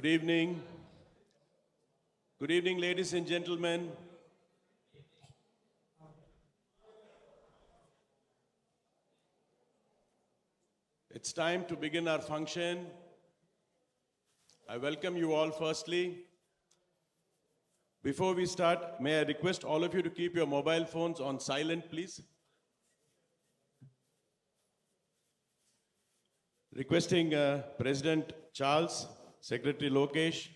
Good evening. Good evening, ladies and gentlemen. It's time to begin our function. I welcome you all firstly. Before we start, may I request all of you to keep your mobile phones on silent, please. Requesting President Charles, Secretary Lokesh,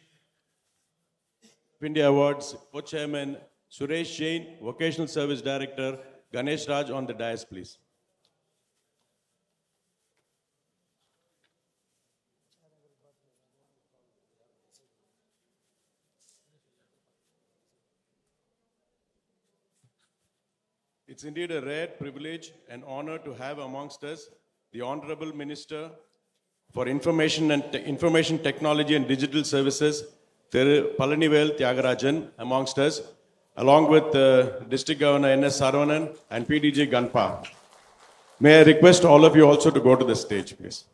India Awards, Co-Chairman Suresh Jain, Vocational Service Director Ganesh Raj on the dais, please. It's indeed a rare privilege and honor to have amongst us the Honorable Minister for Information Technology and Digital Services, Thiru Palanivel Tyagarajan, amongst us, along with District Governor N.S. Saravanan and PDG Ganpa. May I request all of you also to go to the stage, please.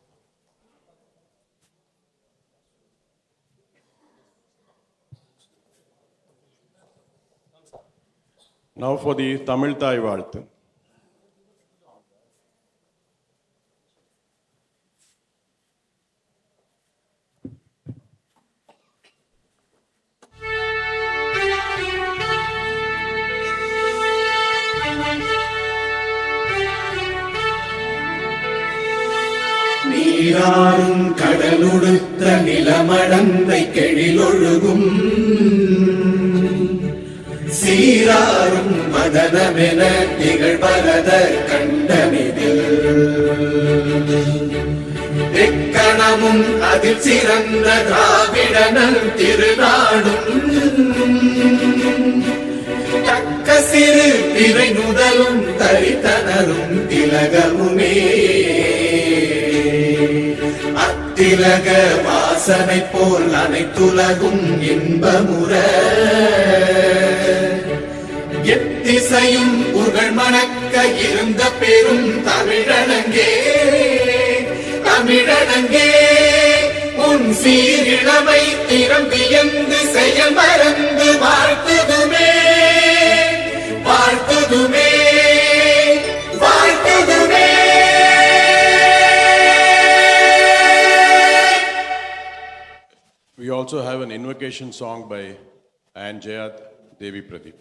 Now for the Tamil Thai Valthu. நீராறும் கடலுடுத்த நிலமடந்தை கெழிலொழுகும் சீராறும் மதனமென திகழ்பரத கண்டனிதில் எக்கணமும் அதில் சிறந்த திராவிடனல் திருநாடும் தக்க சிறு திரை நுதலும் தரித்தனரும் திலகமுமே அத்திலக வாசனை போல் அனைத்துலகும் இன்பமுற எத்திசையும் புகழ் மணக்க இருந்த பெரும் தமிழனங்கே தமிழனங்கே உன் சீரிழமை திறம்பியந்து செயல் மறந்து வாழ்த்துதுமே வாழ்த்துதுமே வாழ்த்துதுமே. We also have an invocation song by Ann Jayat Devi Pradeep.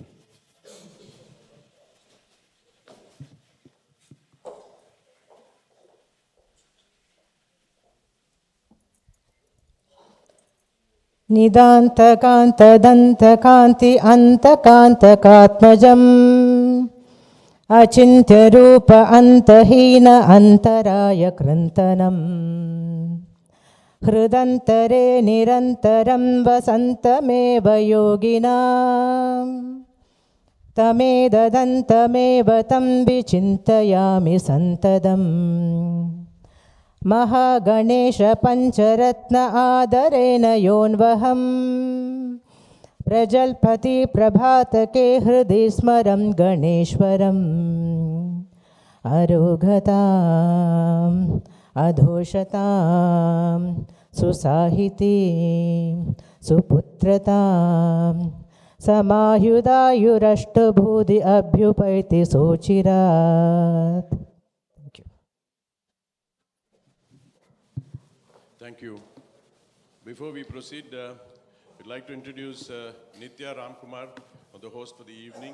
निदान्तकान्तदन्तकान्ति अन्तकान्तकात्मजम् अचिन्त्यरूप अन्तहीन अन्तराय कृन्तनम् हृदन्तरे निरन्तरं वसन्तमेव योगिनां तमेददन्तमेव तं विचिन्तयामि सन्ततम् महागणेश पञ्चरत्न आदरेण योऽन्वहम् प्रजल्पति प्रभातके हृदि स्मरं गणेश्वरम् अरोगताम् अधोषतां सुसाहितीं सुपुत्रतां समायुधायुरष्टभूति अभ्युपैति सोचिरात्. Thank you. Before we proceed, we'd like to introduce Nitya Ramkumar, the host for the evening,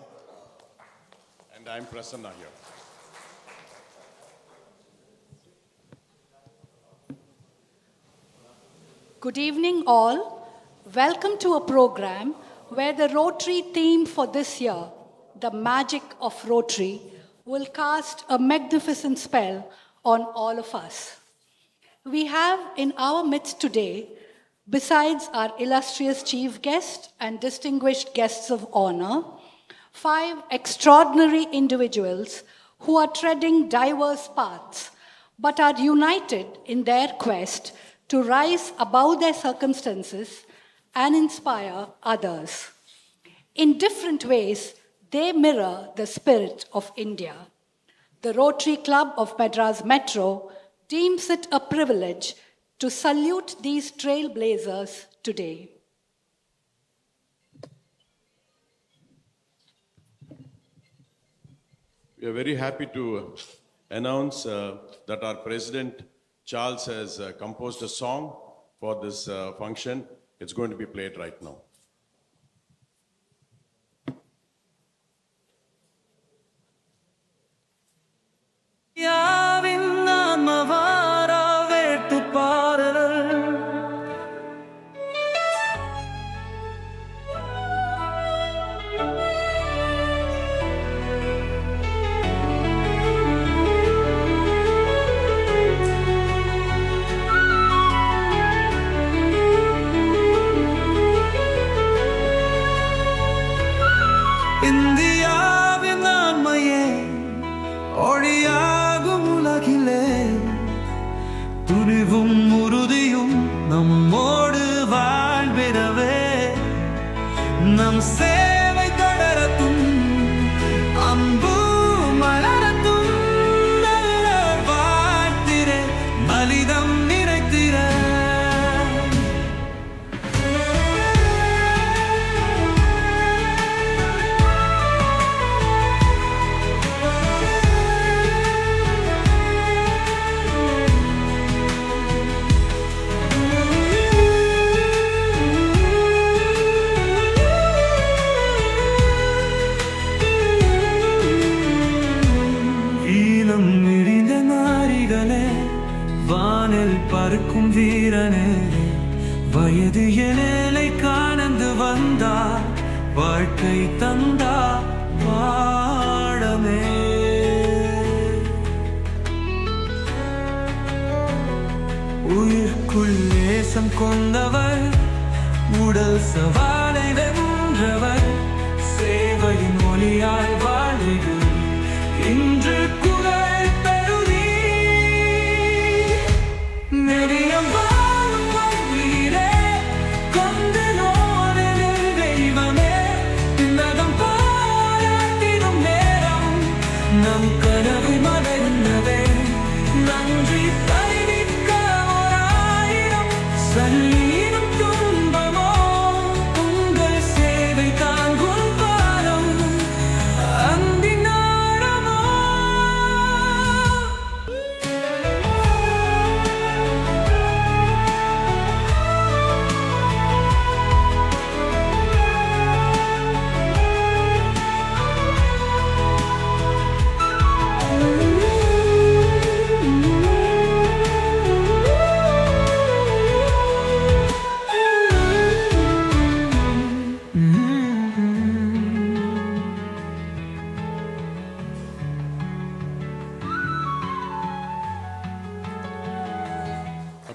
and I'm Prasanna here. Good evening all. Welcome to a program where the Rotary theme for this year, the magic of Rotary, will cast a magnificent spell on all of us. We have in our midst today, besides our illustrious chief guest and distinguished guests of honor, 5 extraordinary individuals who are treading diverse paths but are united in their quest to rise above their circumstances and inspire others. In different ways, they mirror the spirit of India. The Rotary Club of Madras Metro deems it a privilege to salute these trailblazers today. We are very happy to announce that our President Charles has composed a song for this function. It's going to be played right now.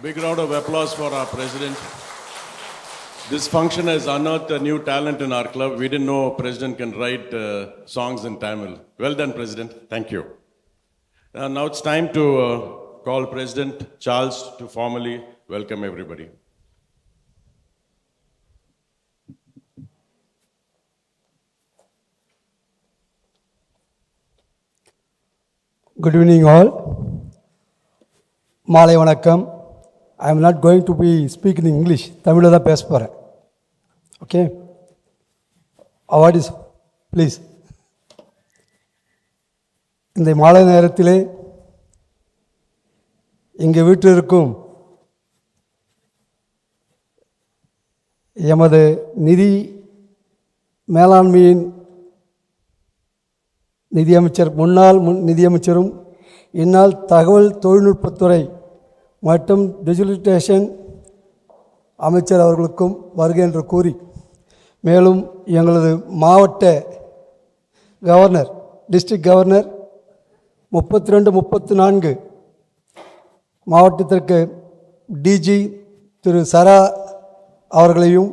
Big round of applause for our president. This function has unearthed a new talent in our club. We didn't know president can write songs in Tamil. Well done, President. Thank you. Now it's time to call President Charles to formally welcome everybody. Good evening all. மாலை வணக்கம். I am not going to be speaking in English. தமிழில் தான் பேச போகிறேன். Okay? Award is please. இந்த மாலை நேரத்திலே இங்கே வீட்டிலிருக்கும் எமது நிதி மேலாண்மையின் நிதியமைச்சர் முன்னாள் நிதியமைச்சரும் இந்நாள் தகவல் தொழில்நுட்பத்துறை மற்றும் டிஜிட்டலைசேஷன் அமைச்சர் அவர்களுக்கும் வருகை என்று கூறி, மேலும் எங்களது மாவட்ட கவர்னர் டிஸ்ட்ரிக்ட் கவர்னர் 32-34 மாவட்டத்திற்கு டிஜி திரு சரா அவர்களையும்,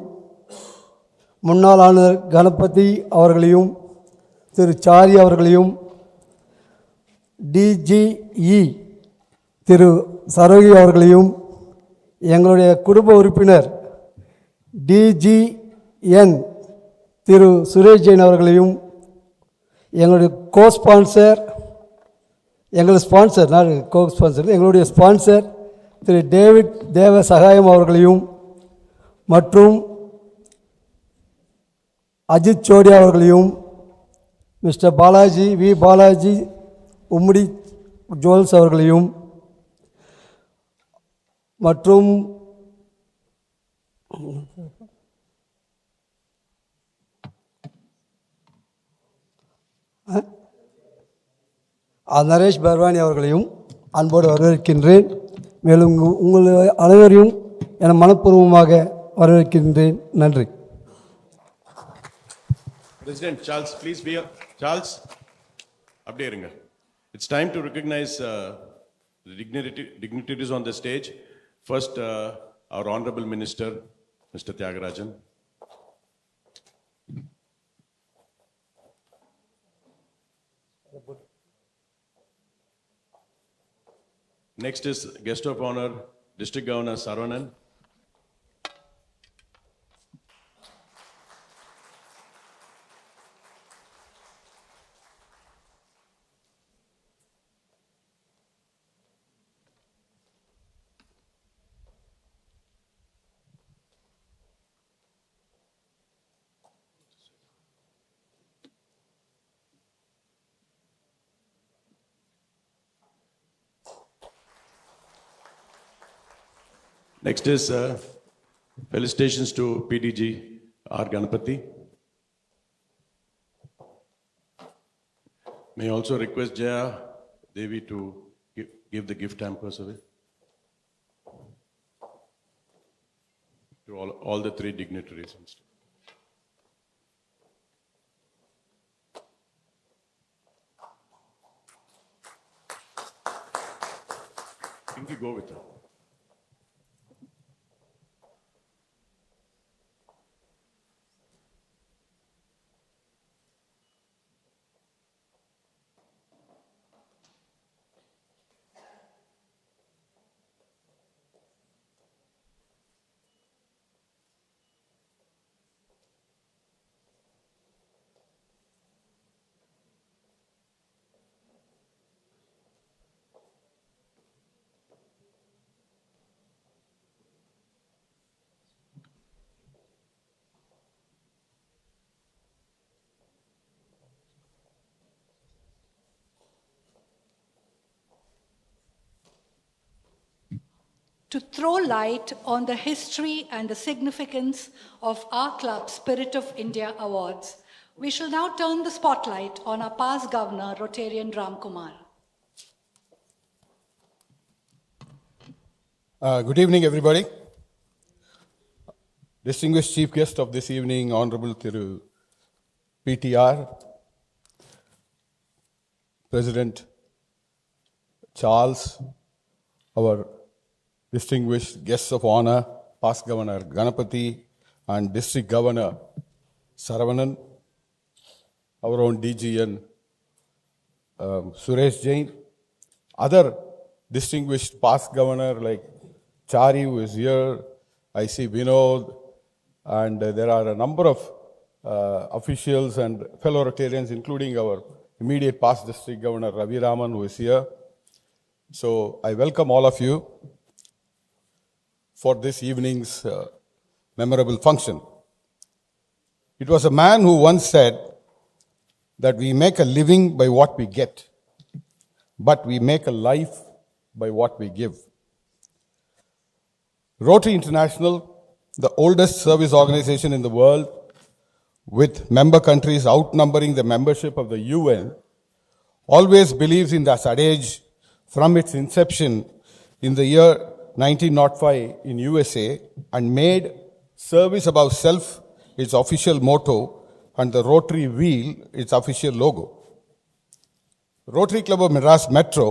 முன்னாள் ஆளுநர் கணபதி அவர்களையும், திரு சாரி அவர்களையும், டிஜிஇ திரு சரோகி அவர்களையும், எங்களுடைய குடும்ப உறுப்பினர் டிஜிஎன் திரு சுரேஷ் ஜெயின் அவர்களையும், எங்களுடைய எங்களுடைய ஸ்பான்சர் எங்களுடைய ஸ்பான்சர் திரு டேவிட் தேவ சகாயம் அவர்களையும் மற்றும் அஜித் சோடியா அவர்களையும் மிஸ்டர் பாலாஜி உம்முடி ஜுவல்ஸ் அவர்களையும் மற்றும் நரேஷ் பர்வானி அவர்களையும் அன்போடு வரவேற்கின்றேன். மேலும் உங்கள் அனைவரையும் என மனப்பூர்வமாக வரவேற்கின்றேன். நன்றி. President Charles, please be up. Charles, அப்படியே இருங்க. It's time to recognize the dignitaries on the stage. First, our Honorable Minister, Mr. Tyagarajan. Next is Guest of Honor, District Governor Saravanan. Next is felicitations to PDG R. Ganapati. May I also request Jaya Devi to give the gift hampers away to all the three dignitaries. Can we go with her? To throw light on the history and the significance of our club Spirit of India Awards, we shall now turn the spotlight on our past governor, Rotarian Ram Kumar. Good evening, everybody. Distinguished chief guest of this evening, Honorable Thiru PTR, President Charles, our distinguished guests of honor, past Governor Ganapati and District Governor Saravanan, our own DGN Suresh Jain, other distinguished past governor like Chari who is here, I see Vinod, and there are a number of officials and fellow Rotarians, including our immediate past District Governor Ravi Raman who is here. So I welcome all of you for this evening's memorable function. It was a man who once said that we make a living by what we get, but we make a life by what we give. Rotary International, the oldest service organization in the world, with member countries outnumbering the membership of the UN, always believes in this adage from its inception in the year 1905 in USA and made service above self its official motto and the Rotary wheel its official logo. Rotary Club of Madras Metro,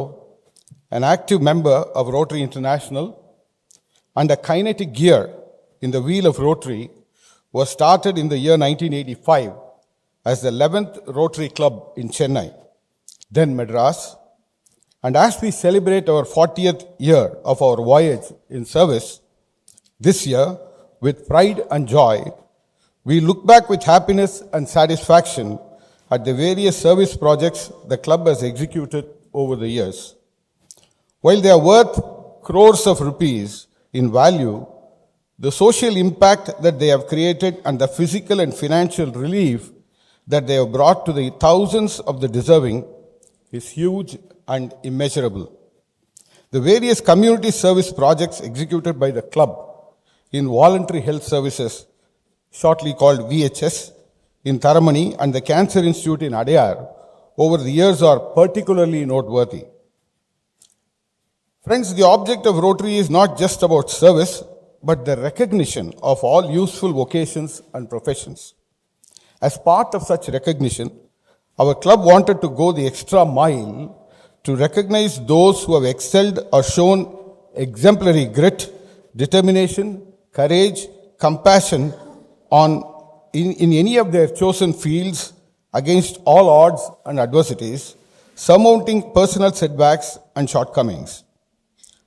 an active member of Rotary International and a kinetic gear in the wheel of Rotary, was started in the year 1985 as the 11th Rotary Club in Chennai, then Madras. And as we celebrate our 40th year of our voyage in service, this year, with pride and joy, we look back with happiness and satisfaction at the various service projects the club has executed over the years. While they are worth crores of rupees in value, the social impact that they have created and the physical and financial relief that they have brought to the thousands of the deserving is huge and immeasurable. The various community service projects executed by the club in voluntary health services, shortly called VHS, in Tharamani and the Cancer Institute in Adyar over the years are particularly noteworthy. Friends, the object of Rotary is not just about service, but the recognition of all useful vocations and professions. As part of such recognition, our club wanted to go the extra mile to recognize those who have excelled or shown exemplary grit, determination, courage, compassion in any of their chosen fields against all odds and adversities, surmounting personal setbacks and shortcomings.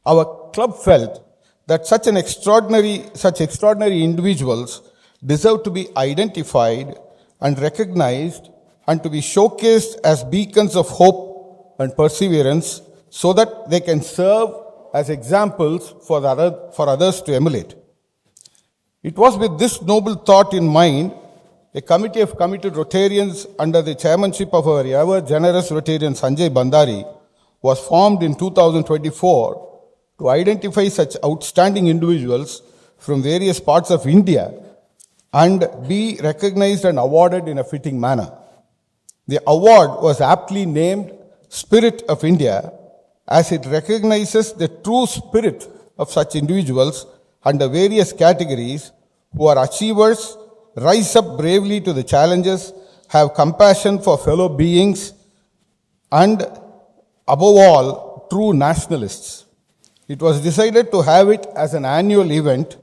Our club felt that such extraordinary individuals deserve to be identified and recognized and to be showcased as beacons of hope and perseverance so that they can serve as examples for others to emulate. It was with this noble thought in mind, a committee of committed Rotarians under the chairmanship of our ever generous Rotarian Sanjay Bandari was formed in 2024 to identify such outstanding individuals from various parts of India and be recognized and awarded in a fitting manner. The award was aptly named Spirit of India as it recognizes the true spirit of such individuals under various categories who are achievers, rise up bravely to the challenges, have compassion for fellow beings, and above all, true nationalists. It was decided to have it as an annual event,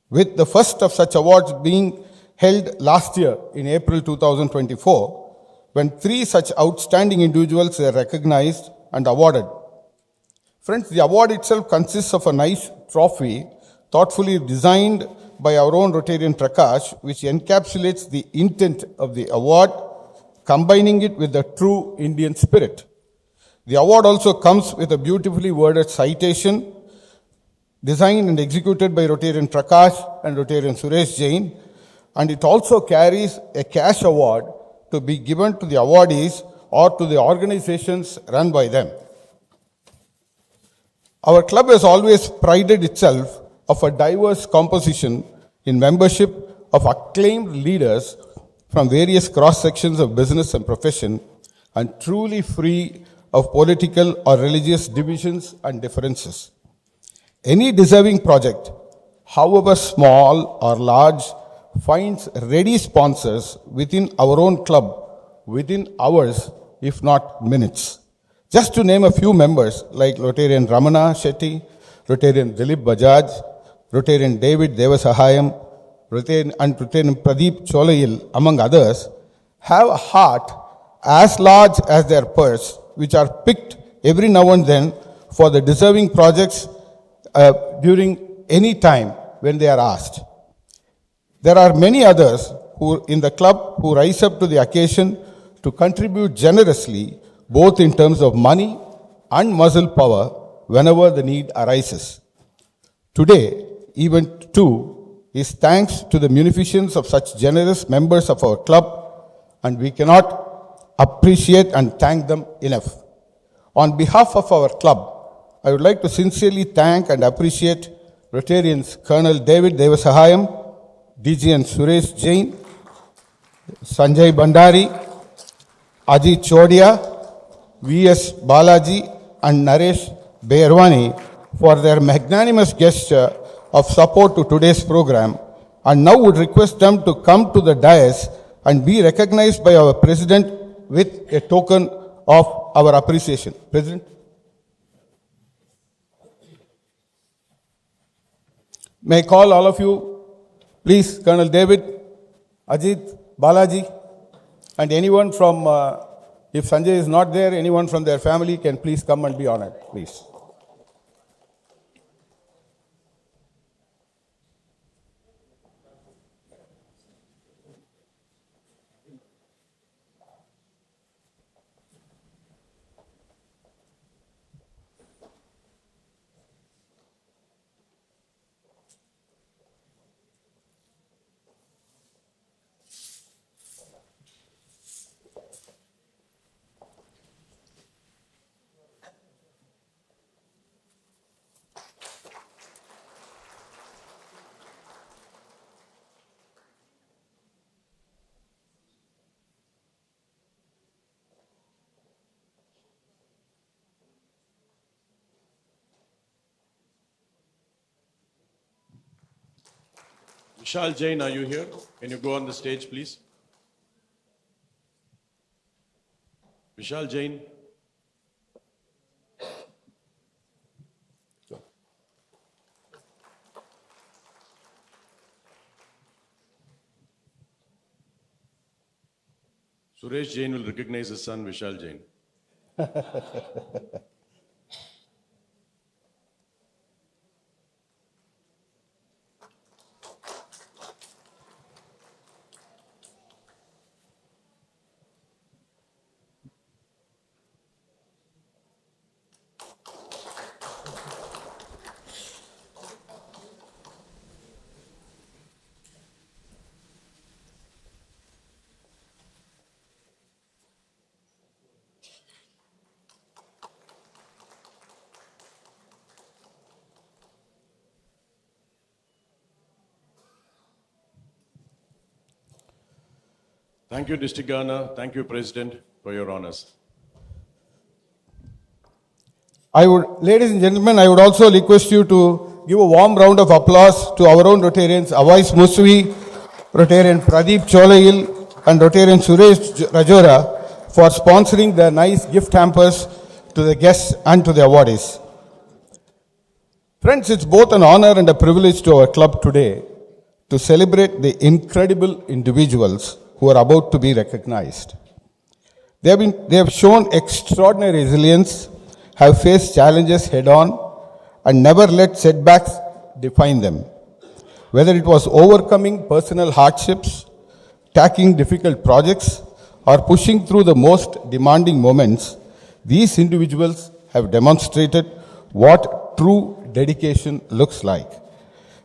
with the first of such awards being held last year in April 2024, when 3 such outstanding individuals were recognized and awarded. Friends, the award itself consists of a nice trophy, thoughtfully designed by our own Rotarian Prakash, which encapsulates the intent of the award, combining it with the true Indian spirit. The award also comes with a beautifully worded citation, designed and executed by Rotarian Prakash and Rotarian Suresh Jain, and it also carries a cash award to be given to the awardees or to the organizations run by them. Our club has always prided itself of a diverse composition in membership of acclaimed leaders from various cross-sections of business and profession, and truly free of political or religious divisions and differences. Any deserving project, however small or large, finds ready sponsors within our own club, within hours, if not minutes. Just to name a few members like Rotarian Ramana Shetty, Rotarian Dilip Bajaj, Rotarian David Devasahayam, and Rotarian Pradeep Cholayil, among others, have a heart as large as their purse, which are picked every now and then for the deserving projects during any time when they are asked. There are many others who in the club who rise up to the occasion to contribute generously, both in terms of money and muscle power whenever the need arises. Today, event 2 is thanks to the munificence of such generous members of our club, and we cannot appreciate and thank them enough. On behalf of our club, I would like to sincerely thank and appreciate Rotarians Colonel David Devasahayam, DGN Suresh Jain, Sanjay Bandari, Ajit Chodia, V.S. Balaji, and Naresh Behrwani for their magnanimous gesture of support to today's program, and now would request them to come to the dais and be recognized by our President with a token of our appreciation. President. May I call all of you, please, Colonel David, Ajit, Balaji, and anyone from, if Sanjay is not there, anyone from their family can please come and be honored, please. Vishal Jain, are you here? Can you go on the stage, please? Vishal Jain. Suresh Jain will recognize his son, Vishal Jain. Thank you, District Governor. Thank you, President, for your honors. Ladies and gentlemen, I would also request you to give a warm round of applause to our own Rotarians, Avais Muswi, Rotarian Pradeep Cholail, and Rotarian Suresh Rajora for sponsoring the nice gift hampers to the guests and to the awardees. Friends, it's both an honor and a privilege to our club today to celebrate the incredible individuals who are about to be recognized. They have shown extraordinary resilience, have faced challenges head on, and never let setbacks define them. Whether it was overcoming personal hardships, tackling difficult projects, or pushing through the most demanding moments, these individuals have demonstrated what true dedication looks like.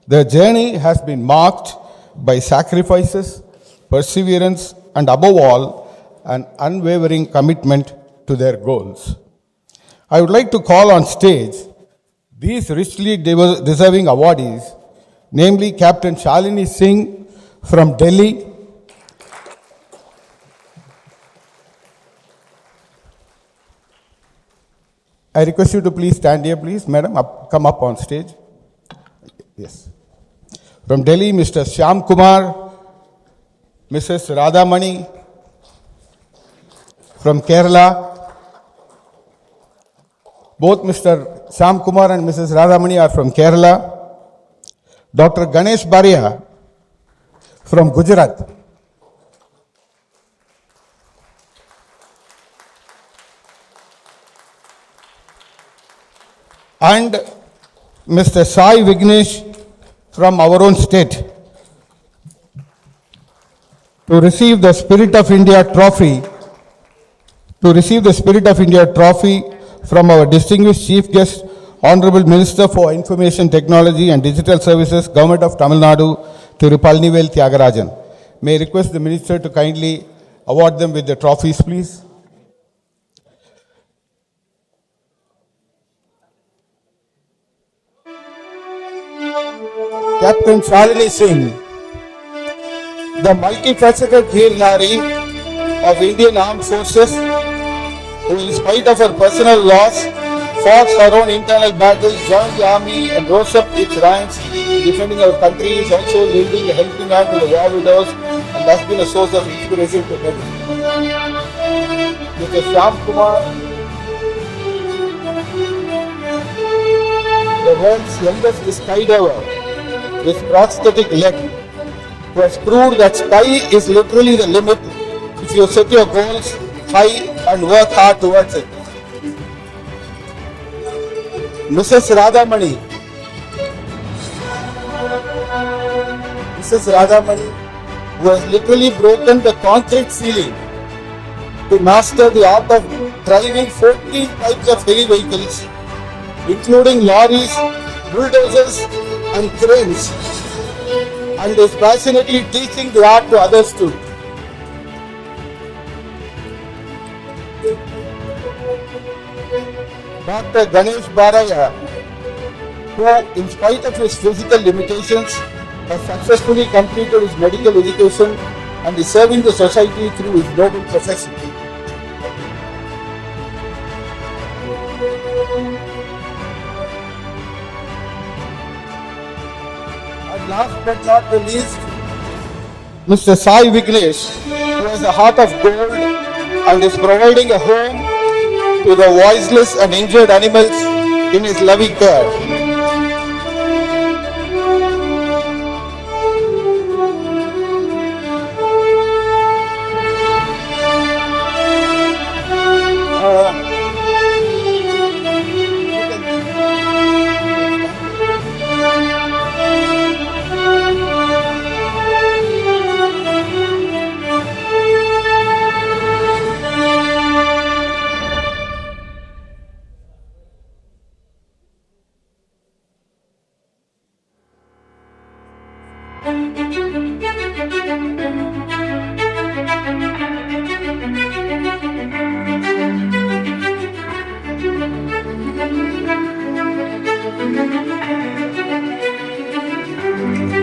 Their journey has been marked by sacrifices, perseverance, and above all, an unwavering commitment to their goals. I would like to call on stage these richly deserving awardees, namely Captain Shalini Singh from Delhi, I request you to please stand here, please. Madam, come up on stage. Yes. From Delhi, Mr. Shyam Kumar, Mrs. Radhamani. From Kerala, both Mr. Shyam Kumar and Mrs. Radhamani are from Kerala. Dr. Ganesh Baria from Gujarat. And Mr. Sai Vignesh from our own state to receive the Spirit of India trophy, from our distinguished chief guest, Honorable Minister for Information Technology and Digital Services, Government of Tamil Nadu, Thiru Palnivel Thiagarajan. May I request the Minister to kindly award them with the trophies, please. Captain Shalini Singh, the multifaceted Veer Nari of Indian Armed Forces, who in spite of her personal loss, fought her own internal battles, joined the army and rose up its ranks, defending our country, is also lending a helping hand to the war widows and has been a source of inspiration to many. Mr. Shyam Kumar, the world's youngest skydiver with prosthetic leg, who has proved that sky is literally the limit if you set your goals high and work hard towards it. Mrs. Radhamani, who has literally broken the concrete ceiling to master the art of driving 14 types of heavy vehicles, including lorries, bulldozers, and cranes, and is passionately teaching the art to others too. Dr. Ganesh Baraya, who, in spite of his physical limitations, has successfully completed his medical education and is serving the society through his noble profession. And last but not the least, Mr. Sai Vignesh, who has a heart of gold and is providing a home to the voiceless and injured animals in his loving care.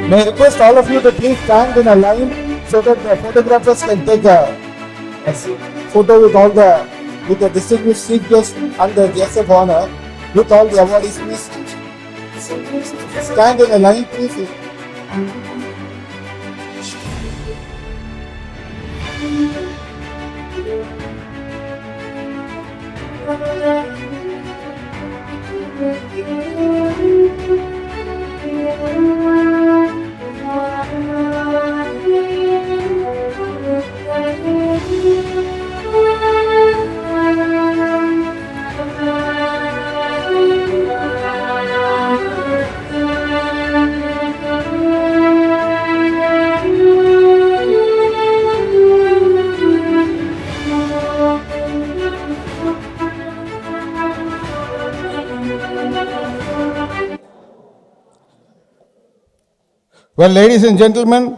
May I request all of you to please stand in a line so that the photographers can take a photo with the distinguished chief guest and the guest of honor with all the awardees. Please stand in a line, please. Well, ladies and gentlemen,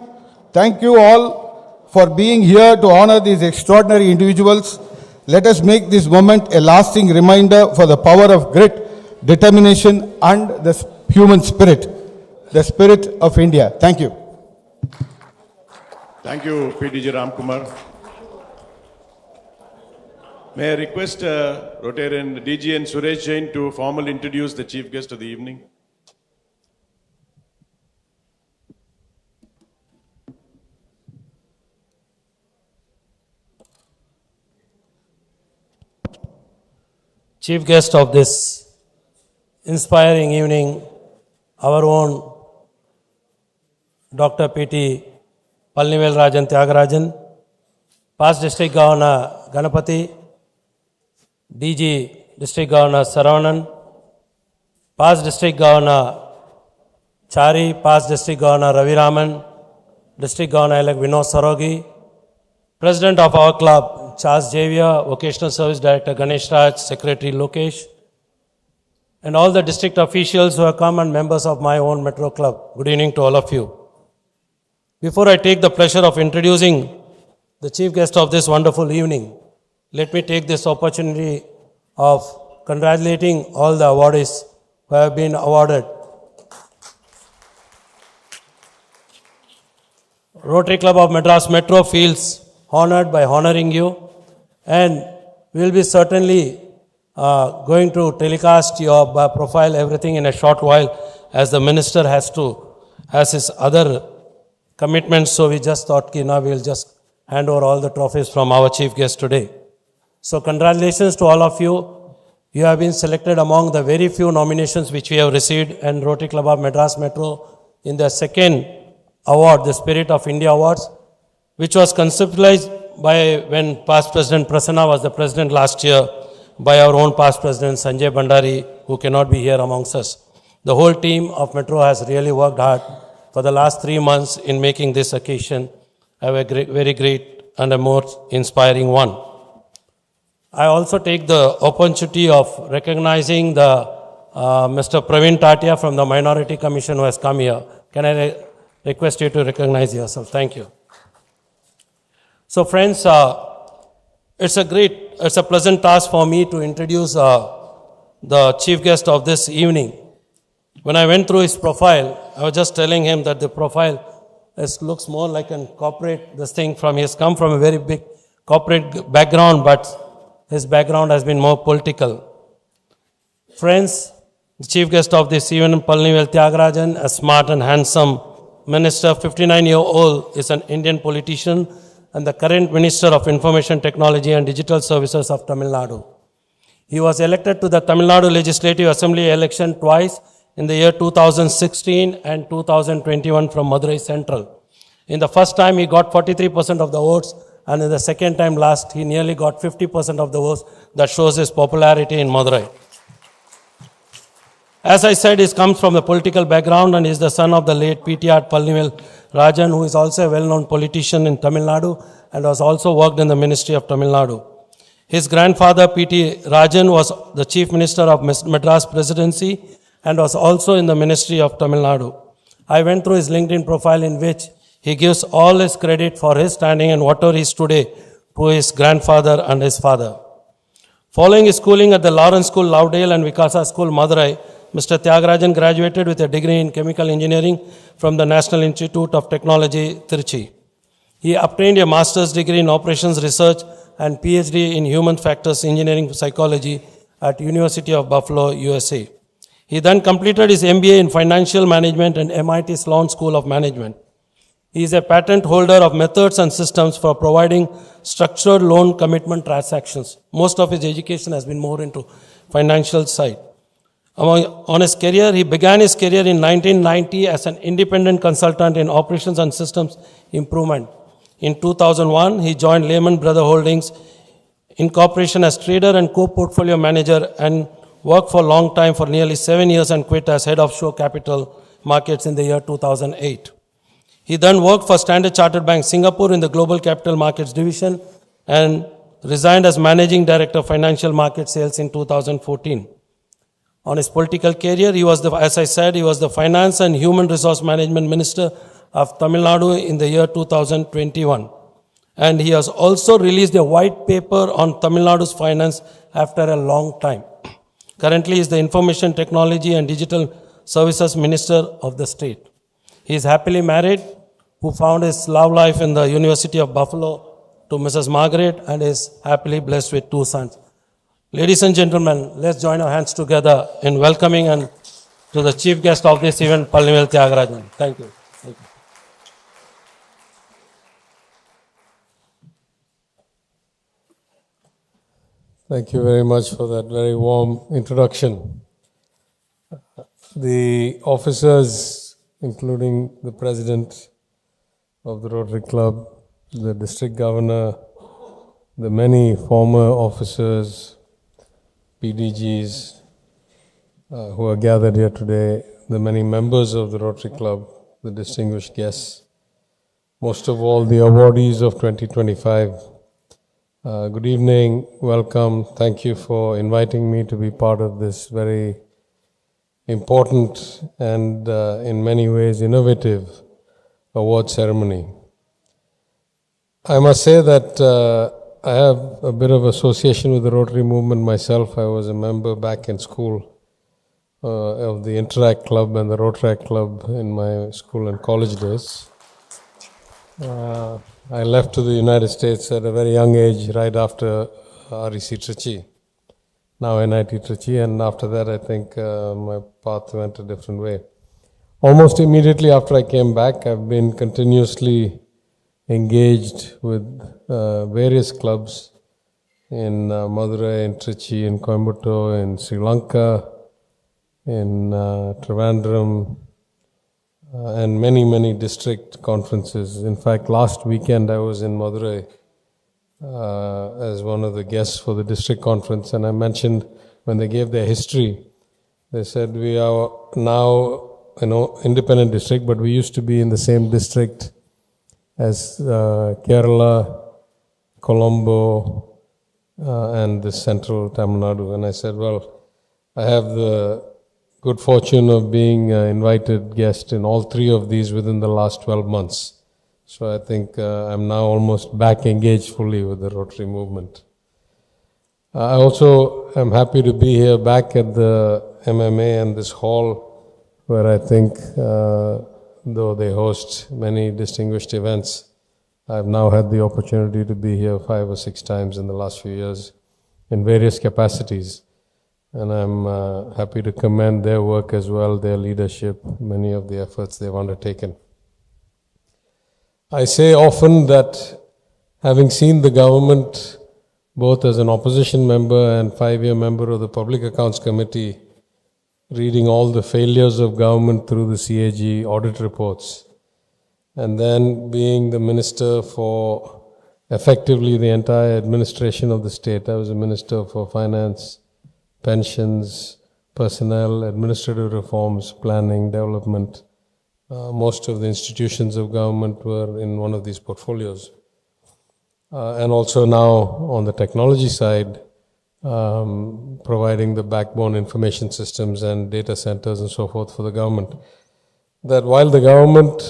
thank you all for being here to honor these extraordinary individuals. Let us make this moment a lasting reminder for the power of grit, determination, and the human spirit, the spirit of India. Thank you. Thank you, PDG Ramkumar. May I request Rotarian DG and Suresh Jain to formally introduce the chief guest of the evening? Chief guest of this inspiring evening, our own Dr. P.T. Palnivel Rajan Tyagarajan, past District Governor Ganapati, DG District Governor Saravanan, past District Governor Chari, past District Governor Ravi Raman, District Governor-elect Vinod Sarogi, President of our club, Charles Javier, Vocational Service Director Ganesh Raj, Secretary Lokesh, and all the district officials who have come and members of my own Metro Club. Good evening to all of you. Before I take the pleasure of introducing the chief guest of this wonderful evening, let me take this opportunity of congratulating all the awardees who have been awarded. Rotary Club of Madras Metro feels honored by honoring you, and we will be certainly going to telecast your profile, everything in a short while, as the minister has his other commitments. So we just thought, now we will just hand over all the trophies from our chief guest today. So congratulations to all of you. You have been selected among the very few nominations which we have received, and Rotary Club of Madras Metro in the second award, the Spirit of India Awards, which was conceptualized by when past President Prasanna was the president last year, by our own past president Sanjay Bhandari, who cannot be here amongst us. The whole team of Metro has really worked hard for the last 3 months in making this occasion a very great and a more inspiring one. I also take the opportunity of recognizing the Mr. Praveen Tatia from the Minority Commission who has come here. Can I request you to recognize yourself? Thank you. So friends, it's a pleasant task for me to introduce the chief guest of this evening. When I went through his profile, I was just telling him that the profile looks more like a corporate, he has come from a very big corporate background, but his background has been more political. Friends, the chief guest of this evening, Palnivel Tyagarajan, a smart and handsome Minister, 59-year-old, is an Indian politician and the current Minister of Information Technology and Digital Services of Tamil Nadu. He was elected to the Tamil Nadu Legislative Assembly election twice in the year 2016 and 2021 from Madurai Central. In the first time, he got 43% of the votes, and in the second time last, he nearly got 50% of the votes. That shows his popularity in Madurai. As I said, he comes from the political background and is the son of the late PTR Palnivel Rajan, who is also a well-known politician in Tamil Nadu and has also worked in the Ministry of Tamil Nadu. His grandfather, P.T. Rajan, was the Chief Minister of Madras Presidency and was also in the Ministry of Tamil Nadu. I went through his LinkedIn profile in which he gives all his credit for his standing and whatever he is today to his grandfather and his father. Following his schooling at the Lawrence School, Loudale and Vikasa School, Madurai, Mr. Tyagarajan graduated with a degree in chemical engineering from the National Institute of Technology, Trichy. He obtained a master's degree in operations research and PhD in human factors engineering psychology at University of Buffalo, USA. He then completed his MBA in financial management at MIT Sloan School of Management. He is a patent holder of methods and systems for providing structured loan commitment transactions. Most of his education has been more into financial side. On his career, he began his career in 1990 as an independent consultant in operations and systems improvement. In 2001, he joined Lehman Brothers Holdings Incorporation as trader and co-portfolio manager and worked for a long time, for nearly 7 years, and quit as head of Shore Capital Markets in the year 2008. He then worked for Standard Chartered Bank Singapore in the Global Capital Markets Division and resigned as Managing Director of Financial Market Sales in 2014. On his political career, he was as I said, he was the Finance and Human Resource Management Minister of Tamil Nadu in the year 2021. And he has also released a white paper on Tamil Nadu's finance after a long time. Currently, he is the Information Technology and Digital Services Minister of the state. He is happily married, who found his love life in the University of Buffalo to Mrs. Margaret, and is happily blessed with 2 sons. Ladies and gentlemen, let's join our hands together in welcoming and to the chief guest of this event, Palnivel Tyagarajan. Thank you. Thank you. Thank you very much for that very warm introduction. The officers, including the president of the Rotary Club, the district governor, the many former officers, PDGs who are gathered here today, the many members of the Rotary Club, the distinguished guests, most of all the awardees of 2025. Good evening, welcome. Thank you for inviting me to be part of this very important and in many ways innovative award ceremony. I must say that I have a bit of association with the Rotary movement myself. I was a member back in school of the Interact Club and the Rotaract Club in my school and college days. I left to the United States at a very young age, right after REC Trichy, now Nite Trichy, and after that I think my path went a different way. Almost immediately after I came back, I've been continuously engaged with various clubs in Madurai, in Trichy, in Coimbatore, in Sri Lanka, in Trivandrum, and many, many district conferences. In fact, last weekend I was in Madurai as one of the guests for the district conference, and I mentioned when they gave their history, they said we are now independent district, but we used to be in the same district as Kerala, Colombo, and the central Tamil Nadu. And I said, well, I have the good fortune of being invited guest in all 3 of these within the last 12 months. So I think I'm now almost back engaged fully with the Rotary movement. I also am happy to be here back at the MMA and this hall where I think though they host many distinguished events, I've now had the opportunity to be here 5 or 6 times in the last few years in various capacities. And I'm happy to commend their work as well, their leadership, many of the efforts they've undertaken. I say often that having seen the government both as an opposition member and 5-year member of the Public Accounts Committee, reading all the failures of government through the CAG audit reports, and then being the minister for effectively the entire administration of the state. I was a minister for finance, pensions, personnel, administrative reforms, planning, development. Most of the institutions of government were in one of these portfolios. And also now on the technology side, providing the backbone information systems and data centers and so forth for the government. That while the government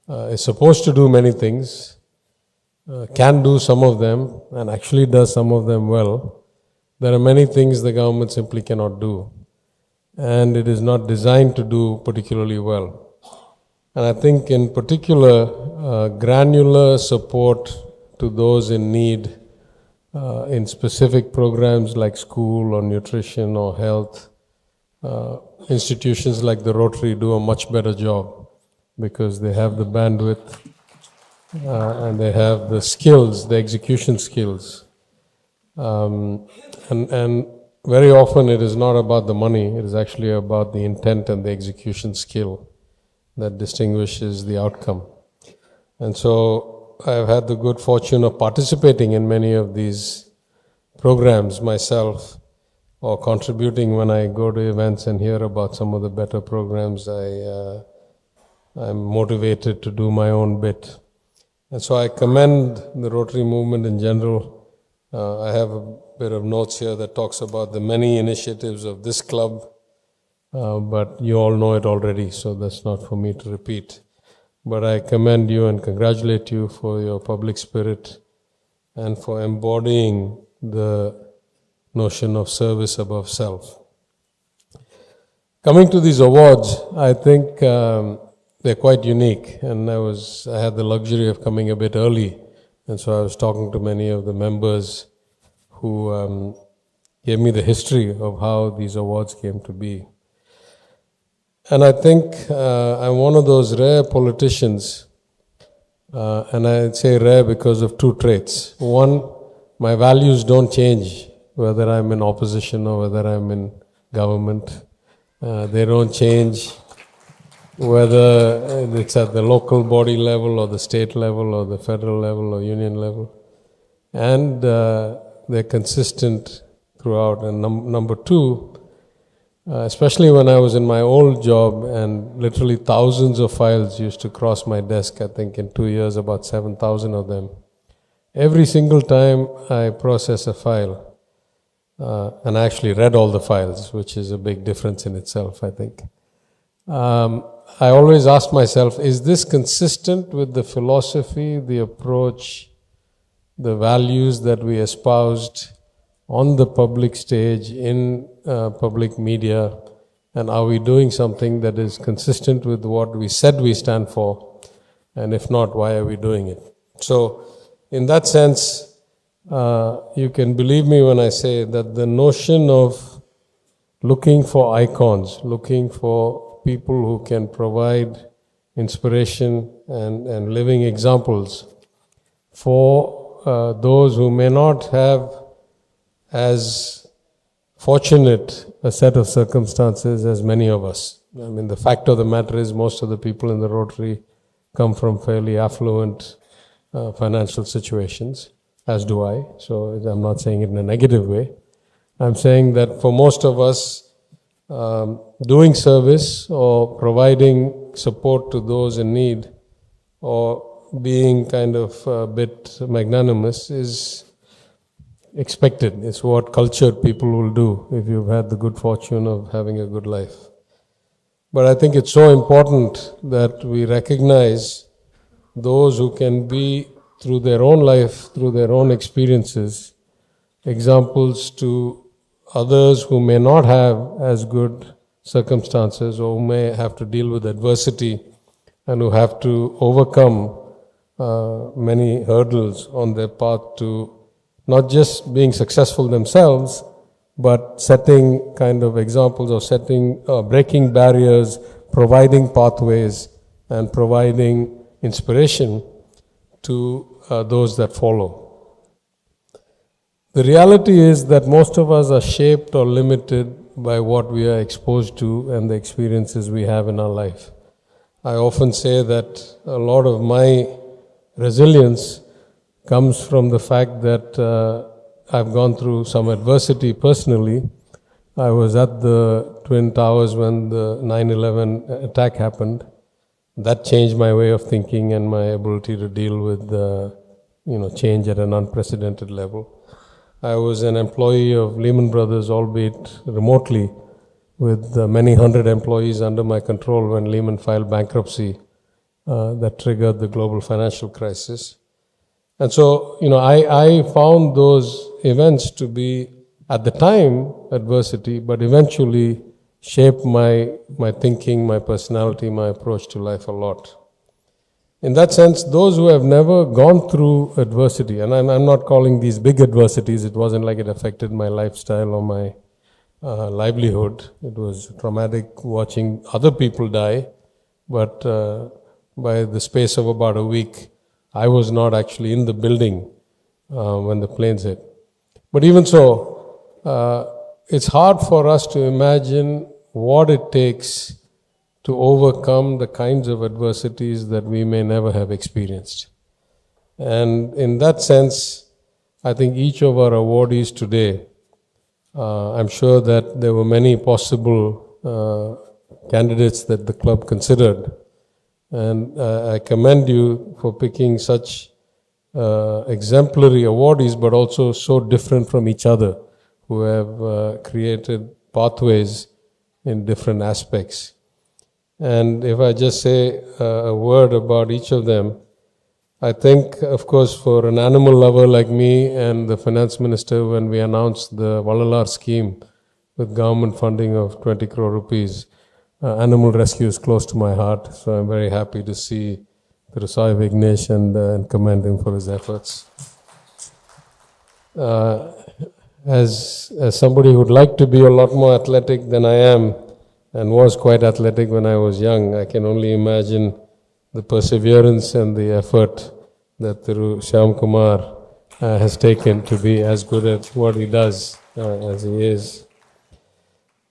is supposed to do many things, can do some of them, and actually does some of them well, there are many things the government simply cannot do. And it is not designed to do particularly well. And I think in particular, granular support to those in need in specific programs like school or nutrition or health, institutions like the Rotary do a much better job because they have the bandwidth and they have the skills, the execution skills. And very often it is not about the money, it is actually about the intent and the execution skill that distinguishes the outcome. And so I've had the good fortune of participating in many of these programs myself, or contributing when I go to events and hear about some of the better programs. I'm motivated to do my own bit. And so I commend the Rotary movement in general. I have a bit of notes here that talks about the many initiatives of this club, but you all know it already, so that's not for me to repeat. But I commend you and congratulate you for your public spirit and for embodying the notion of service above self. Coming to these awards, I think they're quite unique, and I had the luxury of coming a bit early, and so I was talking to many of the members who gave me the history of how these awards came to be. And I think I'm one of those rare politicians, and I say rare because of two traits. One, my values don't change whether I'm in opposition or whether I'm in government. They don't change whether it's at the local body level or the state level or the federal level or union level. And they're consistent throughout. And number two, especially when I was in my old job and literally thousands of files used to cross my desk, I think in 2 years about 7,000 of them. Every single time I process a file, and I actually read all the files, which is a big difference in itself, I think. I always ask myself, is this consistent with the philosophy, the approach, the values that we espoused on the public stage, in public media, and are we doing something that is consistent with what we said we stand for? And if not, why are we doing it? So, in that sense, you can believe me when I say that the notion of looking for icons, looking for people who can provide inspiration and living examples for those who may not have as fortunate a set of circumstances as many of us. I mean, the fact of the matter is most of the people in the Rotary come from fairly affluent financial situations, as do I. So I'm not saying it in a negative way. I'm saying that for most of us, doing service or providing support to those in need or being kind of a bit magnanimous is expected. It's what cultured people will do if you've had the good fortune of having a good life. But I think it's so important that we recognize those who can be, through their own life, through their own experiences, examples to others who may not have as good circumstances or who may have to deal with adversity and who have to overcome many hurdles on their path to not just being successful themselves, but setting kind of examples of breaking barriers, providing pathways, and providing inspiration to those that follow. The reality is that most of us are shaped or limited by what we are exposed to and the experiences we have in our life. I often say that a lot of my resilience comes from the fact that I've gone through some adversity personally. I was at the Twin Towers when the 9/11 attack happened. That changed my way of thinking and my ability to deal with change at an unprecedented level. I was an employee of Lehman Brothers, albeit remotely, with many hundred employees under my control when Lehman filed bankruptcy that triggered the global financial crisis. And so, I found those events to be, at the time, adversity, but eventually shaped my thinking, my personality, my approach to life a lot. In that sense, those who have never gone through adversity, and I'm not calling these big adversities, it wasn't like it affected my lifestyle or my livelihood. It was traumatic watching other people die, but by the space of about a week, I was not actually in the building when the planes hit. But even so, it's hard for us to imagine what it takes to overcome the kinds of adversities that we may never have experienced. And in that sense, I think each of our awardees today, I'm sure that there were many possible candidates that the club considered. And I commend you for picking such exemplary awardees, but also so different from each other, who have created pathways in different aspects. And if I just say a word about each of them, I think, of course, for an animal lover like me and the finance minister, when we announced the Valalar scheme with government funding of 20 crore rupees, animal rescue is close to my heart. So I'm very happy to see Thirusoy Vignesh and commend him for his efforts. As somebody who'd like to be a lot more athletic than I am, and was quite athletic when I was young, I can only imagine the perseverance and the effort that Thiru Shyam Kumar has taken to be as good at what he does as he is.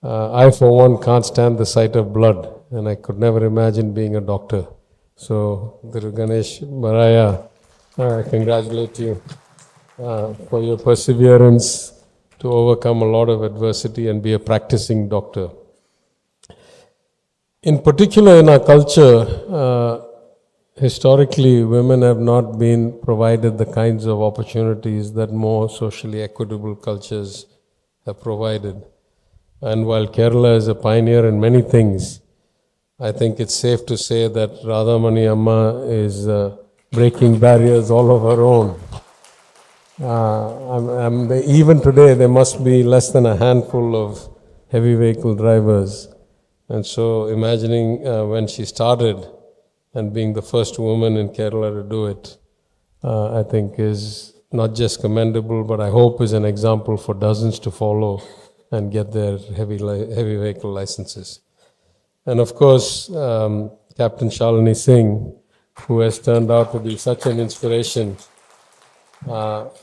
I, for one, can't stand the sight of blood, and I could never imagine being a doctor. So, Thiru Ganesh Maraya, I congratulate you for your perseverance to overcome a lot of adversity and be a practicing doctor. In particular, in our culture, historically, women have not been provided the kinds of opportunities that more socially equitable cultures have provided. And while Kerala is a pioneer in many things, I think it's safe to say that Radhamani Amma is breaking barriers all of her own. Even today, there must be less than a handful of heavy vehicle drivers. And so imagining when she started and being the first woman in Kerala to do it, I think is not just commendable, but I hope is an example for dozens to follow and get their heavy vehicle licenses. And of course, Captain Shalini Singh, who has turned out to be such an inspiration,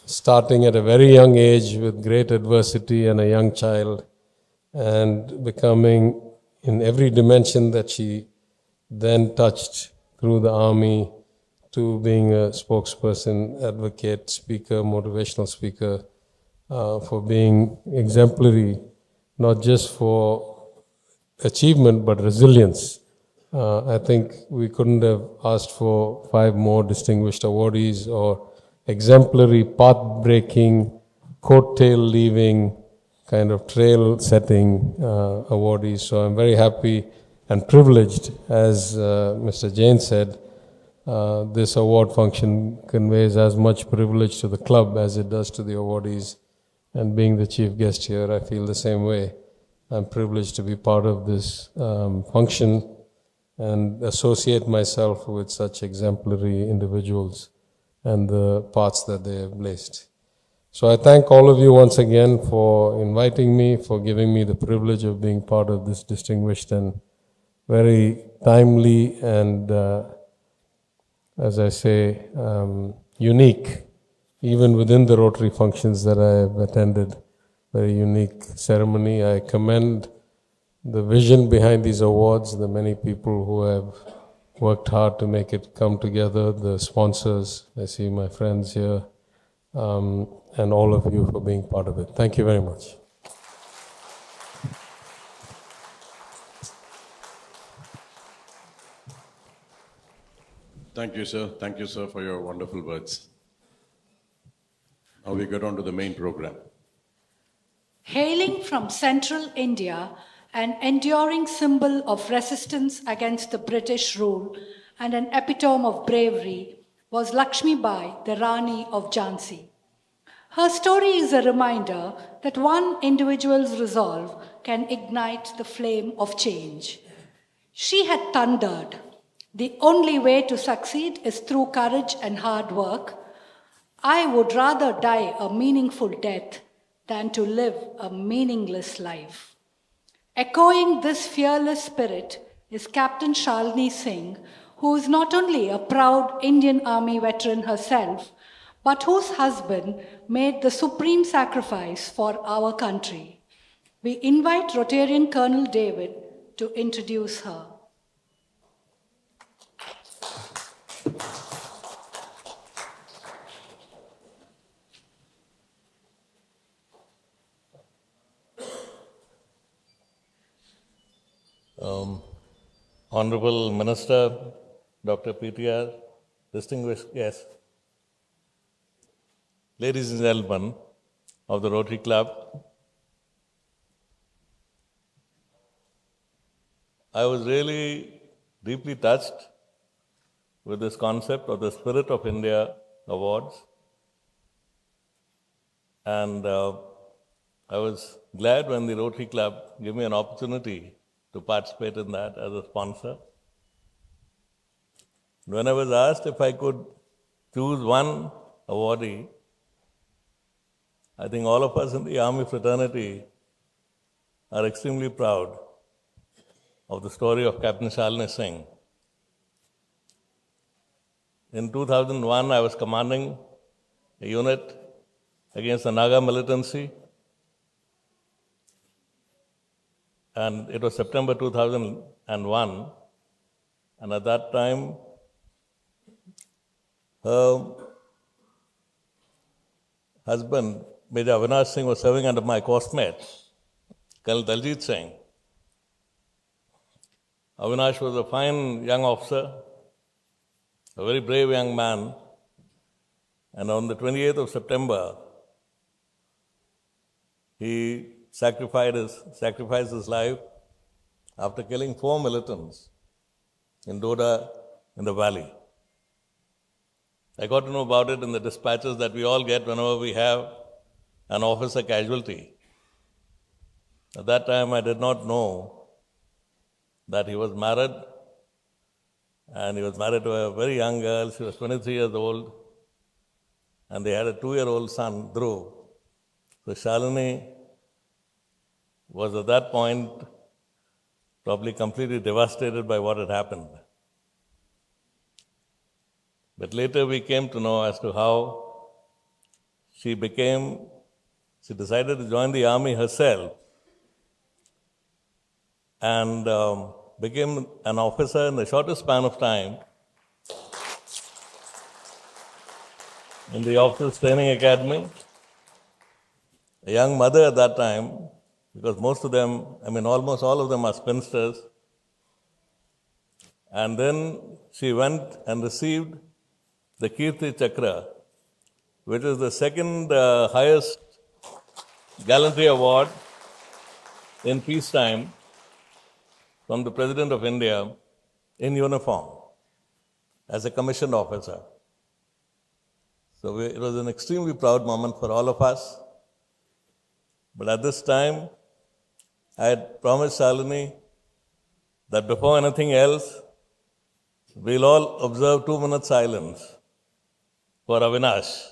starting at a very young age with great adversity and a young child, and becoming in every dimension that she then touched, through the army to being a spokesperson, advocate, speaker, motivational speaker, for being exemplary, not just for achievement but resilience. I think we couldn't have asked for 5 more distinguished awardees or exemplary, path-breaking, coattail-leaving, kind of trail-setting awardees. So I'm very happy and privileged, as Mr. Jain said. This award function conveys as much privilege to the club as it does to the awardees. And being the chief guest here, I feel the same way. I'm privileged to be part of this function and associate myself with such exemplary individuals and the paths that they have blazed. So I thank all of you once again for inviting me, for giving me the privilege of being part of this distinguished and very timely and as I say, unique, even within the Rotary functions that I have attended. Very unique ceremony. I commend the vision behind these awards, the many people who have worked hard to make it come together, the sponsors, I see my friends here, and all of you for being part of it. Thank you very much. Thank you, sir. Thank you, sir, for your wonderful words. Now we get on to the main program. Hailing from central India, an enduring symbol of resistance against the British rule and an epitome of bravery was Lakshmi Bai, the Rani of Jhansi. Her story is a reminder that one individual's resolve can ignite the flame of change. She had thundered, "The only way to succeed is through courage and hard work. I would rather die a meaningful death than to live a meaningless life." Echoing this fearless spirit is Captain Shalini Singh, who is not only a proud Indian Army veteran herself, but whose husband made the supreme sacrifice for our country. We invite Rotarian Colonel David to introduce her. Honorable Minister, Dr. PTR, distinguished guests, ladies and gentlemen of the Rotary Club, I was really deeply touched with this concept of the Spirit of India Awards, and I was glad when the Rotary Club gave me an opportunity to participate in that as a sponsor. When I was asked if I could choose one awardee, I think all of us in the Army fraternity are extremely proud of the story of Captain Shalini Singh. In 2001, I was commanding a unit against the Naga militancy, and it was September 2001, and at that time, her husband, Major Avinash Singh, was serving under my coursemate, Colonel Daljit Singh. Avinash was a fine young officer, a very brave young man, and on the 28th of September, he sacrificed his life after killing 4 militants in Doda in the valley. I got to know about it in the dispatches that we all get whenever we have an officer casualty. At that time, I did not know that he was married, and he was married to a very young girl. She was 23 years old, and they had a 2-year-old son, Dhruv. So Shalini was at that point probably completely devastated by what had happened. But later we came to know as to how she decided to join the army herself and became an officer in the shortest span of time in the Officers Training Academy. A young mother at that time, because most of them, almost all of them are spinsters. And then she went and received the Kirti Chakra, which is the second highest gallantry award in peacetime from the President of India in uniform as a commissioned officer. So it was an extremely proud moment for all of us. But at this time, I had promised Shalini that before anything else, we'll all observe 2 minutes silence for Avinash.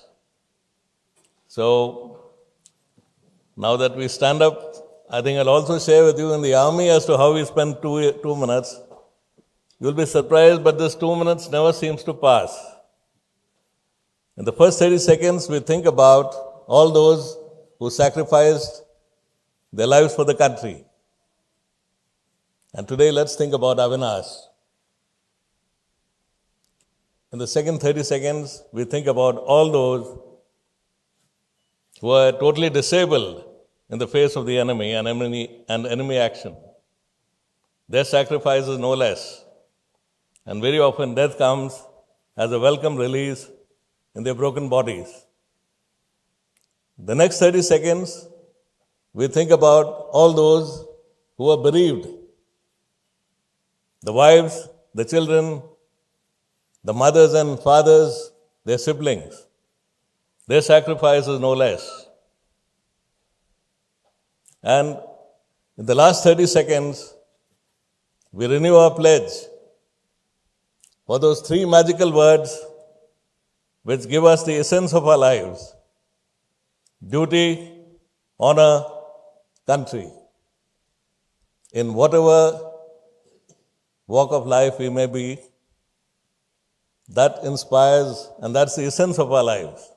So now that we stand up, I think I'll also share with you in the army as to how we spent 2 minutes. You'll be surprised, but this 2 minutes never seems to pass. In the first 30 seconds, we think about all those who sacrificed their lives for the country. And today, let's think about Avinash. In the second 30 seconds, we think about all those who are totally disabled in the face of the enemy and enemy action. Their sacrifice is no less. And very often death comes as a welcome release in their broken bodies. The next 30 seconds, we think about all those who are bereaved. The wives, the children, the mothers and fathers, their siblings. Their sacrifice is no less. And in the last 30 seconds, we renew our pledge for those 3 magical words which give us the essence of our lives: duty, honor, country. In whatever walk of life we may be, that inspires, and that's the essence of our lives.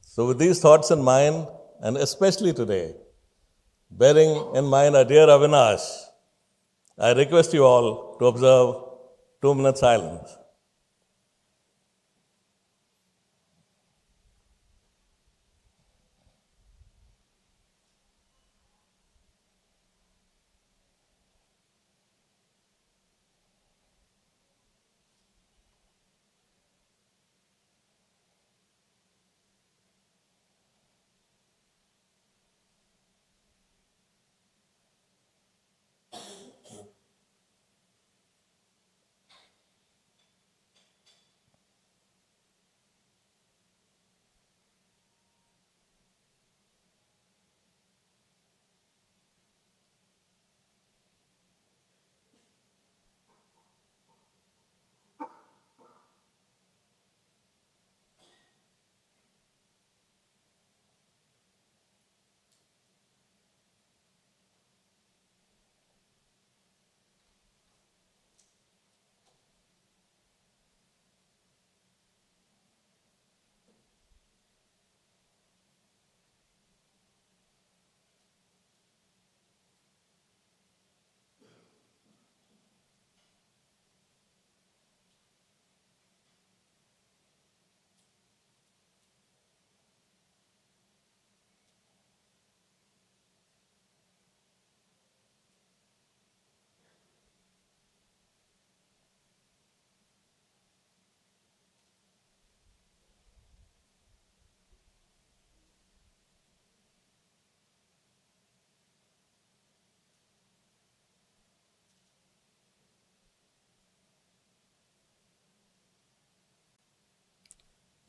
So with these thoughts in mind, and especially today, bearing in mind our dear Avinash, I request you all to observe 2 minutes silence.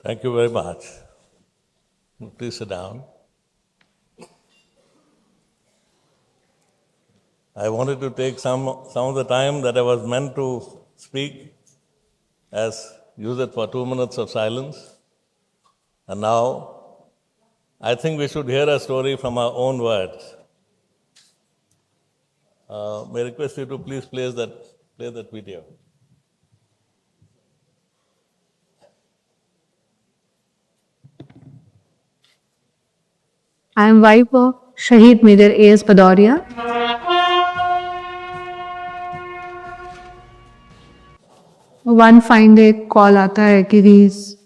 Thank you very much. Please sit down. I wanted to take some of the time that I was meant to speak as use it for 2 minutes of silence. And now, I think we should hear a story from our own words. May I request you to please play that video. I am wife of Shahid Major A.S. Bhadauria. One fine day call आता है कि he is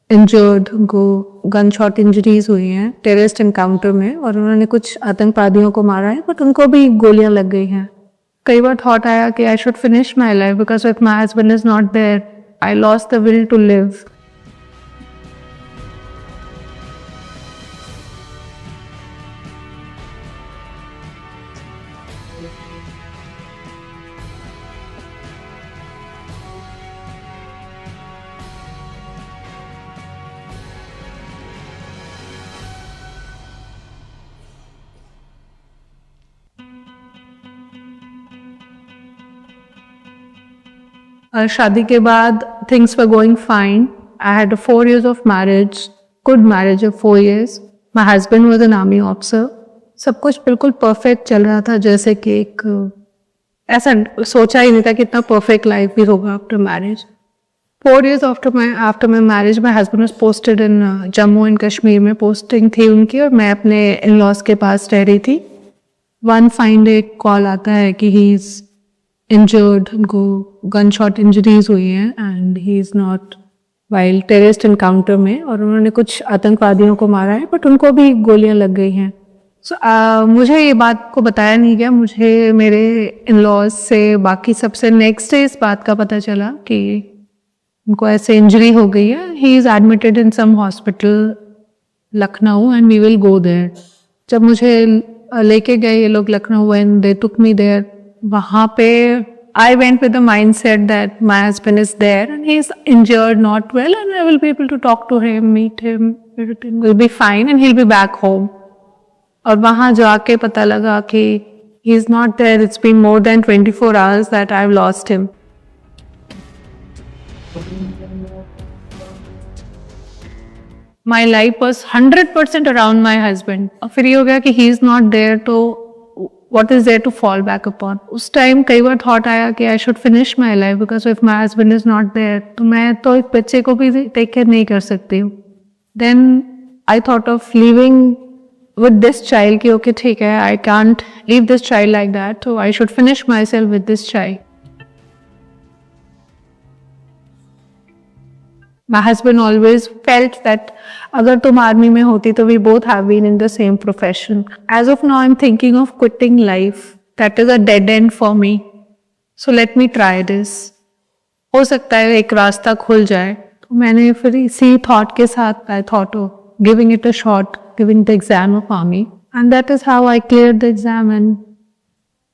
injured, gunshot injuries हुई हैं terrorist encounter में और उन्होंने कुछ आतंकवादियों को मारा है but उनको भी गोलियां लग गई हैं. कई बार thought आया कि I should finish my life because if my husband is not there, I lost the will to live. शादी के बाद things were going fine. I had 4 years of marriage, good marriage of 4 years. My husband was an army officer. सब कुछ बिल्कुल perfect चल रहा था जैसे कि एक ऐसा सोचा ही नहीं था कि इतना परफेक्ट लाइफ भी होगा after marriage. 4 years after my marriage, my husband was posted in Jammu and Kashmir में पोस्टिंग थी उनकी और मैं अपने इन-लॉज के पास रह रही थी. वन फाइन डे कॉल आता है कि ही इज इंजर्ड, उनको गन शॉट इंजरीज हुई हैं and he is not while terrorist encounter में, और उन्होंने कुछ आतंकवादियों को मारा है बट उनको भी गोलियां लग गई हैं. मुझे ये बात को बताया नहीं गया. मुझे मेरे इन-लॉज से बाकी सबसे नेक्स्ट डे इस बात का पता चला कि उनको ऐसे इंजरी हो गई है. He is admitted in some hospital Lucknow and we will go there. जब मुझे लेके गए ये लोग Lucknow and they took me there, वहाँ पे I went with the mindset that my husband is there and he is injured not well and I will be able to talk to him, meet him, everything will be fine and he will be back home. और वहाँ जाके पता लगा कि he is not there. It's been more than 24 hours that I have lost him. My life was 100% around my husband. और फिर ये हो गया कि he is not there, तो what is there to fall back upon? उस time कई बार thought आया कि I should finish my life because if my husband is not there, तो मैं तो एक बच्चे को भी टेक केयर नहीं कर सकती हूँ. Then I thought of leaving with this child कि okay ठीक है, I can't leave this child like that, so I should finish myself with this child. My husband always felt that अगर तुम army में होती तो we both have been in the same profession. As of now, I'm thinking of quitting life. That is a dead end for me. So let me try this. हो सकता है एक रास्ता खुल जाए. तो मैंने फिर इसी thought के साथ I thought of giving it a shot, giving the exam of army. And that is how I cleared the exam and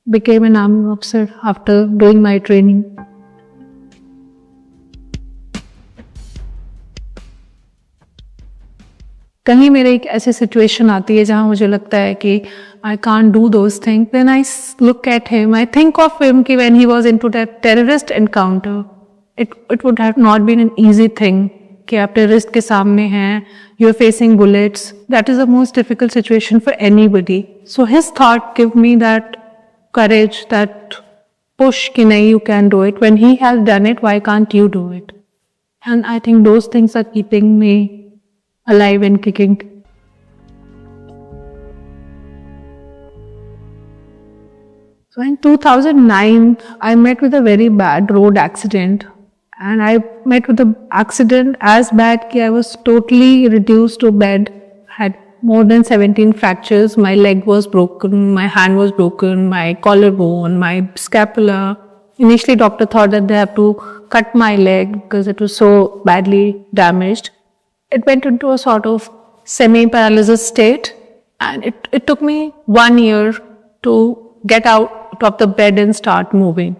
became an army officer after doing my training. कहीं मेरे एक ऐसी सिचुएशन आती है जहाँ मुझे लगता है कि I can't do those thing, then I look at him, I think of him कि when he was into that terrorist encounter, it would have not been an easy thing कि आप टेररिस्ट के सामने हैं, you are facing bullets. That is the most difficult situation for anybody. So his thought give me that courage, that push कि नहीं, you can do it. When he has done it, why can't you do it? And I think those things are keeping me alive and kicking. So in 2009, I met with a very bad road accident, and I met with the accident as bad that I was totally reduced to bed, had more than 17 fractures, my leg was broken, my hand was broken, my collarbone, my scapula. Initially doctor thought that they have to cut my leg because it was so badly damaged. It went into a sort of semi-paralysis state, and it took me 1 year to get out of the bed and start moving.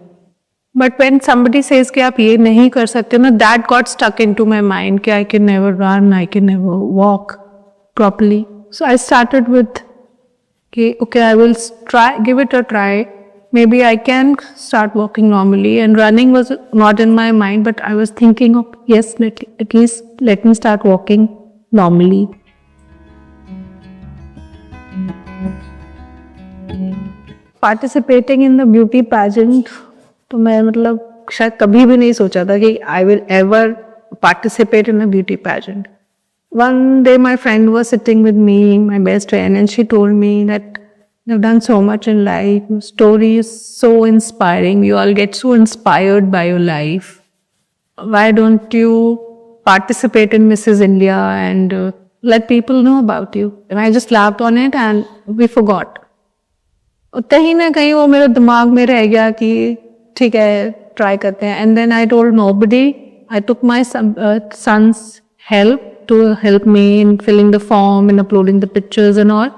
But when somebody says कि आप ये नहीं कर सकते ना, that got stuck into my mind कि I can never run, I can never walk properly. So I started with कि okay, I will try, give it a try. Maybe I can start walking normally, and running was not in my mind, but I was thinking of, yes, at least let me start walking normally. Participating in the beauty pageant, तो मैं मतलब शायद कभी भी नहीं सोचा था कि I will ever participate in a beauty pageant. One day my friend was sitting with me, my best friend, and she told me that you've done so much in life. Your story is so inspiring. You all get so inspired by your life. Why don't you participate in Mrs. India and let people know about you? And I just laughed on it and we forgot. कहीं ना कहीं वो मेरे दिमाग में रह गया कि ठीक है, ट्राई करते हैं. And then I told nobody. I took my son's help to help me in filling the form and uploading the pictures and all.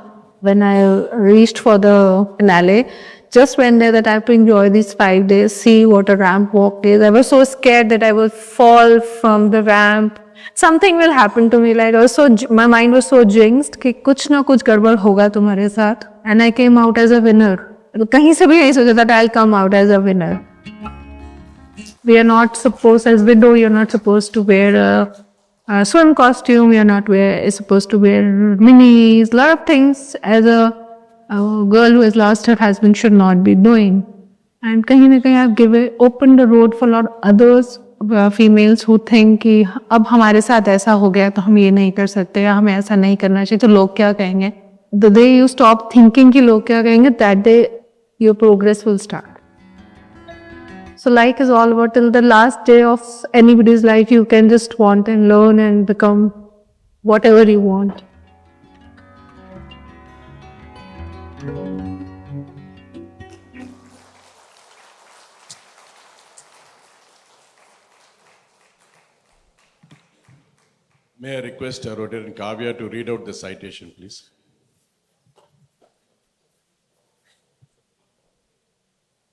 When I reached for the finale, just went there that I have to enjoy these 5 days, see what a ramp walk is. I was so scared that I would fall from the ramp. Something will happen to me. Like my mind was so jinxed कि कुछ ना कुछ गड़बड़ होगा तुम्हारे साथ. And I came out as a winner. कहीं से भी नहीं सोचा that I'll come out as a winner. We are not supposed, as widow, you're not supposed to wear a swim costume, you're not supposed to wear minis, a lot of things as a girl who has lost her husband should not be doing. And कहीं ना कहीं आप give open the road for a lot of others females who think कि अब हमारे साथ ऐसा हो गया तो हम ये नहीं कर सकते या हमें ऐसा नहीं करना चाहिए तो लोग क्या कहेंगे. The day you stop thinking कि लोग क्या कहेंगे, that day your progress will start. So life is all about till the last day of anybody's life you can just want and learn and become whatever you want. May I request Rotary Kavya to read out the citation, please?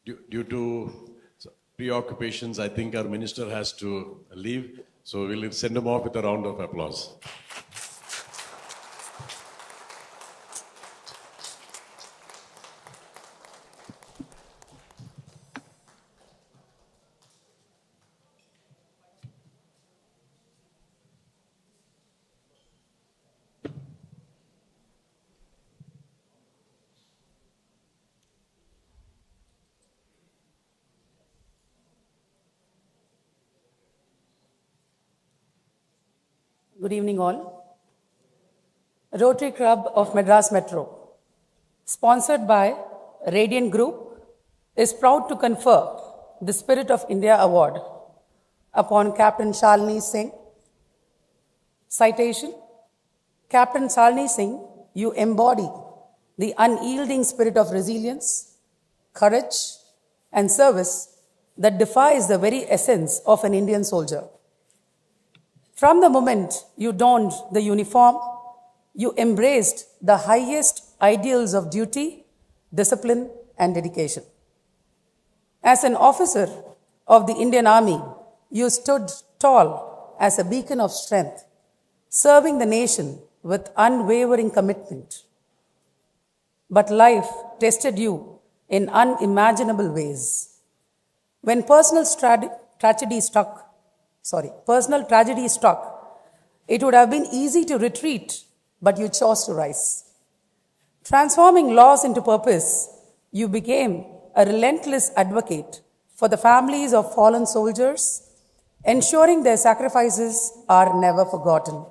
Due to preoccupations, I think our minister has to leave, so we'll send him off with a round of applause. Good evening, all. Rotary Club of Madras Metro, sponsored by Radiant Group, is proud to confer the Spirit of India Award upon Captain Shalini Singh. Citation: Captain Shalini Singh, you embody the unyielding spirit of resilience, courage, and service that defies the very essence of an Indian soldier. From the moment you donned the uniform, you embraced the highest ideals of duty, discipline, and dedication. As an officer of the Indian Army, you stood tall as a beacon of strength, serving the nation with unwavering commitment. But life tested you in unimaginable ways. When personal tragedy struck, it would have been easy to retreat, but you chose to rise. Transforming loss into purpose, you became a relentless advocate for the families of fallen soldiers, ensuring their sacrifices are never forgotten.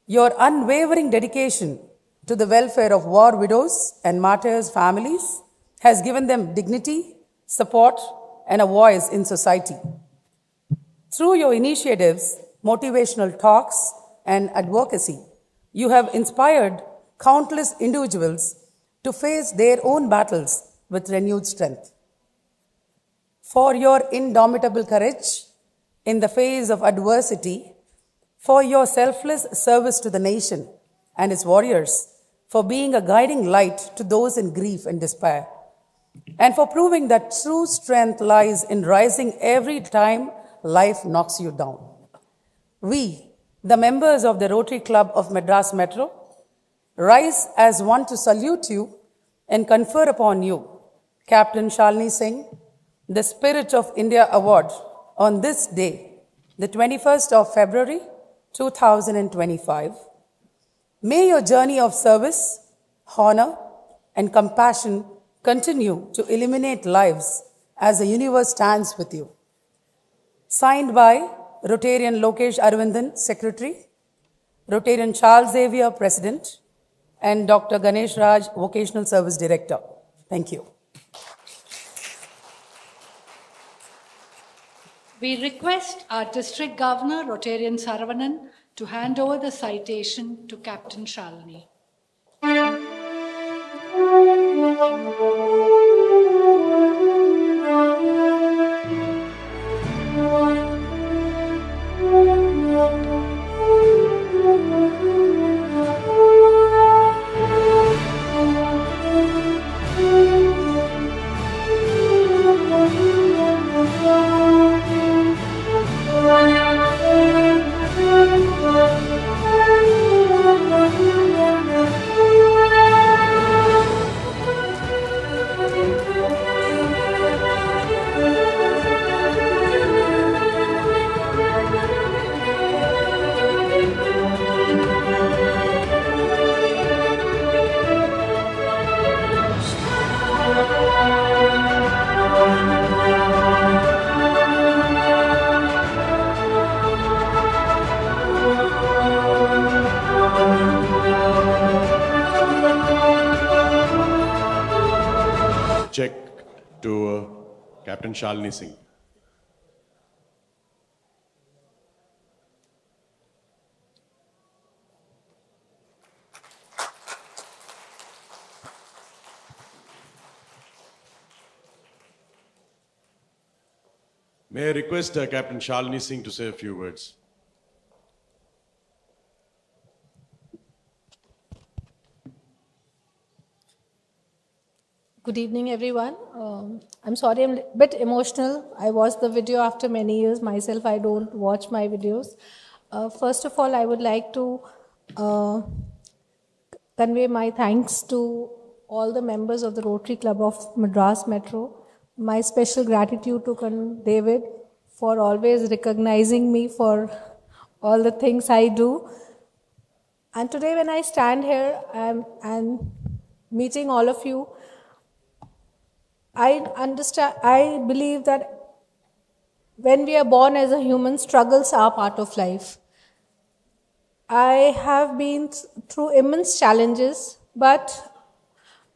Your unwavering dedication to the welfare of war widows and martyrs' families has given them dignity, support, and a voice in society. Through your initiatives, motivational talks, and advocacy, you have inspired countless individuals to face their own battles with renewed strength. For your indomitable courage in the face of adversity, for your selfless service to the nation and its warriors, for being a guiding light to those in grief and despair, and for proving that true strength lies in rising every time life knocks you down. We, the members of the Rotary Club of Madras Metro, rise as one to salute you and confer upon you, Captain Shalini Singh, the Spirit of India Award on this day, the 21st of February, 2025. May your journey of service, honor, and compassion continue to illuminate lives as the universe stands with you. Signed by Rotarian Lokesh Arvindan, Secretary, Rotarian Charles Xavier, President, and Dr. Ganesh Raj, Vocational Service Director. Thank you. We request our District Governor, Rotarian Saravanan, to hand over the citation to Captain Shalini. Captain Shalini Singh. May I request Captain Shalini Singh to say a few words? Good evening, everyone. I'm sorry I'm a bit emotional. I watched the video after many years. Myself, I don't watch my videos. First of all, I would like to convey my thanks to all the members of the Rotary Club of Madras Metro. My special gratitude to David for always recognizing me for all the things I do. And today when I stand here and meeting all of you, I believe that when we are born as a human, struggles are part of life. I have been through immense challenges, but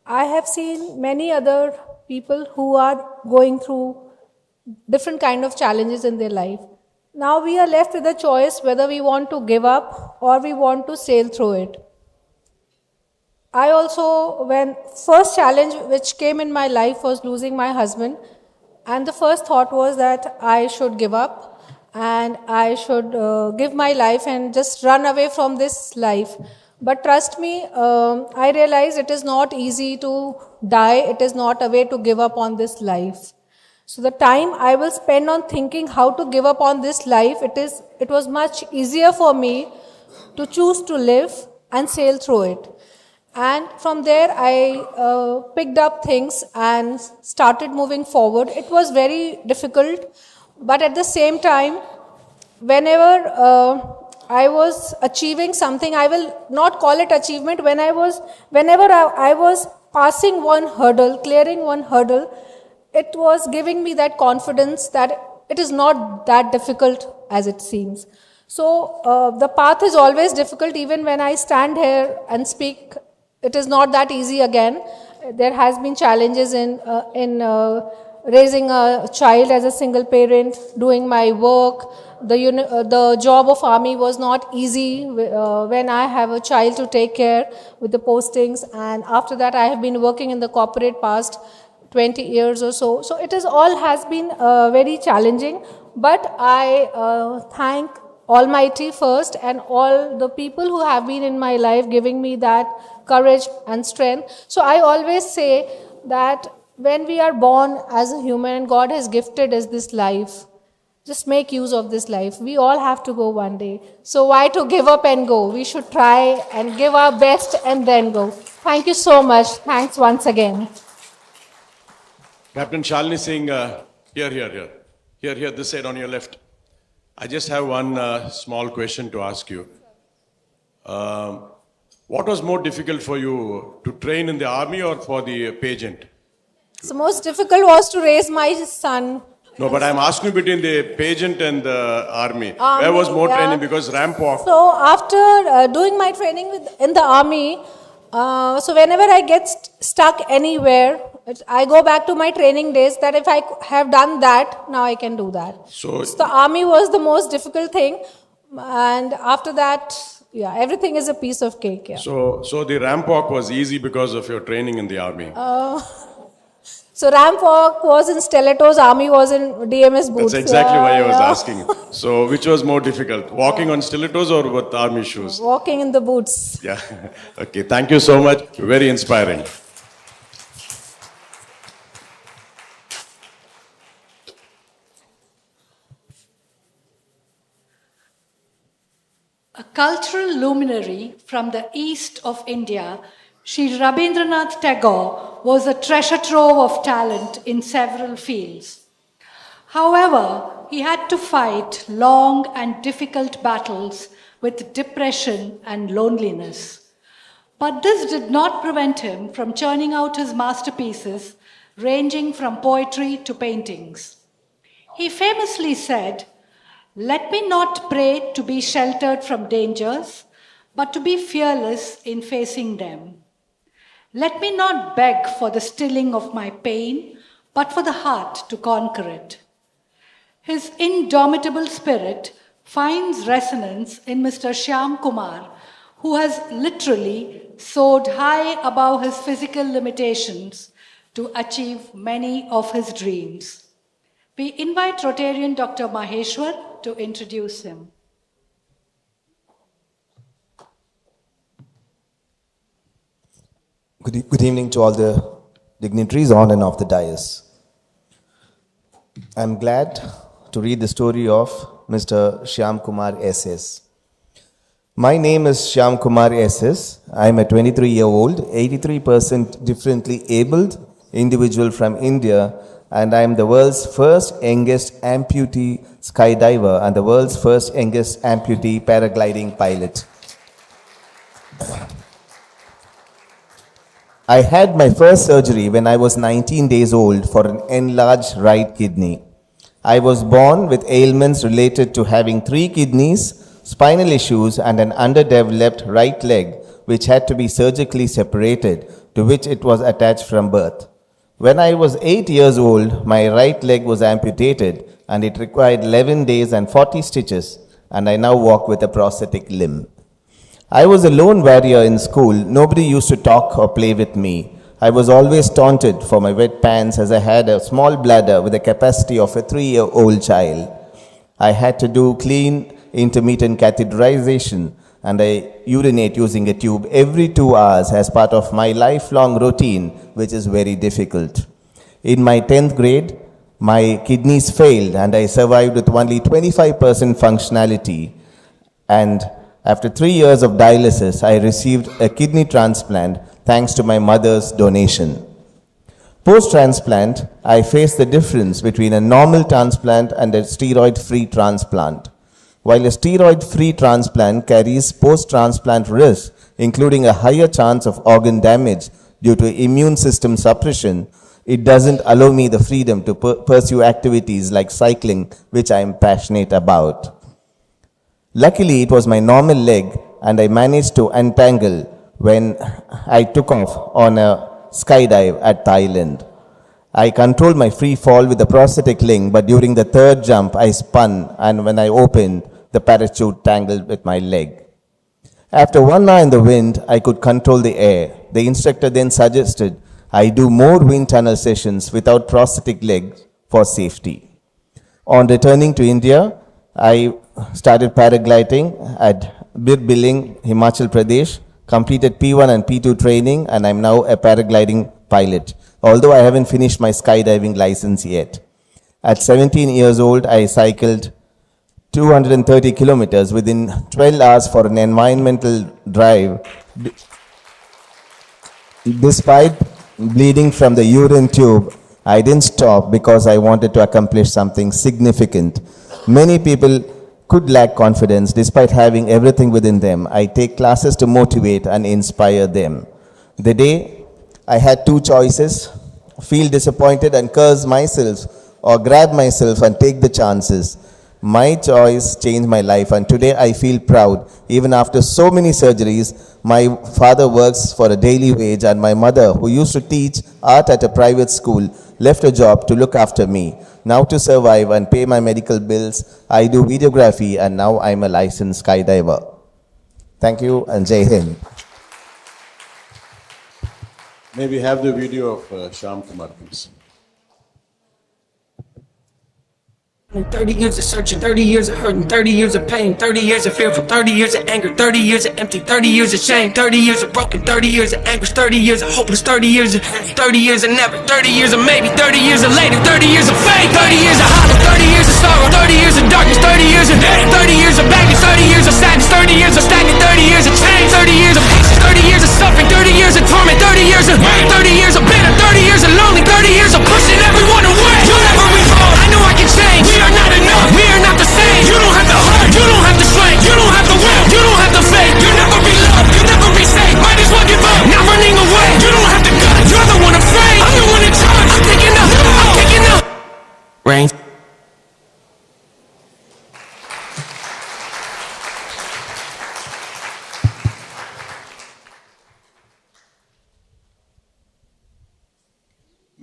I have seen many other people who are going through different kind of challenges in their life. Now we are left with a choice whether we want to give up or we want to sail through it. I also, when first challenge which came in my life was losing my husband, and the first thought was that I should give up and I should give my life and just run away from this life. But trust me, I realize it is not easy to die. It is not a way to give up on this life. So the time I will spend on thinking how to give up on this life, it was much easier for me to choose to live and sail through it. And from there, I picked up things and started moving forward. It was very difficult, but at the same time, whenever I was achieving something, I will not call it achievement. Whenever I was passing one hurdle, clearing one hurdle, it was giving me that confidence that it is not that difficult as it seems. So the path is always difficult. Even when I stand here and speak, it is not that easy again. There has been challenges in raising a child as a single parent, doing my work. The job of army was not easy when I have a child to take care with the postings. And after that, I have been working in the corporate past 20 years or so. So it is all has been very challenging. But I thank Almighty first and all the people who have been in my life giving me that courage and strength. So I always say that when we are born as a human, God has gifted us this life. Just make use of this life. We all have to go one day. So why to give up and go? We should try and give our best and then go. Thank you so much. Thanks once again. Captain Shalini Singh, here, this side on your left. I just have one small question to ask you. What was more difficult for you, to train in the army or for the pageant? So most difficult was to raise my son. No, but I'm asking between the pageant and the army. Where was more training? Because ramp walk. So after doing my training in the army, so whenever I get stuck anywhere, I go back to my training days that if I have done that, now I can do that. So the army was the most difficult thing. And after that, yeah, everything is a piece of cake. Yeah. So the ramp walk was easy because of your training in the army. So ramp walk was in stilettos, army was in DMS boots. That's exactly why I was asking. So which was more difficult, walking on stilettos or with army shoes? Walking in the boots. Yeah. Okay, thank you so much. Very inspiring. A cultural luminary from the east of India, Sri Rabindranath Tagore was a treasure trove of talent in several fields. However, he had to fight long and difficult battles with depression and loneliness. But this did not prevent him from churning out his masterpieces, ranging from poetry to paintings. He famously said, "Let me not pray to be sheltered from dangers, but to be fearless in facing them. Let me not beg for the stilling of my pain, but for the heart to conquer it. His indomitable spirit finds resonance in Mr. Shyam Kumar, who has literally soared high above his physical limitations to achieve many of his dreams. We invite Rotarian Dr. Maheshwar to introduce him. Good evening to all the dignitaries on and off the dais. I'm glad to read the story of Mr. Shyam Kumar SS. My name is Shyam Kumar SS. I'm a 23-year-old, 83% differently abled individual from India, and I'm the world's first youngest amputee skydiver and the world's first youngest amputee paragliding pilot. I had my first surgery when I was 19 days old for an enlarged right kidney. I was born with ailments related to having 3 kidneys, spinal issues, and an underdeveloped right leg, which had to be surgically separated, to which it was attached from birth. When I was 8 years old, my right leg was amputated, and it required 11 days and 40 stitches, and I now walk with a prosthetic limb. I was a lone warrior in school. Nobody used to talk or play with me. I was always taunted for my wet pants as I had a small bladder with the capacity of a 3-year-old child. I had to do clean intermittent catheterization and I urinate using a tube every 2 hours as part of my lifelong routine, which is very difficult. In my 10th grade, my kidneys failed and I survived with only 25% functionality, and after 3 years of dialysis, I received a kidney transplant thanks to my mother's donation. Post-transplant, I faced the difference between a normal transplant and a steroid-free transplant. While a steroid-free transplant carries post-transplant risks, including a higher chance of organ damage due to immune system suppression, it doesn't allow me the freedom to pursue activities like cycling, which I am passionate about. Luckily, it was my normal leg, and I managed to untangle when I took off on a skydive at Thailand. I controlled my free fall with the prosthetic limb, but during the 3rd jump, I spun, and when I opened, the parachute tangled with my leg. After 1 hour in the wind, I could control the air. The instructor then suggested I do more wind tunnel sessions without prosthetic legs for safety. On returning to India, I started paragliding at Bir Billing, Himachal Pradesh, completed P1 and P2 training, and I'm now a paragliding pilot, although I haven't finished my skydiving license yet. At 17 years old, I cycled 230 kilometers within 12 hours for an environmental drive. Despite bleeding from the urine tube, I didn't stop because I wanted to accomplish something significant. Many people could lack confidence despite having everything within them. I take classes to motivate and inspire them. The day I had 2 choices, feel disappointed and curse myself, or grab myself and take the chances. My choice changed my life, and today I feel proud. Even after so many surgeries, my father works for a daily wage, and my mother, who used to teach art at a private school, left a job to look after me. Now to survive and pay my medical bills, I do videography, and now I'm a licensed skydiver. Thank you, and Jai Hind. May we have the video of Shyam Kumar, please? 30 years of searching, 30 years of hurting, 30 years of pain, 30 years of fearful, 30 years of anger, 30 years of empty, 30 years of shame, 30 years of broken, 30 years of anguish, 30 years of hopeless, 30 years of 30 years of never, 30 years of maybe, 30 years of later, 30 years of fate, 30 years of hollow, 30 years of sorrow, 30 years of darkness, 30 years of death, 30 years of baggage, 30 years of sadness, 30 years of stagnant, 30 years of change, 30 years of patience, 30 years of suffering, 30 years of torment, 30 years of pain, 30 years of bitter, 30 years of lonely, 30 years of pushing everyone away. You'll never be wrong. I know I can change. We are not enough. We are not the same. You don't have the heart. You don't have the strength. You don't have the will. You don't have the faith. You'll never be loved. You'll never be safe. Might as well give up. Not running away. You don't have the guts. You're the one afraid. I'm the one in charge. I'm taking up. I'm taking up. Rain.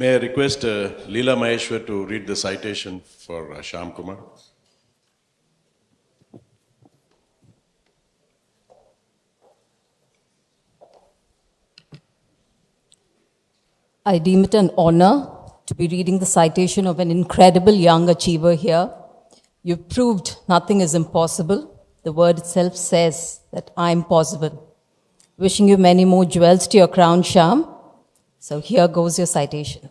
May I request Leela Maheshwar to read the citation for Shyam Kumar? I deem it an honor to be reading the citation of an incredible young achiever here. You've proved nothing is impossible. The word itself says that I'm possible. Wishing you many more jewels to your crown, Shyam. So here goes your citation.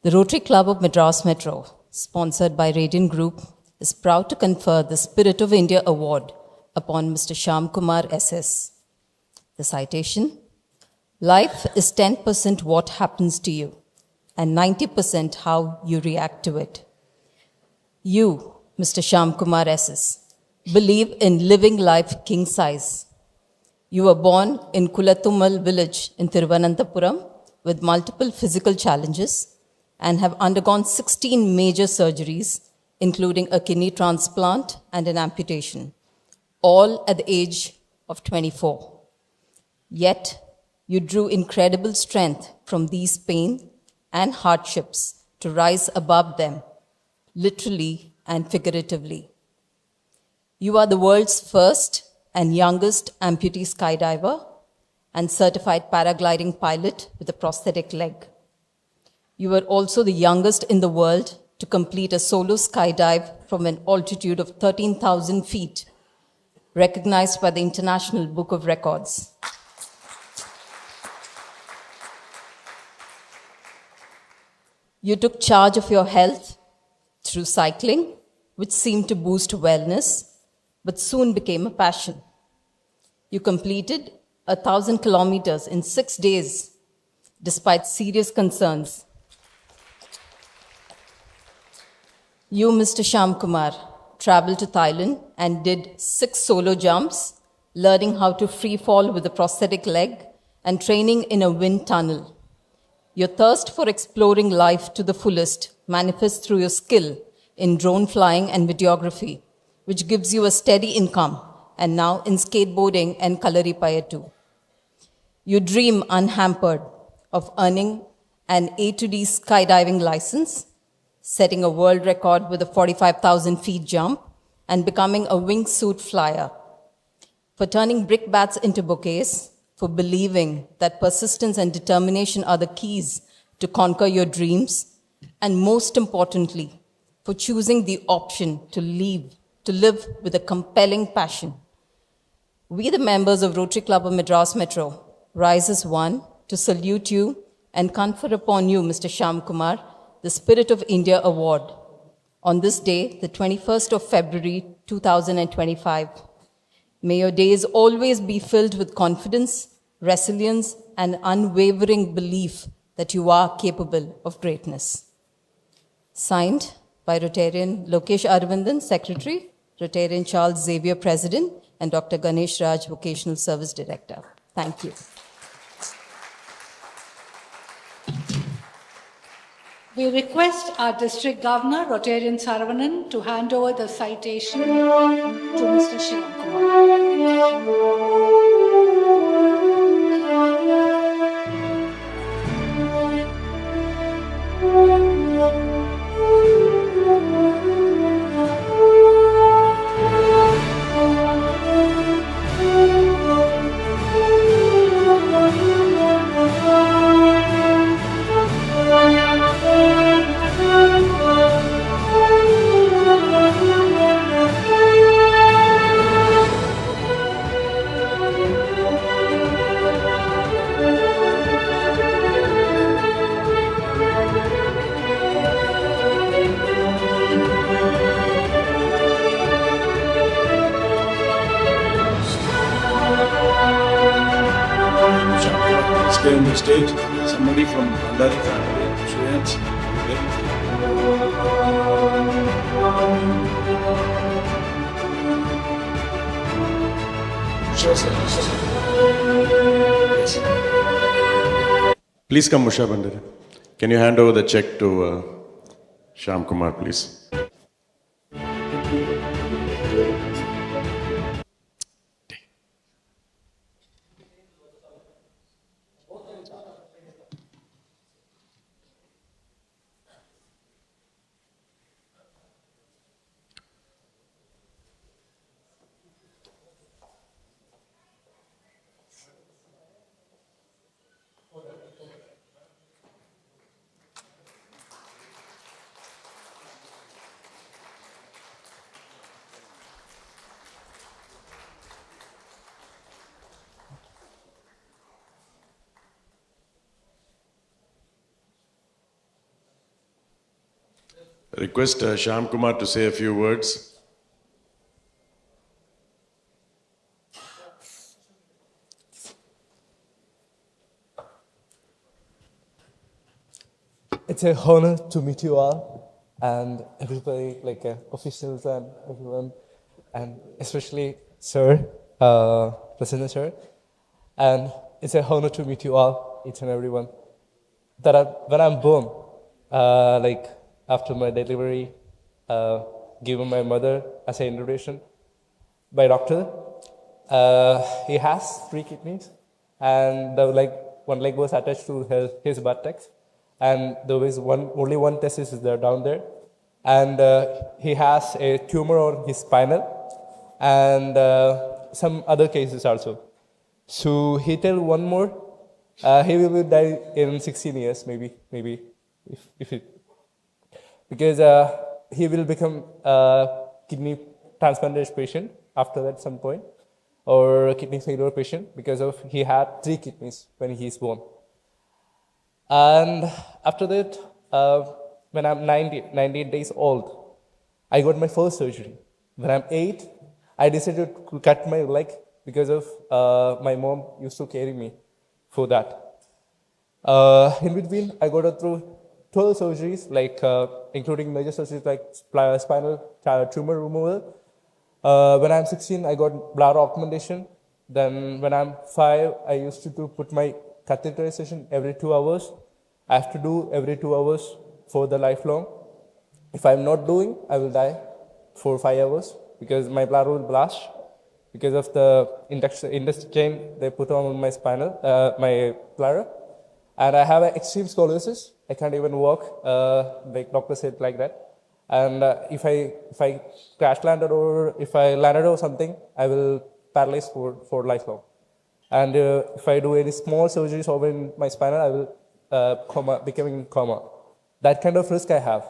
The Rotary Club of Madras Metro, sponsored by Radiant Group, is proud to confer the Spirit of India Award upon Mr. Shyam Kumar SS. The citation: life is 10% what happens to you and 90% how you react to it. You, Mr. Shyam Kumar SS, believe in living life king size. You were born in Kulattumal village in Thiruvananthapuram with multiple physical challenges and have undergone 16 major surgeries, including a kidney transplant and an amputation, all at the age of 24. Yet, you drew incredible strength from these pain and hardships to rise above them, literally and figuratively. You are the world's first and youngest amputee skydiver and certified paragliding pilot with a prosthetic leg. You were also the youngest in the world to complete a solo skydive from an altitude of 13,000 feet, recognized by the International Book of Records. You took charge of your health through cycling, which seemed to boost wellness, but soon became a passion. You completed 1,000 kilometers in 6 days, despite serious concerns. You, Mr. Shyam Kumar, traveled to Thailand and did 6 solo jumps, learning how to free fall with a prosthetic leg and training in a wind tunnel. Your thirst for exploring life to the fullest manifests through your skill in drone flying and videography, which gives you a steady income, and now in skateboarding and Kalaripaya too. You dream unhampered of earning an A to D skydiving license, setting a world record with a 45,000 feet jump, and becoming a wingsuit flyer. For turning brickbats into bouquets, for believing that persistence and determination are the keys to conquer your dreams, and most importantly, for choosing the option to live with a compelling passion. We, the members of Rotary Club of Madras Metro, rise as one to salute you and confer upon you, Mr. Shyam Kumar, the Spirit of India Award on this day, the 21st of February, 2025. May your days always be filled with confidence, resilience, and unwavering belief that you are capable of greatness. Signed by Rotarian Lokesh Arvindan, Secretary, Rotarian Charles Xavier, President, and Dr. Ganesh Raj, Vocational Service Director. Thank you. We request our District Governor, Rotarian Saravanan, to hand over the citation to Mr. Shyam Kumar. Stay on the stage. Somebody from Bandari family, students. Sure, sir. Yes. Please come, Musha Bandari. Can you hand over the check to Shyam Kumar, please? Request Shyam Kumar to say a few words. It's a honor to meet you all and everybody, like officials and everyone, and especially Sir, President Sir. And it's a honor to meet you all, each and everyone. When I'm born, like after my delivery, given my mother as an introduction by doctor, he has 3 kidneys, and one leg was attached to his buttocks, and there was only one testis is there down there, and he has a tumor on his spinal, and some other cases also. So he tell one more, he will die in 16 years, maybe if it, because he will become a kidney transplantation patient after that some point, or a kidney failure patient, because of he had 3 kidneys when he is born. And after that, when I'm 98 days old, I got my first surgery. When I'm 8, I decided to cut my leg because of my mom used to carry me for that. In between, I got through 12 surgeries, like including major surgeries like spinal tumor removal. When I'm 16, I got bladder augmentation. Then when I'm 5, I used to put my catheterization every 2 hours. I have to do every 2 hours for the lifelong. If I'm not doing, I will die for 5 hours because my bladder will blast because of the intestine they put on my my bladder. And I have an extreme scoliosis. I can't even walk, like doctor said like that. And if I crash landed or if I landed or something, I will paralyze for lifelong. And if I do any small surgeries over in my spinal, I will becoming in coma. That kind of risk I have.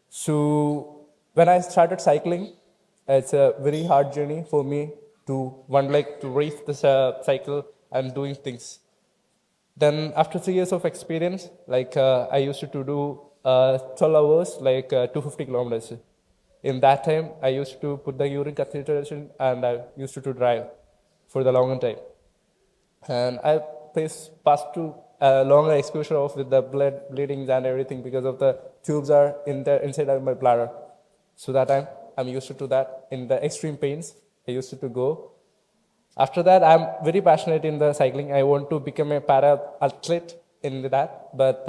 So when I started cycling, it's a very hard journey for me to race this cycle and doing things. Then after 3 years of experience, I used to do 12 hours, 250 kilometers. In that time, I used to put the urine catheterization and I used to drive for the longer time. And I passed to longer exposure of with the bleedings and everything because of the tubes are inside of my bladder. So that time, I'm used to that. In the extreme pains, I used to go. After that, I'm very passionate in the cycling. I want to become a para-athlete in that, but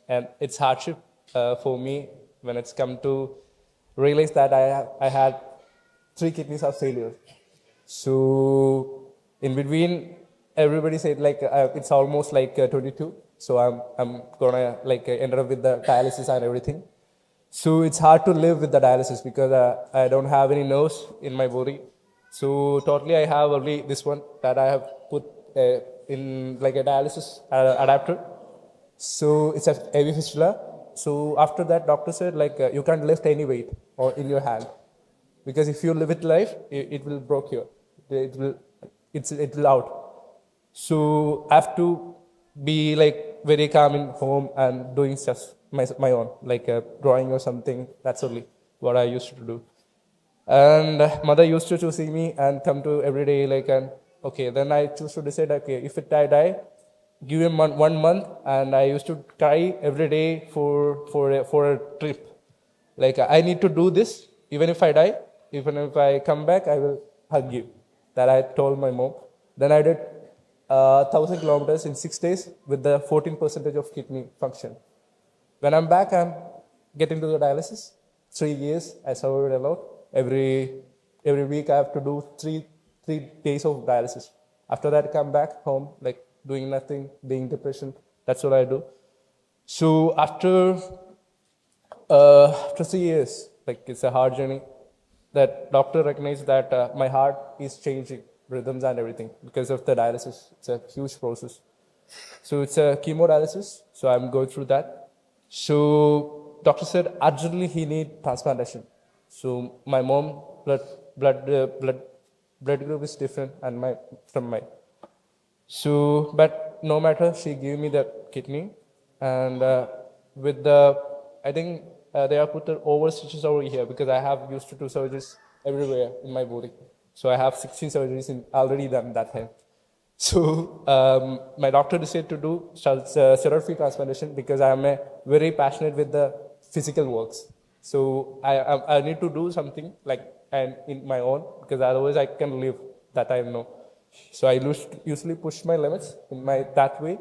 and it's hardship for me when it's come to realize that I had 3 kidneys of failure. So in between, everybody said it's almost 22. So I'm gonna end up with the dialysis and everything. So it's hard to live with the dialysis because I don't have any nerves in my body. So totally I have only this one that I have put in a dialysis adapter. So it's a heavy fistula. So after that, doctor said you can't lift any weight or in your hand because if you live it life, it will break you. It will out. So I have to be very calm in home and doing stuff my own, drawing or something. That's only what I used to do. And mother used to see me and come to every day okay, then I choose to decide, okay, if I die, give him 1 month, and I used to cry every day for a trip. I need to do this, even if I die, even if I come back, I will hug you. That I told my mom. Then I did 1,000 kilometers in 6 days with the 14% of kidney function. When I'm back, I'm getting to the dialysis. 3 years, I suffered a lot. Every week, I have to do three days of dialysis. After that, I come back home, doing nothing, being depression. That's what I do. So after 3 years, it's a hard journey. That doctor recognized that my heart is changing rhythms and everything because of the dialysis. It's a huge process. So it's a chemodialysis. So I'm going through that. So doctor said urgently he need transplantation. So my mom blood group is different and from mine. So, but no matter, she gave me the kidney, and with the, I think they have put the over stitches over here because I have used to do surgeries everywhere in my body. So I have 16 surgeries already done that time. So my doctor decided to do steroid-free transplantation because I am very passionate with the physical works. So I need to do something like and in my own because otherwise I can live that I know. So I usually push my limits in that way.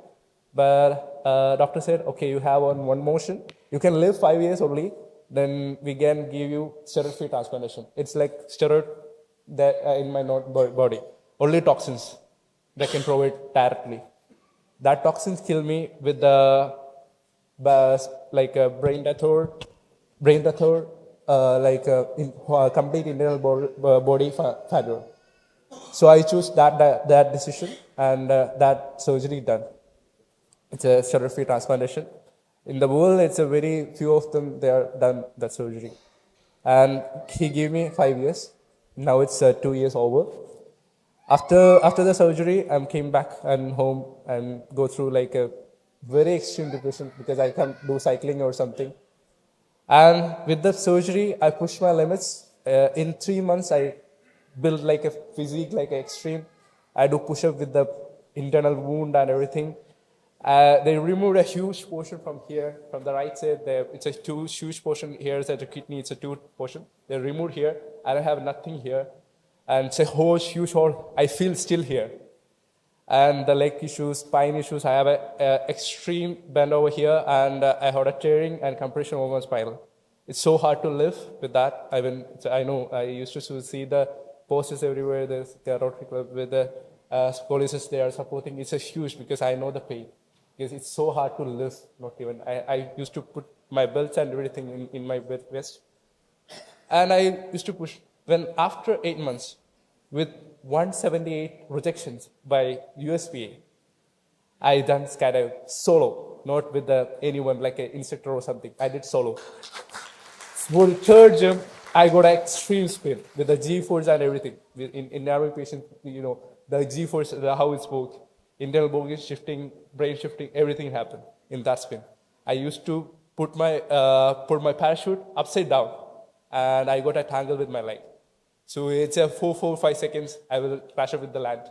But doctor said, okay, you have one motion. You can live 5 years only. Then we can give you steroid-free transplantation. It's like steroid that in my body. Only toxins that can provide directly. That toxins kill me with the brain death or complete internal body failure. So I choose that decision and that surgery done. It's a steroid-free transplantation. In the world, it's a very few of them they are done that surgery. And he gave me 5 years. Now it's 2 years over. After the surgery, I came back and home and go through like a very extreme depression because I can't do cycling or something. And with the surgery, I pushed my limits. In 3 months, I built like a physique, like an extreme. I do push-up with the internal wound and everything. They removed a huge portion from here, from the right side. It's a huge portion here. It's a kidney. It's a 2 portion. They removed here. I don't have nothing here. And it's a whole huge hole. I feel still here. And the leg issues, spine issues. I have an extreme bend over here, and I had a tearing and compression over my spinal. It's so hard to live with that. I know I used to see the posters everywhere. There's the Rotary Club with the scoliosis they are supporting. It's a huge because I know the pain. Because it's so hard to live. Not even I used to put my belts and everything in my vest, and I used to push. When after 8 months, with 178 rejections by USPA, I done skydive solo, not with anyone like an instructor or something. I did solo. For the 3rd jump, I got an extreme spin with the G-force and everything. In Army patients, the G-force, how it works, internal body shifting, brain shifting, everything happened in that spin. I used to put my parachute upside down, and I got a tangle with my leg. So it's a 5 seconds, I will crash up with the land.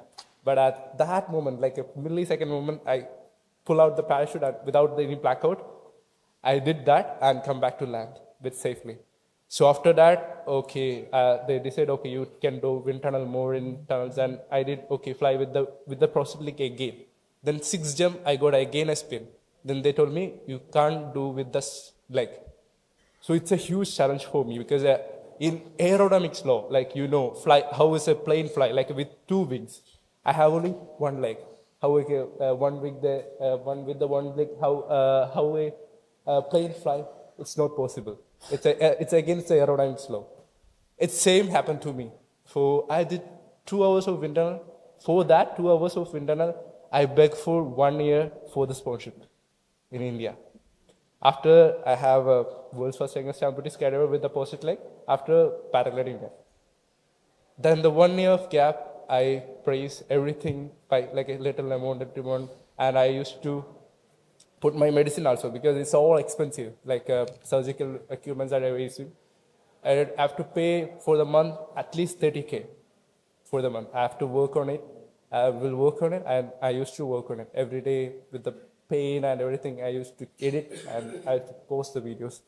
But at that moment, like a millisecond moment, I pull out the parachute without any blackout. I did that and come back to land with safely. So after that, okay, they decided, okay, you can do wind tunnel more in tunnels. And I did, okay, fly with the prosthetic again. Then 6th jump, I got again a spin. Then they told me, you can't do with this leg. So it's a huge challenge for me because in aerodynamics law, like fly, how is a plane fly? Like with 2 wings. I have only 1 leg. How one wing there, one with the 1 leg, how a plane fly? It's not possible. It's against the aerodynamics law. It's same happened to me. So I did 2 hours of wind tunnel. For that 2 hours of wind tunnel, I begged for 1 year for the sponsorship in India. After I have a world's first youngest amputee skydiver with the posted leg, after paragliding there. Then the 1 year of gap, I praise everything by like a little amount, and I used to put my medicine also because it's all expensive, like surgical equipment that I use. I have to pay for the month at least 30K for the month. I have to work on it. I will work on it, and I used to work on it every day with the pain and everything. I used to edit and I used to post the videos.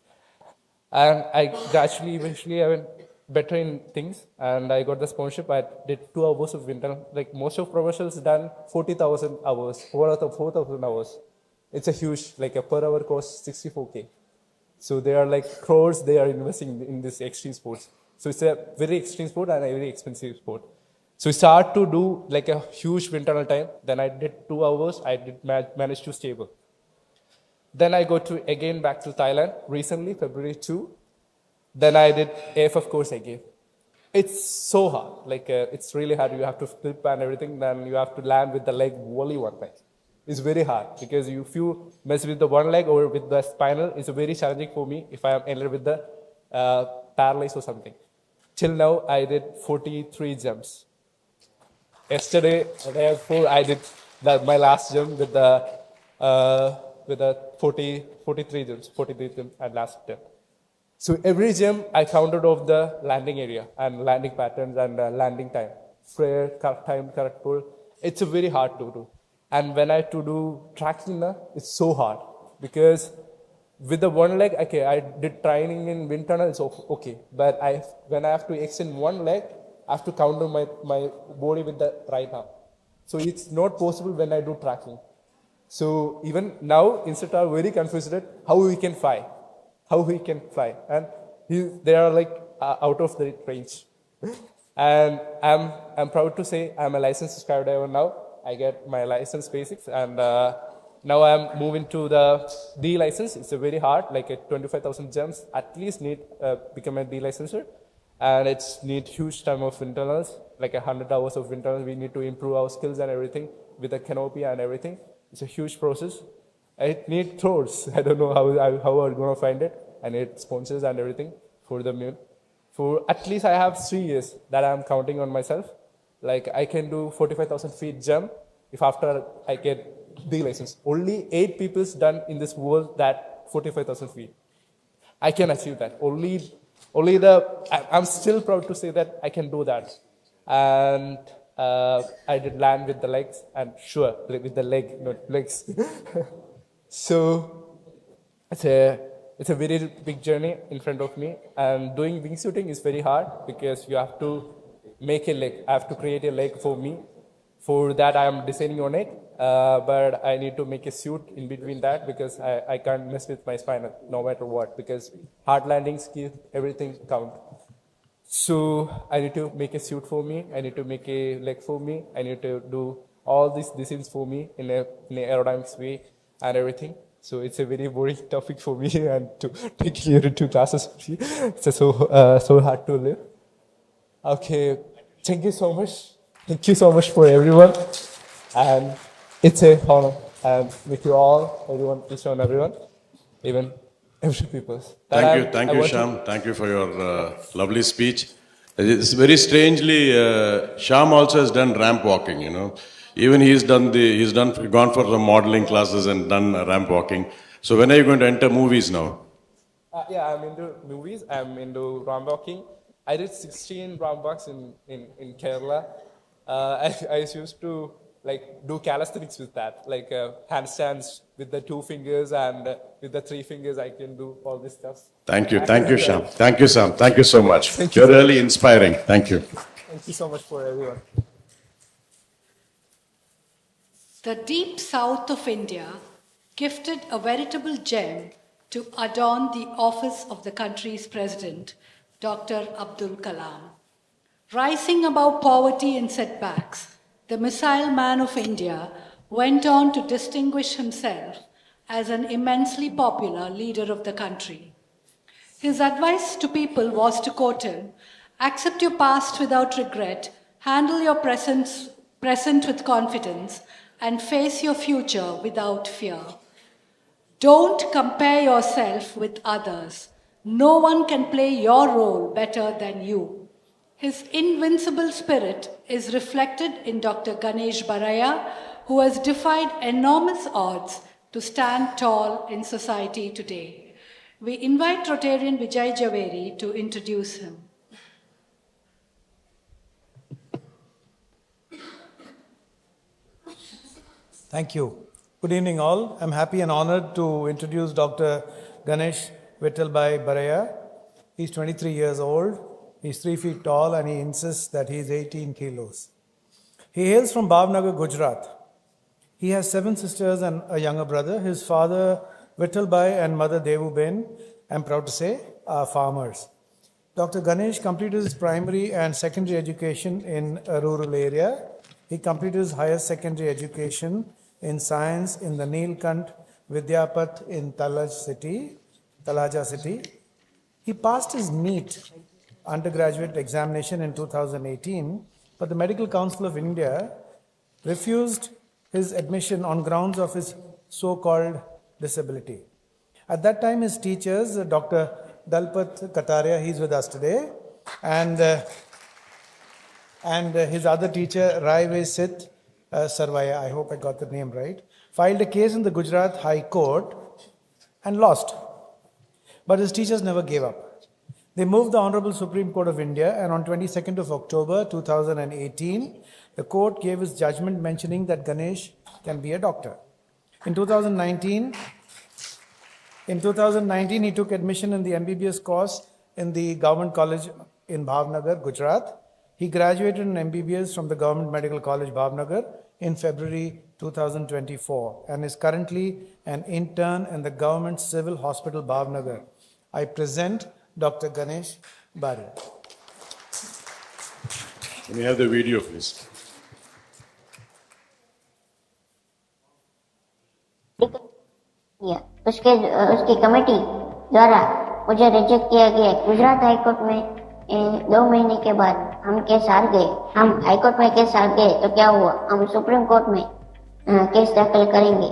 And I gradually, eventually, I went better in things, and I got the sponsorship. I did 2 hours of wind tunnel. Like most of professionals done 40,000 hours, 4,000 hours. It's a huge, like a per hour cost 64K. So they are like crores they are investing in this extreme sports. So it's a very extreme sport and a very expensive sport. So it's hard to do like a huge wind tunnel time. Then I did 2 hours. I did manage to stable. Then I go to again back to Thailand recently, February 2. Then I did AFF course again. It's so hard. Like it's really hard. You have to flip and everything. Then you have to land with the leg only 1 leg. It's very hard because if you mess with the 1 leg or with the spinal, it's very challenging for me if I am ended with the paralyzed or something. Till now, I did 43 jumps. Yesterday, therefore, I did my last jump with the 43 jumps and last jump. So every gym I counted off the landing area and landing patterns and landing time. Flare, correct time, correct pull. It's a very hard to do. And when I had to do tracking, it's so hard because with the one leg, okay, I did training in wind tunnel, it's okay. But when I have to extend one leg, I have to counter my body with the right arm. So it's not possible when I do tracking. So even now, instead are very confused at how we can fly. And they are like out of the range. And I'm proud to say I'm a licensed skydiver now. I get my license basics, and now I'm moving to the D license. It's a very hard, like a 25,000 jumps at least need become a D licensure, and it's need huge time of wind tunnels, like 100 hours of wind tunnels. We need to improve our skills and everything with the canopy and everything. It's a huge process. It needs throws. I don't know how I'm going to find it. I need sponsors and everything for the mule. For at least I have 3 years that I'm counting on myself. Like I can do 45,000 feet jump if after I get the license. Only 8 people's done in this world that 45,000 feet. I can achieve that. I'm still proud to say that I can do that. And I did land with the legs and sure, with the leg, not legs. So it's a very big journey in front of me. And doing wingsuiting is very hard because you have to make a leg. I have to create a leg for me. For that, I am designing on it. But I need to make a suit in between that because I can't mess with my spine no matter what, because hard landings, everything count. So I need to make a suit for me. I need to make a leg for me. I need to do all these designs for me in an aerodynamics way and everything. So it's a very boring topic for me and to take here in 2 classes. It's so hard to live. Okay, thank you so much. Thank you so much for everyone. And it's a honor. And with you all, everyone, each and everyone, even every people. Thank you, Shyam. Thank you for your lovely speech. It's very strangely, Shyam also has done ramp walking, you know. Even gone for the modeling classes and done ramp walking. So when are you going to enter movies now? Yeah, I'm into movies. I'm into ramp walking. I did 16 ramp walks in Kerala. I used to do calisthenics with that, like handstands with the 2 fingers and with the 3 fingers. I can do all this stuff. Thank you, Shyam. Thank you, Sam. Thank you so much. You're really inspiring. Thank you. Thank you so much for everyone. The deep south of India gifted a veritable gem to adorn the office of the country's president, Dr. Abdul Kalam. Rising above poverty and setbacks, the missile man of India went on to distinguish himself as an immensely popular leader of the country. His advice to people was, to quote him, accept your past without regret, handle your present with confidence, and face your future without fear. Don't compare yourself with others. No one can play your role better than you. His invincible spirit is reflected in Dr. Ganesh Baraya, who has defied enormous odds to stand tall in society today. We invite Rotarian Vijay Javeri to introduce him. Thank you. Good evening all. I'm happy and honored to introduce Dr. Ganesh Vittalbhai Baraya. He's 23 years old. He's 3 feet tall and he insists that he's 18 kilos. He hails from Bhavnagar, Gujarat. He has 7 sisters and a younger brother. His father Vittalbhai and mother Devuben, I'm proud to say, are farmers. Dr. Ganesh completed his primary and secondary education in a rural area. He completed his higher secondary education in science in the Neelkant Vidyapat in Talaja city. He passed his NEET undergraduate examination in 2018, but the Medical Council of India refused his admission on grounds of his so-called disability. At that time, his teachers, Dr. Dalpat Kataria, he's with us today, and his other teacher, Raive Sit Sarvaya, I hope I got the name right, filed a case in the Gujarat High Court and lost. But his teachers never gave up. They moved the Honorable Supreme Court of India, and on 22nd of October 2018, the court gave its judgment mentioning that Ganesh can be a doctor. In 2019, he took admission in the MBBS course in the Government College in Bhavnagar, Gujarat. He graduated in MBBS from the Government Medical College, Bhavnagar, in February 2024 and is currently an intern in the Government Civil Hospital, Bhavnagar. I present Dr. Ganesh Barya. Can we have the video, please? उसकी committee द्वारा मुझे reject किया गया। Gujarat high court में 2 महीने के बाद हम केस हार गए। हम हाईकोर्ट में केस हार गए तो क्या हुआ, हम सुप्रीम कोर्ट में केस दाखिल करेंगे।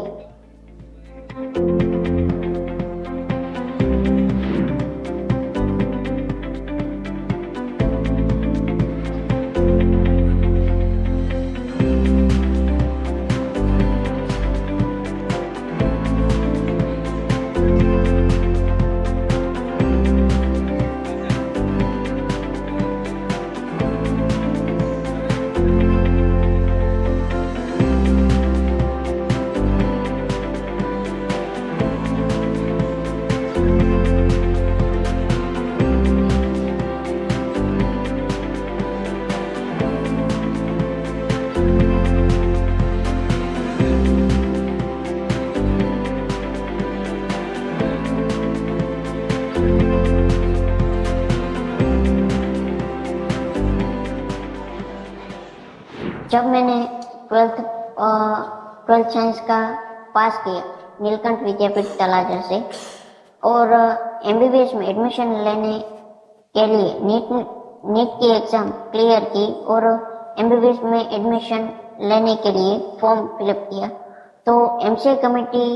जब मैंने 12th साइंस का पास किया नीलकंठ विद्यापीठ तलाजा से और MBBS में एडमिशन लेने के लिए नीट की एग्जाम क्लियर की और MBBS में एडमिशन लेने के लिए फॉर्म फिलअप किया तो MCA committee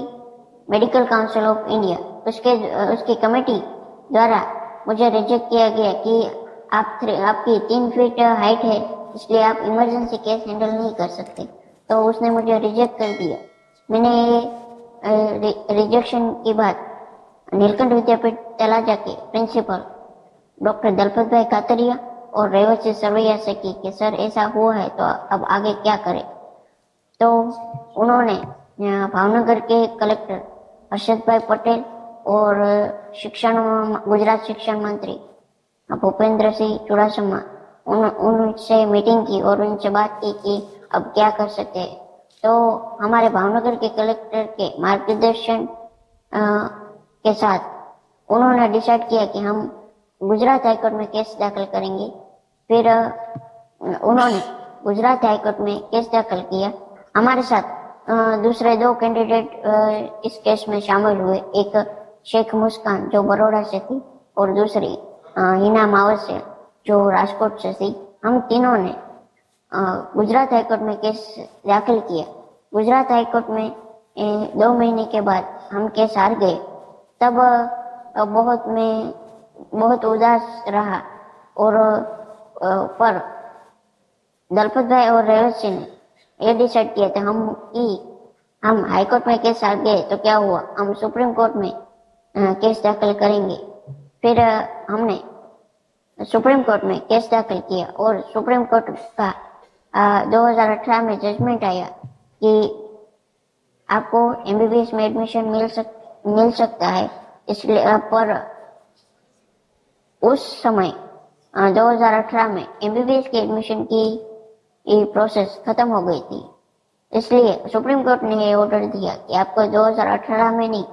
medical council of India उसकी कमेटी द्वारा मुझे रिजेक्ट किया गया कि आपकी 3 फीट हाइट है इसलिए आप इमरजेंसी केस हैंडल नहीं कर सकते, तो उसने मुझे रिजेक्ट कर दिया। मैंने रिजेक्शन की बात नीलकंठ विद्यापीठ तलाजा के प्रिंसिपल डॉक्टर दलपत भाई कातरिया और रेवती सरवैया से की कि सर ऐसा हुआ है तो अब आगे क्या करें। तो उन्होंने भावनगर के कलेक्टर हर्षद भाई पटेल और गुजरात शिक्षण मंत्री भूपेंद्र सिंह चुड़ासमा उनसे मीटिंग की और उनसे बात की कि अब क्या कर सकते हैं। तो हमारे भावनगर के कलेक्टर के मार्गदर्शन के साथ उन्होंने डिसाइड किया कि हम गुजरात हाईकोर्ट में केस दाखिल करेंगे। फिर उन्होंने गुजरात हाईकोर्ट में केस दाखिल किया। हमारे साथ दूसरे 2 कैंडिडेट इस केस में शामिल हुए, एक शेख मुस्कान जो बड़ौदा से थी और दूसरी हिना मावसिया जो राजकोट से थी। हम तीनों ने गुजरात हाईकोर्ट में केस दाखिल किया। गुजरात हाईकोर्ट में 2 महीने के बाद हम केस हार गए। तब बहुत उदास रहा और पर दलपत भाई और रेवत सिंह ने ये डिसाइड किया था हम हाईकोर्ट में केस हार गए तो क्या हुआ, हम सुप्रीम कोर्ट में केस दाखिल करेंगे। फिर हमने सुप्रीम कोर्ट में केस दाखिल किया और सुप्रीम कोर्ट का 2018 में जजमेंट आया कि आपको MBBS में एडमिशन मिल सकता है। इसलिए पर उस समय 2018 में MBBS की एडमिशन की प्रोसेस खत्म हो गई थी। इसलिए सुप्रीम कोर्ट ने ये ऑर्डर दिया कि आपको 2018 में नहीं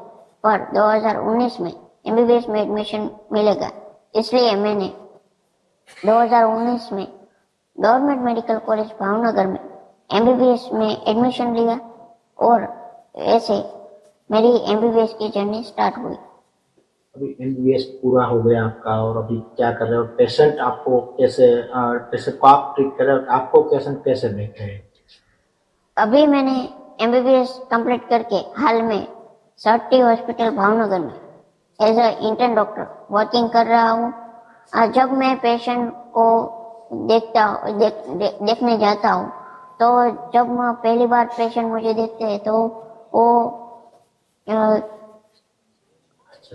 पर 2019 में MBBS में एडमिशन मिलेगा। इसलिए मैंने 2019 में गवर्नमेंट मेडिकल कॉलेज भावनगर में MBBS में एडमिशन लिया और ऐसे मेरी MBBS की जर्नी स्टार्ट हुई। अभी MBBS पूरा हो गया आपका और अभी क्या कर रहे हो? पेशेंट आपको कैसे पेशेंट को आप ट्रीट कर रहे हो, आपको पेशेंट कैसे देख रहे हैं? अभी मैंने MBBS कंप्लीट करके हाल में सर्टी हॉस्पिटल भावनगर में as a intern doctor working कर रहा हूँ। जब मैं पेशेंट को देखने जाता हूँ तो जब पहली बार पेशेंट मुझे देखते हैं तो वो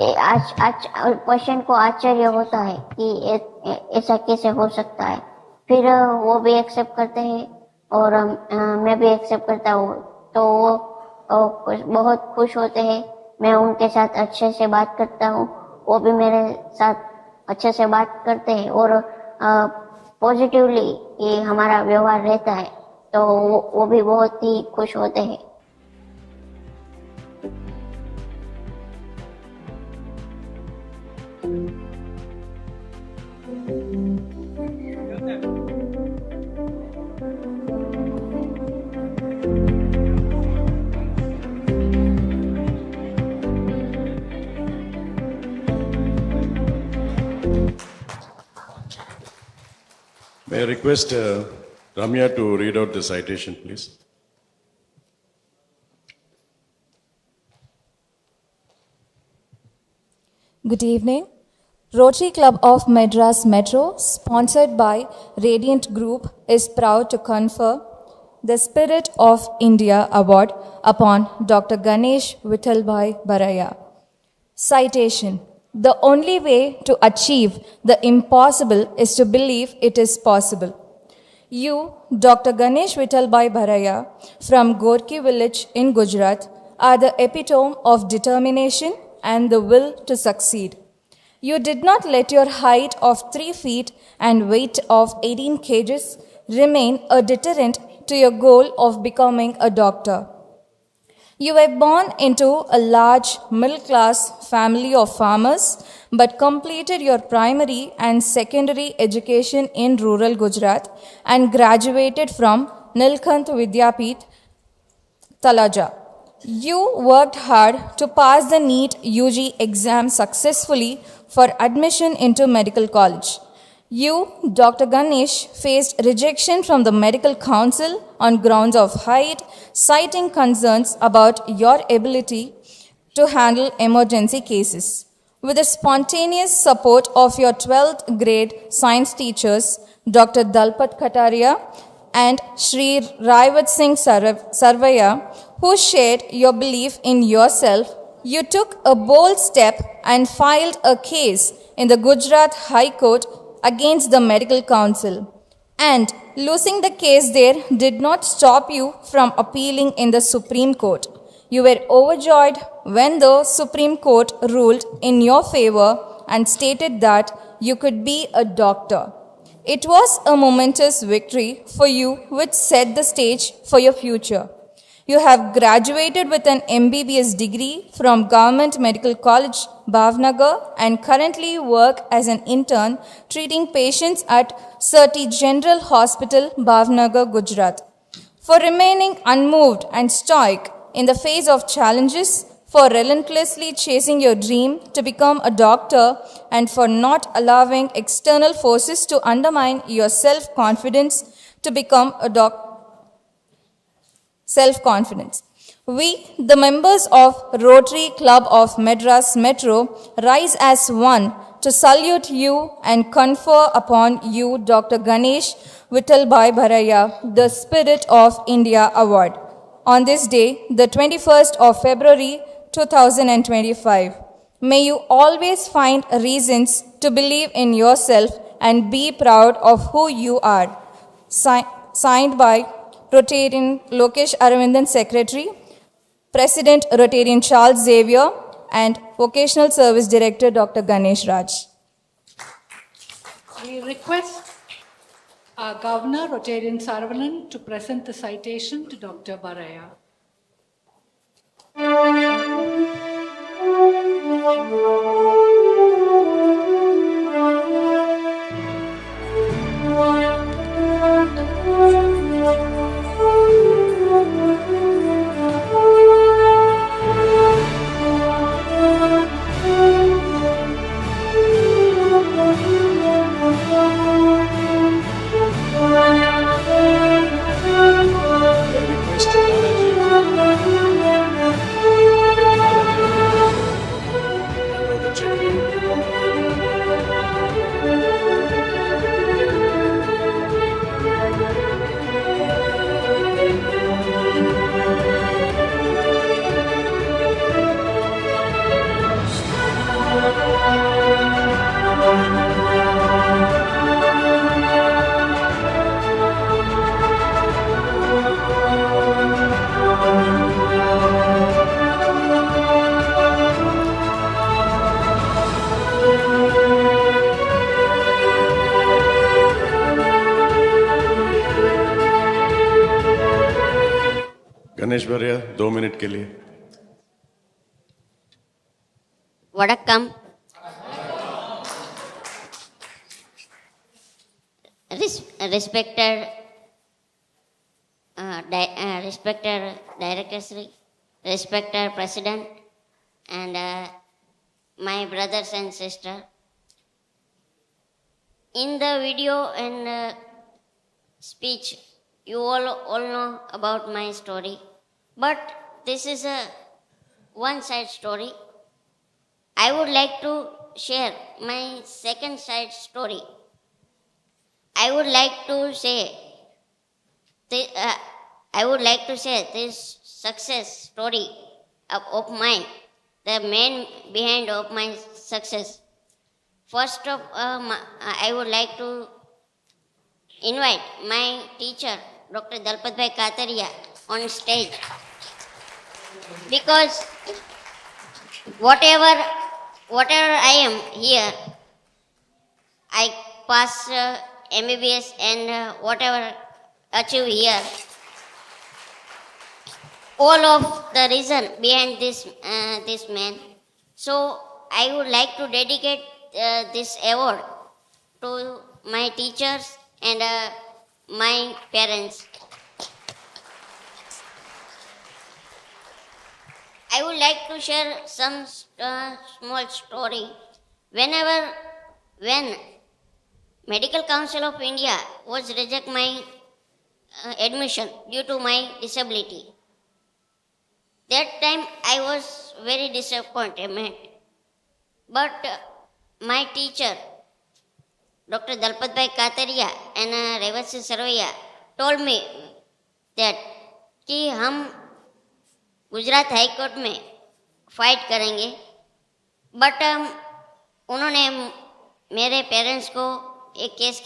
आज क्वेश्चन को आश्चर्य होता है कि ऐसा कैसे हो सकता है। फिर वो भी एक्सेप्ट करते हैं और मैं भी एक्सेप्ट करता हूँ, तो वो बहुत खुश होते हैं। मैं उनके साथ अच्छे से बात करता हूँ, वो भी मेरे साथ अच्छे से बात करते हैं और पॉजिटिवली ये हमारा व्यवहार रहता है, तो वो भी बहुत ही खुश होते हैं। May I request Ramya to read out the citation, please? Good evening. Rotary Club of Madras Metro, sponsored by Radiant Group, is proud to confer the Spirit of India Award upon Dr. Ganesh Vittalbhai Baraya. Citation. The only way to achieve the impossible is to believe it is possible. You, Dr. Ganesh Vittalbhai Baraya, from Gorki village in Gujarat, are the epitome of determination and the will to succeed. You did not let your height of 3 feet and weight of 18 kgs remain a deterrent to your goal of becoming a doctor. You were born into a large middle-class family of farmers, but completed your primary and secondary education in rural Gujarat and graduated from Nilkanth Vidyapeeth, Talaja. You worked hard to pass the NEET UG exam successfully for admission into medical college. You, Dr. Ganesh, faced rejection from the medical council on grounds of height, citing concerns about your ability to handle emergency cases. With the spontaneous support of your 12th grade science teachers, Dr. Dalpat Kataria and Shri Raivat Singh Sarvaya, who shared your belief in yourself, you took a bold step and filed a case in the Gujarat High Court against the medical council. And losing the case there did not stop you from appealing in the Supreme Court. You were overjoyed when the Supreme Court ruled in your favor and stated that you could be a doctor. It was a momentous victory for you which set the stage for your future. You have graduated with an MBBS degree from Government Medical College, Bhavnagar, and currently work as an intern treating patients at Sati General Hospital, Bhavnagar, Gujarat. For remaining unmoved and stoic in the face of challenges, for relentlessly chasing your dream to become a doctor, and for not allowing external forces to undermine your self-confidence to become a self-confidence. We, the members of Rotary Club of Madras Metro, rise as one to salute you and confer upon you Dr. Ganesh Vittalbhai Baraya, the Spirit of India Award, on this day, the 21st of February 2025. May you always find reasons to believe in yourself and be proud of who you are. Signed by Rotarian Lokesh Aravindan Secretary, President Rotarian Charles Xavier, and Vocational Service Director Dr. Ganesh Raj. We request our Governor, Rotarian Saravanan, to present the citation to Dr. Baraya. Check. 2 minute के लिए. வணக்கம். Respected Director Sri, respected President, and my brothers and sisters. In the video and speech, you all know about my story, but this is a one-side story. I would like to share my second side story. I would like to say this success story of mine, the man behind of my success. First of I would like to invite my teacher, Dr. Dalpat Bhai Kataria, on stage, because whatever I am here, I pass MBBS and whatever achieve here, all of the reason behind this man. So I would like to dedicate this award to my teachers and my parents. I would like to share some small story. When Medical Council of India was reject my admission due to my disability, that time I was very disappointed. But my teacher, Dr. Dalpat Bhai Kataria and Revasi Sarvaiya told me that कि हम Gujarat high court में fight करेंगे. But उन्होंने मेरे parents को एक case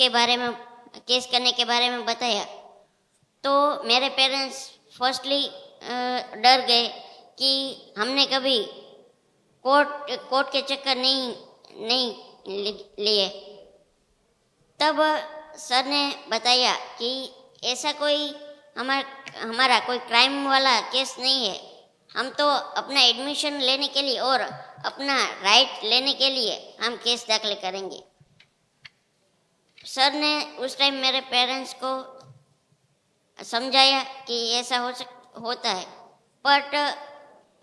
करने के बारे में बताया. तो मेरे पेरेंट्स फर्स्टली डर गए कि हमने कभी कोर्ट के चक्कर नहीं लिए. तब सर ने बताया कि ऐसा कोई हमारा कोई क्राइम वाला केस नहीं है. हम तो अपना एडमिशन लेने के लिए और अपना राइट लेने के लिए हम केस दाखिल करेंगे. सर ने उस टाइम मेरे पेरेंट्स को समझाया कि ऐसा होता है. But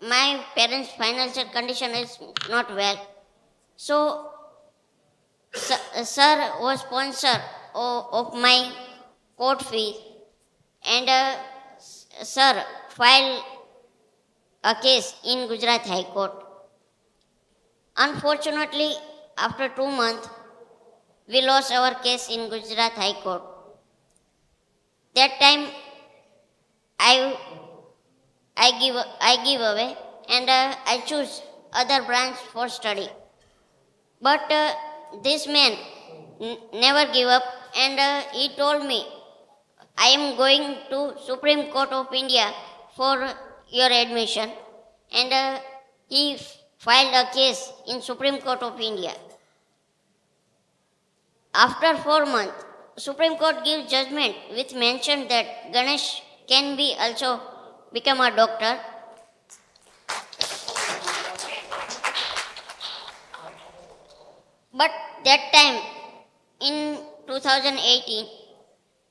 my parents' financial condition is not well. So, sir was sponsor of my court fees, and sir filed a case in Gujarat High Court. Unfortunately, after 2 months, we lost our case in Gujarat High Court. That time, I give away and I choose other branch for study. But this man never give up, and he told me, I am going to Supreme Court of India for your admission, and he filed a case in Supreme Court of India. After 4 months, Supreme Court gives judgment which mentioned that Ganesh can be also become a doctor. But that time, in 2018,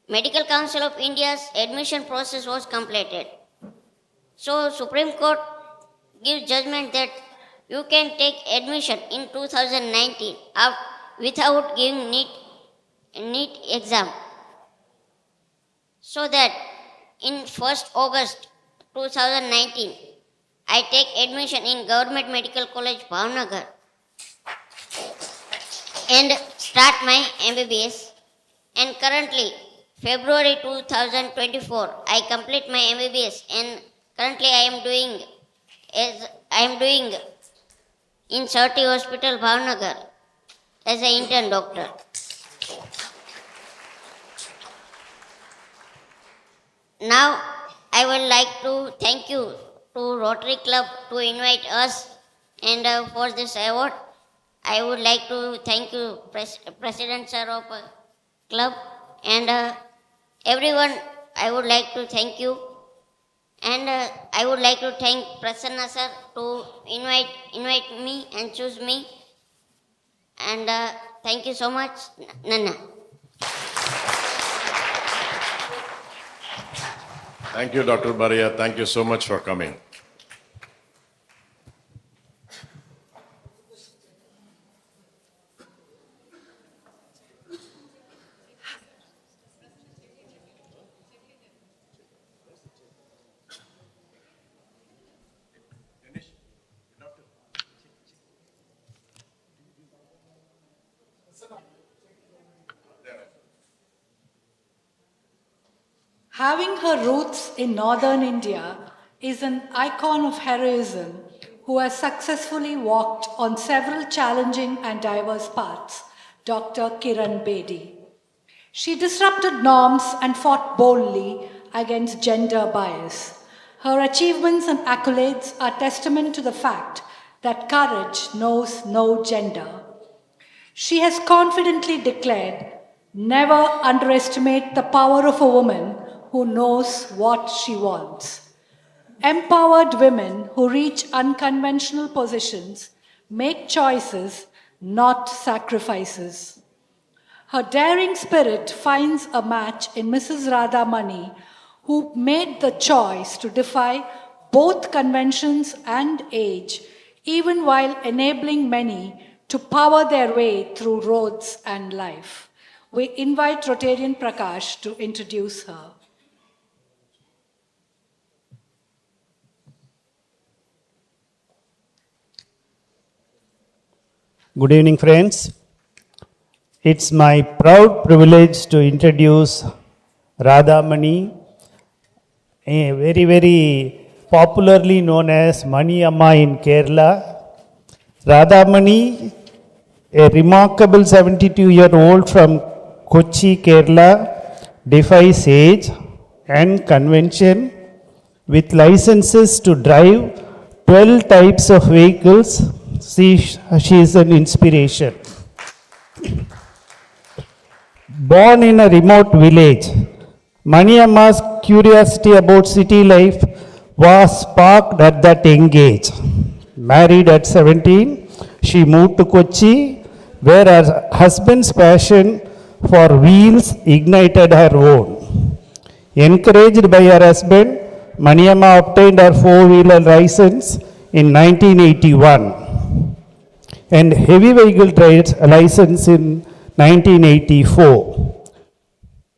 Medical Council of India's admission process was completed. So Supreme Court gives judgment that you can take admission in 2019 without giving NEET exam. So that in 1st August 2019, I take admission in Government Medical College, Bhavnagar, and start my MBBS. And currently, February 2024, I complete my MBBS, and currently I am doing in Sarti Hospital, Bhavnagar, as an intern doctor. Now, I would like to thank you to Rotary Club to invite us and for this award. I would like to thank you, President Sir of Club, and everyone. I would like to thank you, And I would like to thank Prasanna sir to invite me and choose me. And thank you so much, Nana. Thank you, Dr. Baria. Thank you so much for coming. Having her roots in northern India is an icon of heroism who has successfully walked on several challenging and diverse paths, Dr. Kiran Bedi. She disrupted norms and fought boldly against gender bias. Her achievements and accolades are testament to the fact that courage knows no gender. She has confidently declared, "Never underestimate the power of a woman who knows what she wants." Empowered women who reach unconventional positions make choices, not sacrifices. Her daring spirit finds a match in Mrs. Radha Mani, who made the choice to defy both conventions and age, even while enabling many to power their way through roads and life. We invite Rotarian Prakash to introduce her. Good evening, friends. It's my proud privilege to introduce Radha Mani, very, very popularly known as Mani Amma in Kerala. Radha Mani, a remarkable 72-year-old from Kochi, Kerala, defies age and convention with licenses to drive 12 types of vehicles. She is an inspiration. Born in a remote village, Mani Amma's curiosity about city life was sparked at that young age. Married at 17, she moved to Kochi, where her husband's passion for wheels ignited her own. Encouraged by her husband, Mani Amma obtained her four-wheeler license in 1981 and heavy vehicle license in 1984.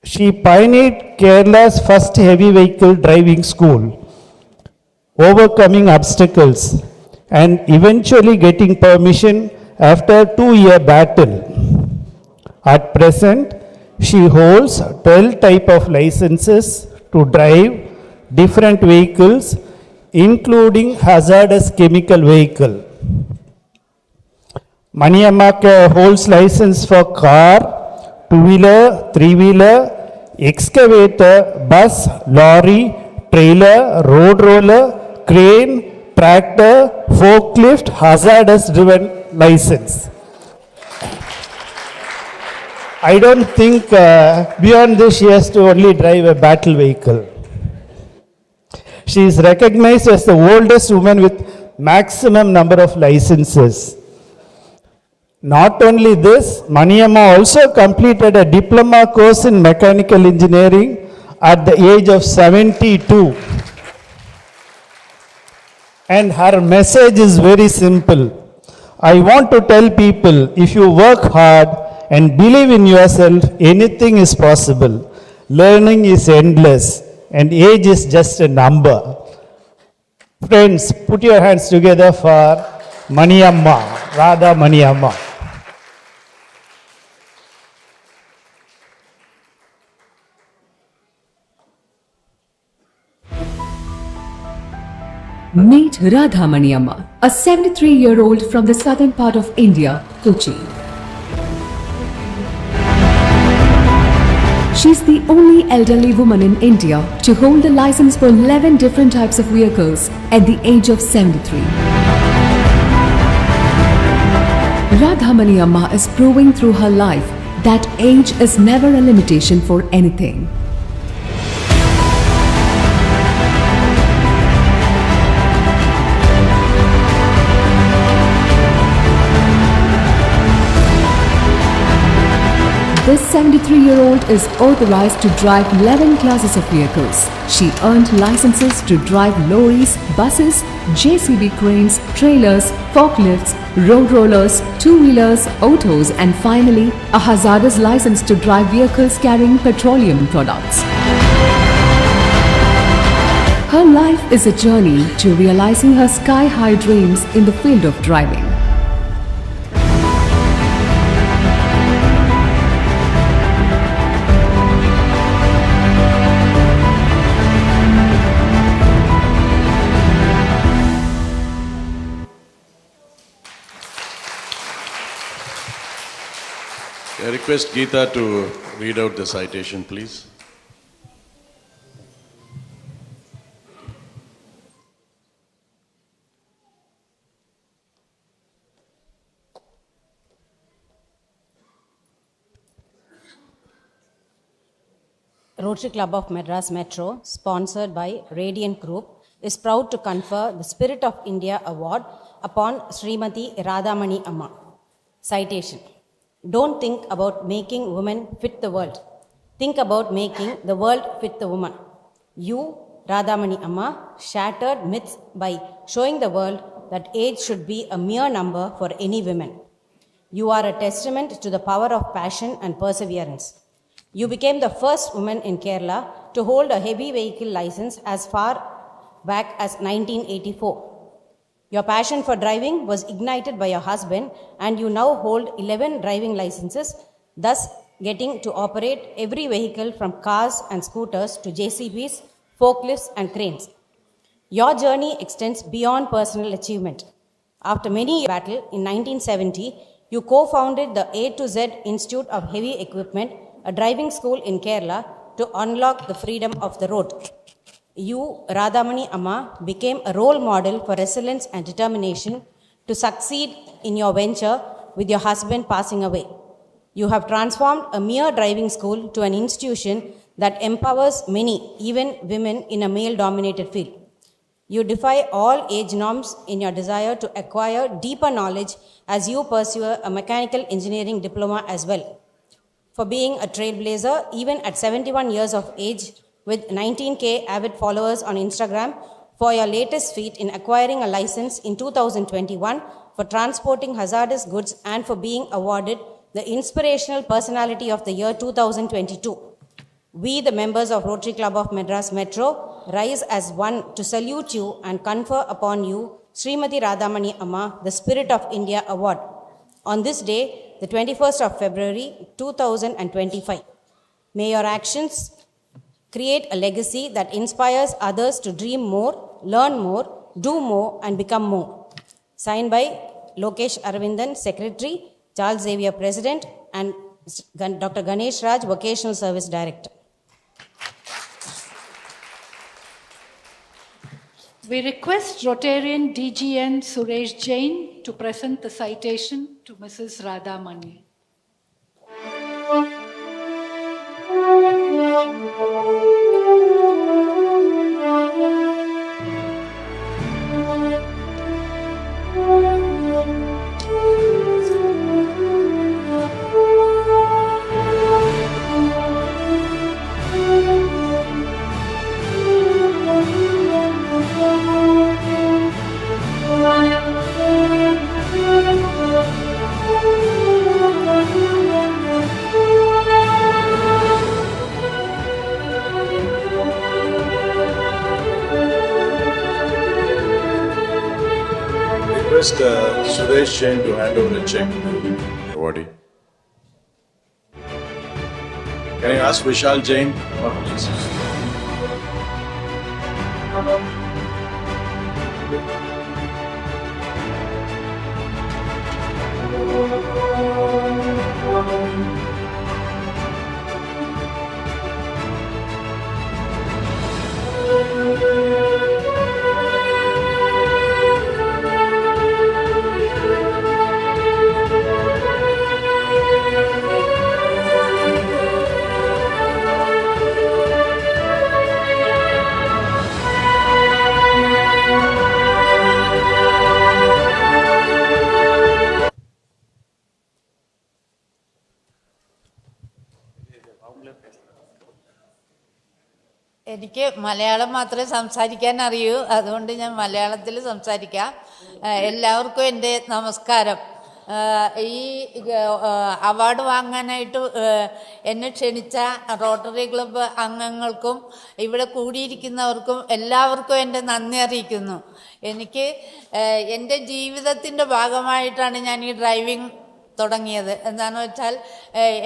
She pioneered Kerala's first heavy vehicle driving school, overcoming obstacles and eventually getting permission after a 2-year battle. At present, she holds 12 types of licenses to drive different vehicles, including hazardous chemical vehicle. Mani Amma holds license for car, two-wheeler, three-wheeler, excavator, bus, lorry, trailer, road roller, crane, tractor, forklift, hazardous driven license. I don't think beyond this she has to only drive a battle vehicle. She is recognized as the oldest woman with maximum number of licenses. Not only this, Mani Amma also completed a diploma course in mechanical engineering at the age of 72. And her message is very simple. I want to tell people, if you work hard and believe in yourself, anything is possible. Learning is endless and age is just a number. Friends, put your hands together for Mani Amma, Radha Mani Amma. Meet Radha Mani Amma, a 73-year-old from the southern part of India, Kochi. She's the only elderly woman in India to hold a license for 11 different types of vehicles at the age of 73. Radha Mani Amma is proving through her life that age is never a limitation for anything. This 73-year-old is authorized to drive 11 classes of vehicles. She earned licenses to drive lorries, buses, JCB cranes, trailers, forklifts, road rollers, two-wheelers, autos, and finally, a hazardous license to drive vehicles carrying petroleum products. Her life is a journey to realizing her sky-high dreams in the field of driving. I request Geeta to read out the citation, please. Rotary Club of Madras Metro, sponsored by Radiant Group, is proud to confer the Spirit of India Award upon Srimati Radhamani Amma. Citation. Don't think about making women fit the world. Think about making the world fit the woman. You, Radhamani Amma, shattered myths by showing the world that age should be a mere number for any women. You are a testament to the power of passion and perseverance. You became the first woman in Kerala to hold a heavy vehicle license as far back as 1984. Your passion for driving was ignited by your husband, and you now hold 11 driving licenses, thus getting to operate every vehicle from cars and scooters to JCBs, forklifts, and cranes. Your journey extends beyond personal achievement. After many years of battle, in 1970, you co-founded the A to Z Institute of Heavy Equipment, a driving school in Kerala, to unlock the freedom of the road. You, Radhamani Amma, became a role model for resilience and determination to succeed in your venture with your husband passing away. You have transformed a mere driving school to an institution that empowers many, even women, in a male-dominated field. You defy all age norms in your desire to acquire deeper knowledge as you pursue a mechanical engineering diploma as well. For being a trailblazer, even at 71 years of age, with 19K avid followers on Instagram, for your latest feat in acquiring a license in 2021 for transporting hazardous goods, and for being awarded the Inspirational Personality of the Year 2022. We, the members of Rotary Club of Madras Metro, rise as one to salute you and confer upon you Srimati Radhamani Amma, the Spirit of India Award, on this day, the 21st of February 2025. May your actions create a legacy that inspires others to dream more, learn more, do more, and become more. Signed by Lokesh Aravindan, Secretary, Charles Xavier, President, and Dr. Ganesh Raj, Vocational Service Director. We request Rotarian DGN Suresh Jain to present the citation to Mrs. Radhamani. Request Suresh Jain to hand over a check to the awardee. Can I ask Vishal Jain? എനിക്ക് മലയാളം മാത്രമേ സംസാരിക്കാൻ അറിയൂ, അതുകൊണ്ട് ഞാൻ മലയാളത്തിൽ സംസാരിക്കാം. എല്ലാവർക്കും എൻ്റെ നമസ്കാരം. ഈ അവാർഡ് വാങ്ങാനായിട്ട് എന്നെ ക്ഷണിച്ച റോട്ടറി ക്ലബ്ബ് അംഗങ്ങൾക്കും ഇവിടെ കൂടിയിരിക്കുന്നവർക്കും എല്ലാവർക്കും എൻ്റെ നന്ദി അറിയിക്കുന്നു. എനിക്ക് എൻ്റെ ജീവിതത്തിൻ്റെ ഭാഗമായിട്ടാണ് ഞാൻ ഈ ഡ്രൈവിംഗ് തുടങ്ങിയത്. എന്താണെന്ന് വെച്ചാൽ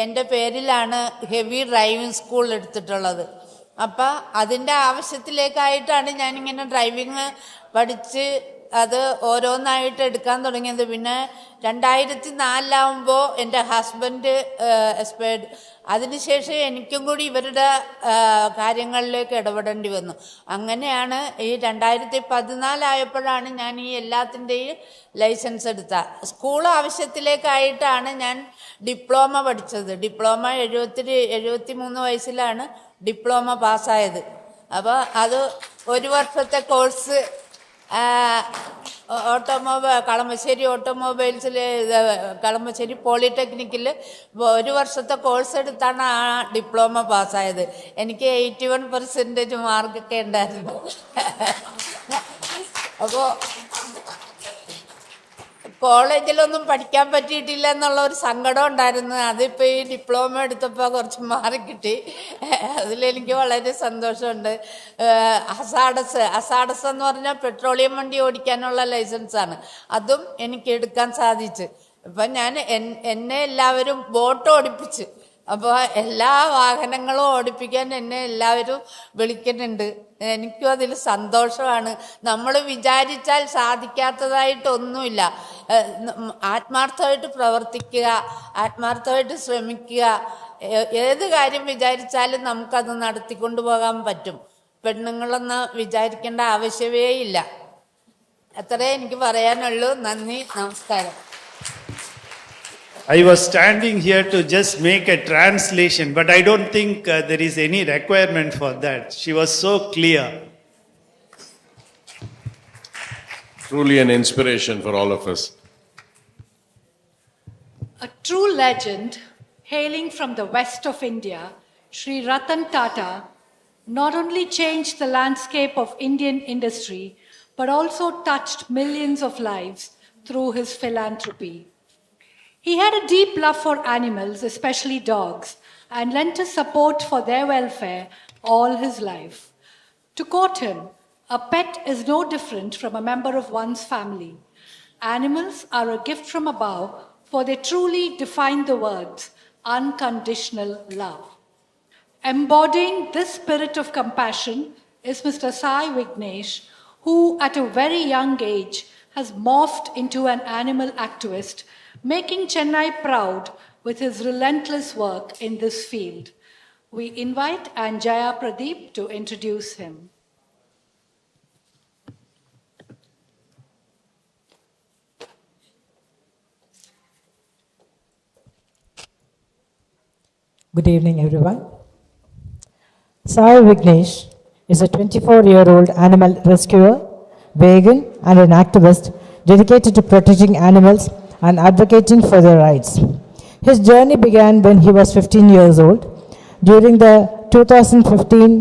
എൻ്റെ പേരിലാണ് ഹെവി ഡ്രൈവിംഗ് സ്കൂൾ എടുത്തിട്ടുള്ളത്. അപ്പം അതിൻ്റെ ആവശ്യത്തിലേക്കായിട്ടാണ് ഞാനിങ്ങനെ ഡ്രൈവിംഗ് പഠിച്ച് അത് ഓരോന്നായിട്ട് എടുക്കാൻ തുടങ്ങിയത്. പിന്നെ 2004 എൻ്റെ ഹസ്ബൻഡ് എക്സ്പയർഡ്. അതിനുശേഷം എനിക്കും കൂടി ഇവരുടെ കാര്യങ്ങളിലേക്ക് ഇടപെടേണ്ടി വന്നു. അങ്ങനെയാണ് ഈ 2014 ഞാൻ ഈ എല്ലാത്തിൻ്റെയും ലൈസൻസ് എടുത്ത. സ്കൂൾ ആവശ്യത്തിലേക്കായിട്ടാണ് ഞാൻ ഡിപ്ലോമ പഠിച്ചത്. ഡിപ്ലോമ 73 വയസ്സിലാണ് ഡിപ്ലോമ പാസ്സായത്. അപ്പോൾ അത് 1 വർഷത്തെ കോഴ്സ് കളമശ്ശേരി ഓട്ടോമൊബൈൽസിൽ കളമശ്ശേരി പോളിടെക്നിക്കിൽ 1 വർഷത്തെ കോഴ്സ് എടുത്താണ് ആ ഡിപ്ലോമ പാസ്സായത്. എനിക്ക് 81% മാർക്കൊക്കെ ഉണ്ടായിരുന്നു. അപ്പോൾ കോളേജിലൊന്നും പഠിക്കാൻ പറ്റിയിട്ടില്ല എന്നുള്ള ഒരു സങ്കടം ഉണ്ടായിരുന്നു. അതിപ്പോൾ ഈ ഡിപ്ലോമ എടുത്തപ്പോൾ കുറച്ച് മാറിക്കിട്ടി. അതിലെനിക്ക് വളരെ സന്തോഷമുണ്ട്. അസാഡസ് എന്ന് പറഞ്ഞാൽ പെട്രോളിയം വണ്ടി ഓടിക്കാനുള്ള ലൈസൻസാണ്. അതും എനിക്ക് എടുക്കാൻ സാധിച്ചു. ഇപ്പം ഞാൻ എന്നെ എല്ലാവരും ബോട്ട് ഓടിപ്പിച്ച്, അപ്പോൾ എല്ലാ വാഹനങ്ങളും ഓടിപ്പിക്കാൻ എന്നെ എല്ലാവരും വിളിക്കുന്നുണ്ട്. എനിക്കും അതിൽ സന്തോഷമാണ്. നമ്മൾ വിചാരിച്ചാൽ സാധിക്കാത്തതായിട്ടൊന്നുമില്ല. ആത്മാർത്ഥമായിട്ട് പ്രവർത്തിക്കുക, ആത്മാർത്ഥമായിട്ട് ശ്രമിക്കുക. ഏത് കാര്യം വിചാരിച്ചാലും നമുക്കത് നടത്തിക്കൊണ്ടു പോകാൻ പറ്റും. പെണ്ണുങ്ങളൊന്നും വിചാരിക്കേണ്ട ആവശ്യമേ ഇല്ല. അത്രേ എനിക്ക് പറയാനുള്ളൂ. നന്ദി, നമസ്കാരം. I was standing here to just make a translation, but I don't think there is any requirement for that. She was so clear. Truly an inspiration for all of us. A true legend, hailing from the west of India, Sri Ratan Tata not only changed the landscape of Indian industry, but also touched millions of lives through his philanthropy. He had a deep love for animals, especially dogs, and lent his support for their welfare all his life. To quote him, a pet is no different from a member of one's family. Animals are a gift from above, for they truly define the words unconditional love. Embodying this spirit of compassion is Mr. Sai Vignesh, who at a very young age has morphed into an animal activist, making Chennai proud with his relentless work in this field. We invite Anjaya Pradeep to introduce him. Good evening, everyone. Sai Vignesh is a 24-year-old animal rescuer, vegan, and an activist dedicated to protecting animals and advocating for their rights. His journey began when he was 15 years old, during the 2015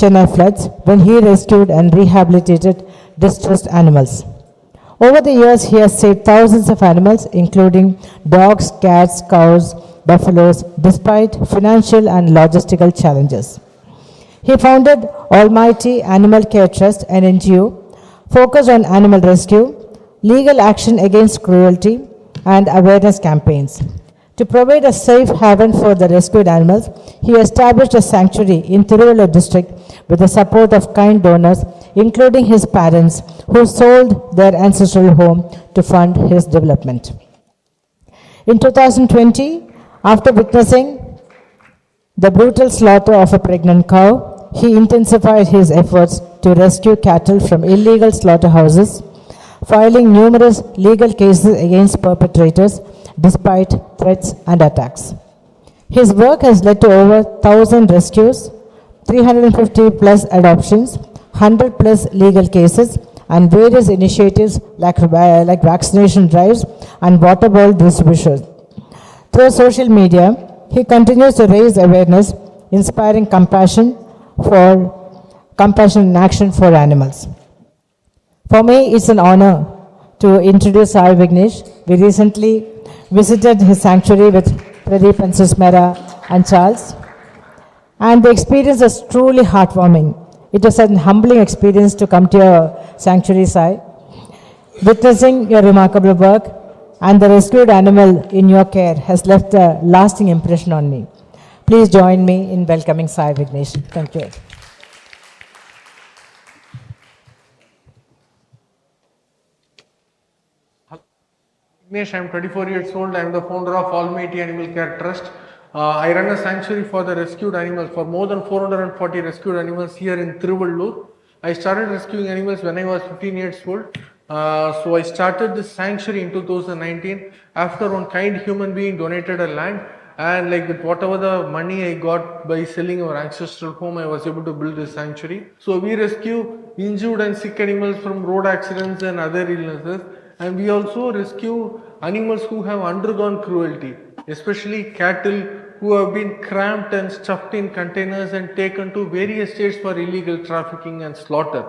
Chennai floods, when he rescued and rehabilitated distressed animals. Over the years, he has saved thousands of animals, including dogs, cats, cows, buffaloes, despite financial and logistical challenges. He founded Almighty Animal Care Trust, an NGO focused on animal rescue, legal action against cruelty, and awareness campaigns. To provide a safe haven for the rescued animals, he established a sanctuary in Tiruvallur district with the support of kind donors, including his parents, who sold their ancestral home to fund his development. In 2020, after witnessing the brutal slaughter of a pregnant cow, he intensified his efforts to rescue cattle from illegal slaughterhouses, filing numerous legal cases against perpetrators despite threats and attacks. His work has led to over 1,000 rescues, 350 plus adoptions, 100 plus legal cases, and various initiatives like vaccination drives and water bottle distribution. Through social media, he continues to raise awareness, inspiring compassion for compassion in action for animals. For me, it's an honor to introduce Sai Vignesh. We recently visited his sanctuary with Pradeep and Susmera and Charles, and the experience was truly heartwarming. It was an humbling experience to come to your sanctuary, Sai. Witnessing your remarkable work and the rescued animal in your care has left a lasting impression on me. Please join me in welcoming Sai Vignesh. Thank you. Vignesh, I am 24 years old. I am the founder of Almighty Animal Care Trust. I run a sanctuary for the rescued animals, for more than 440 rescued animals here in Tiruvallur. I started rescuing animals when I was 15 years old. So I started this sanctuary in 2019 after one kind human being donated a land, and like with whatever the money I got by selling our ancestral home, I was able to build this sanctuary. So we rescue injured and sick animals from road accidents and other illnesses, and we also rescue animals who have undergone cruelty, especially cattle who have been cramped and stuffed in containers and taken to various states for illegal trafficking and slaughter.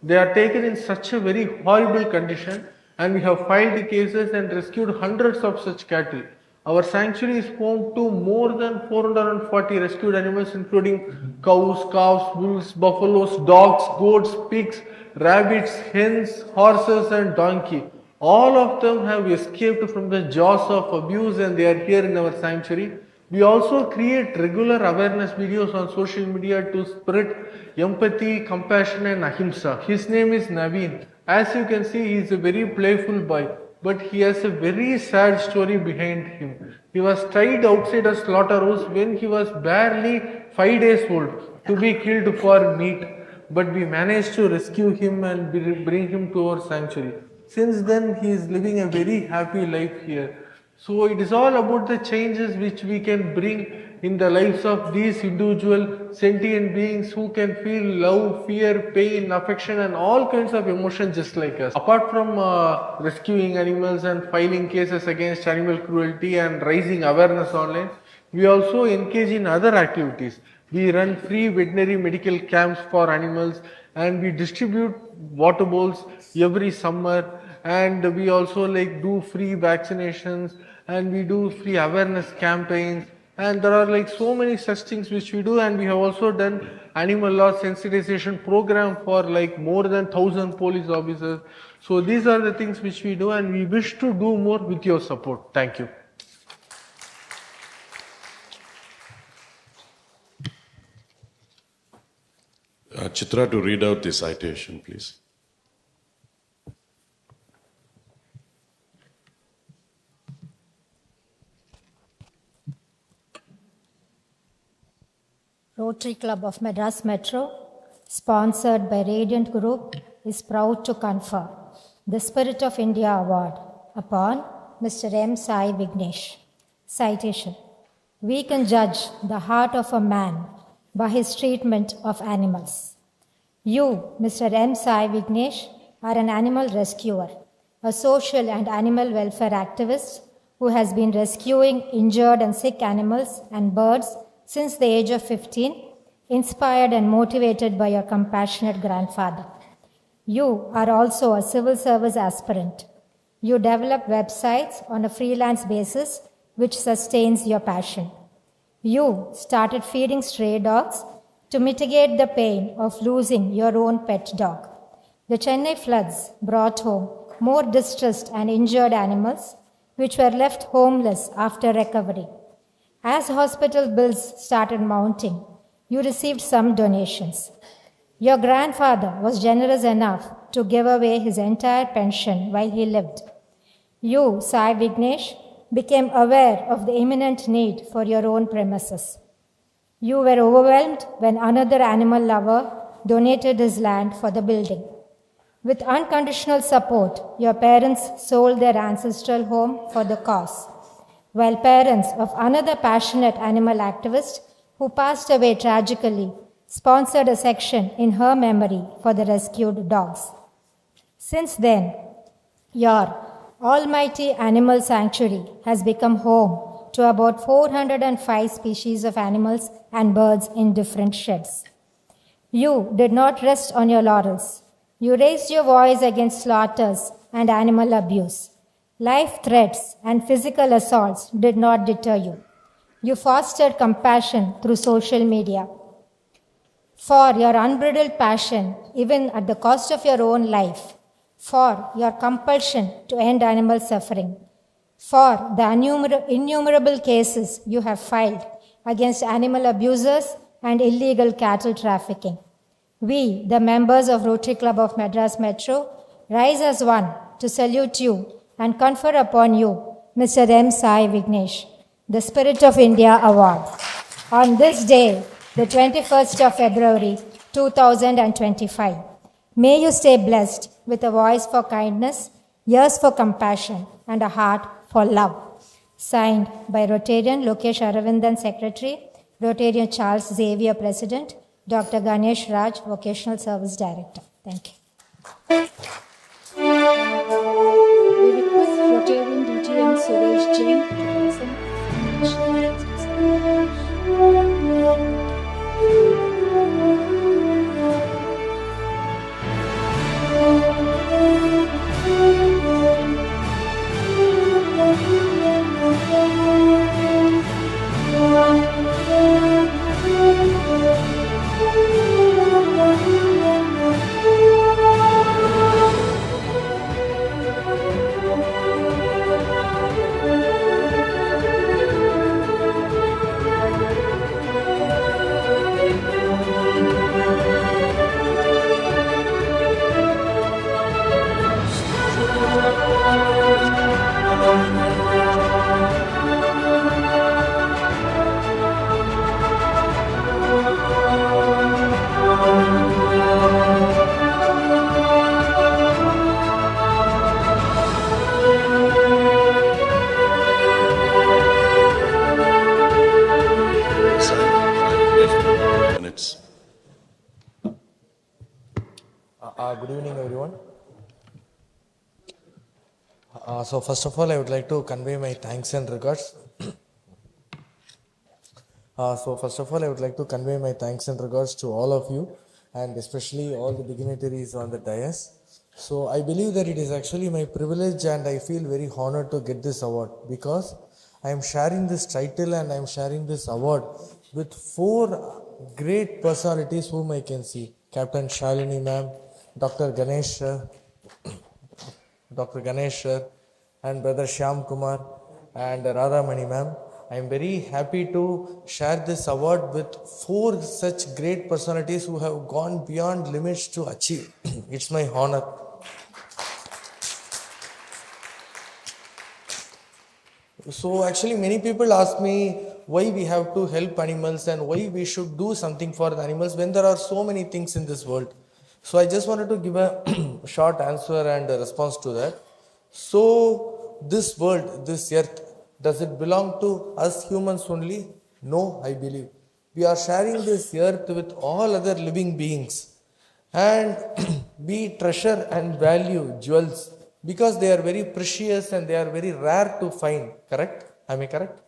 They are taken in such a very horrible condition, and we have filed cases and rescued hundreds of such cattle. Our sanctuary is home to more than 440 rescued animals, including cows, calves, bulls, buffaloes, dogs, goats, pigs, rabbits, hens, horses and donkey. All of them have escaped from the jaws of abuse, and they are here in our sanctuary. We also create regular awareness videos on social media to spread empathy, compassion and ahimsa. His name is Naveen. As you can see, he is a very playful boy, but he has a very sad story behind him. He was tied outside a slaughterhouse when he was barely 5 days old to be killed for meat, but we managed to rescue him and bring him to our sanctuary. Since then, he is living a very happy life here. So it is all about the changes which we can bring in the lives of these individual sentient beings who can feel love, fear, pain, affection and all kinds of emotions just like us. Apart from rescuing animals and filing cases against animal cruelty and raising awareness online, we also engage in other activities. We run free veterinary medical camps for animals, and we distribute water bowls every summer, and we also do free vaccinations, and we do free awareness campaigns, and there are so many such things which we do. And we have also done animal law sensitization program for more than 1,000 police officers. So these are the things which we do, and we wish to do more with your support. Thank you. Chitra to read out the citation, please. Rotary Club of Madras Metro, sponsored by Radiant Group, is proud to confer the Spirit of India Award upon Mr. M. Sai Vignesh. Citation: we can judge the heart of a man by his treatment of animals. You, Mr. M. Sai Vignesh, are an animal rescuer, a social and animal welfare activist who has been rescuing injured and sick animals and birds since the age of 15, inspired and motivated by your compassionate grandfather. You are also a civil service aspirant. You develop websites on a freelance basis which sustains your passion. You started feeding stray dogs to mitigate the pain of losing your own pet dog. The Chennai floods brought home more distressed and injured animals which were left homeless after recovery. As hospital bills started mounting, you received some donations. Your grandfather was generous enough to give away his entire pension while he lived. You, Sai Vignesh, became aware of the imminent need for your own premises. You were overwhelmed when another animal lover donated his land for the building. With unconditional support, your parents sold their ancestral home for the cause, while parents of another passionate animal activist who passed away tragically sponsored a section in her memory for the rescued dogs. Since then, your Almighty Animal Sanctuary has become home to about 405 species of animals and birds in different sheds. You did not rest on your laurels. You raised your voice against slaughters and animal abuse. Life threats and physical assaults did not deter you. You fostered compassion through social media. For your unbridled passion, even at the cost of your own life, for your compulsion to end animal suffering, for the innumerable cases you have filed against animal abusers and illegal cattle trafficking. We, the members of Rotary Club of Madras Metro, rise as one to salute you and confer upon you Mr. M. Sai Vignesh, the Spirit of India Award. On this day, the 21st of February 2025, may you stay blessed with a voice for kindness, ears for compassion, and a heart for love. Signed by Rotarian Lokesh Aravindan, Secretary, Rotarian Charles Xavier, President, Dr. Ganesh Raj, Vocational Service Director. Thank you. We request Rotarian DTM Suresh Jain to Minutes. Good evening, everyone. So first of all, I would like to convey my thanks and regards. To all of you, and especially all the dignitaries on the dais. So I believe that it is actually my privilege, and I feel very honored to get this award because I am sharing this title and I am sharing this award with four great personalities whom I can see: Captain Shalini ma'am, Dr. Ganesh sir, and Brother Shyam Kumar and Radha Mani ma'am. I am very happy to share this award with four such great personalities who have gone beyond limits to achieve. It's my honor. So actually many people ask me why we have to help animals and why we should do something for the animals when there are so many things in this world. So I just wanted to give a short answer and a response to that. So this world, this earth, does it belong to us humans only? No, I believe. We are sharing this earth with all other living beings. And we treasure and value jewels because they are very precious and they are very rare to find. Correct? Am I correct?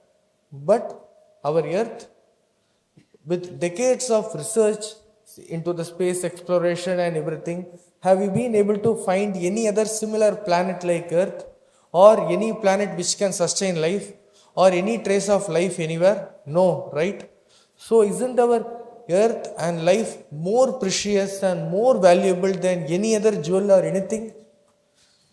But our earth, with decades of research into the space exploration and everything, have we been able to find any other similar planet like Earth, or any planet which can sustain life, or any trace of life anywhere? No, right? So isn't our Earth and life more precious and more valuable than any other jewel or anything?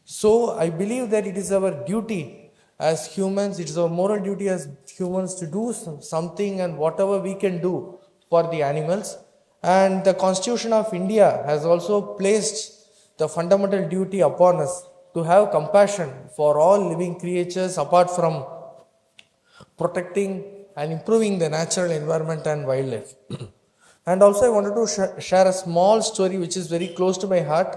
So I believe that it is our duty as humans, it is our moral duty as humans to do something and whatever we can do for the animals. And the Constitution of India has also placed the fundamental duty upon us to have compassion for all living creatures apart from protecting and improving the natural environment and wildlife. And also I wanted to share a small story which is very close to my heart.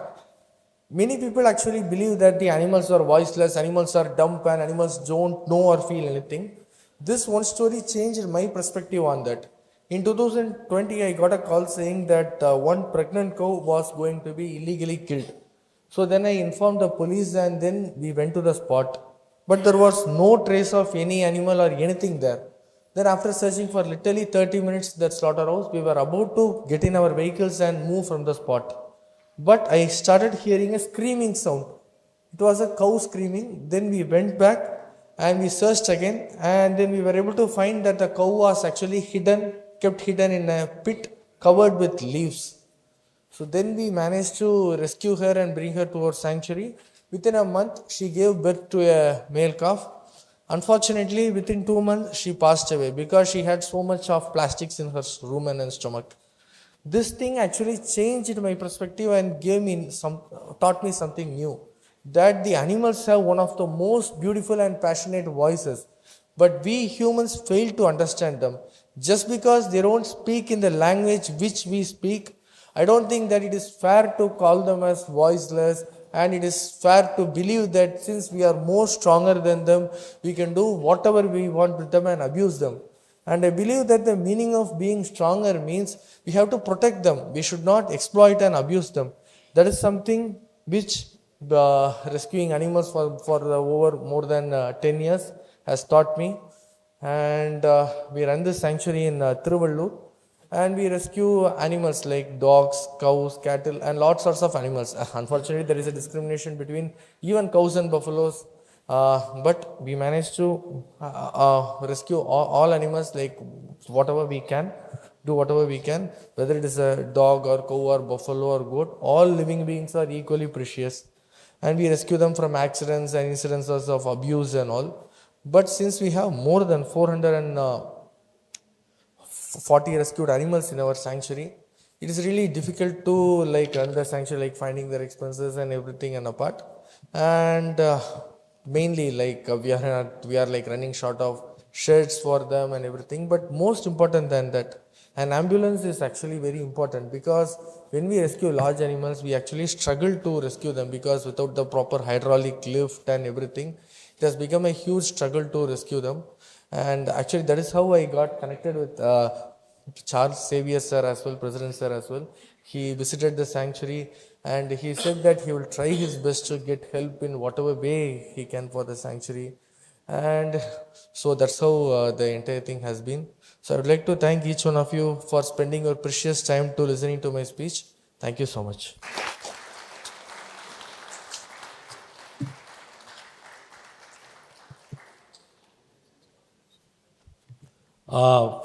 Many people actually believe that the animals are voiceless, animals are dumb, and animals don't know or feel anything. This one story changed my perspective on that. In 2020, I got a call saying that one pregnant cow was going to be illegally killed. So then I informed the police and then we went to the spot. But there was no trace of any animal or anything there. Then after searching for literally 30 minutes that slaughterhouse, we were about to get in our vehicles and move from the spot. But I started hearing a screaming sound. It was a cow screaming. Then we went back and we searched again, and then we were able to find that the cow was actually kept hidden in a pit covered with leaves. So then we managed to rescue her and bring her to our sanctuary. Within a month, she gave birth to a male calf. Unfortunately, within 2 months, she passed away because she had so much of plastics in her rumen and stomach. This thing actually changed my perspective and taught me something new. That the animals have one of the most beautiful and passionate voices, but we humans fail to understand them. Just because they don't speak in the language which we speak, I don't think that it is fair to call them as voiceless, and it is fair to believe that since we are more stronger than them, we can do whatever we want with them and abuse them. And I believe that the meaning of being stronger means we have to protect them. We should not exploit and abuse them. That is something which rescuing animals for over more than 10 years has taught me. And we run this sanctuary in Thiruvallur, and we rescue animals like dogs, cows, cattle, and lots of animals. Unfortunately, there is a discrimination between even cows and buffaloes, but we managed to rescue all animals, like whatever we can, do whatever we can, whether it is a dog or cow or buffalo or goat. All living beings are equally precious, and we rescue them from accidents and incidences of abuse and all. But since we have more than 440 rescued animals in our sanctuary, it is really difficult to run the sanctuary, finding their expenses and everything and apart. And mainly we are running short of sheds for them and everything. But most important than that, an ambulance is actually very important, because when we rescue large animals, we actually struggle to rescue them, because without the proper hydraulic lift and everything, it has become a huge struggle to rescue them. And actually that is how I got connected with Charles Xavier sir as well, President sir as well. He visited the sanctuary and he said that he will try his best to get help in whatever way he can for the sanctuary. And so that's how the entire thing has been. So I would like to thank each one of you for spending your precious time to listening to my speech. Thank you so much.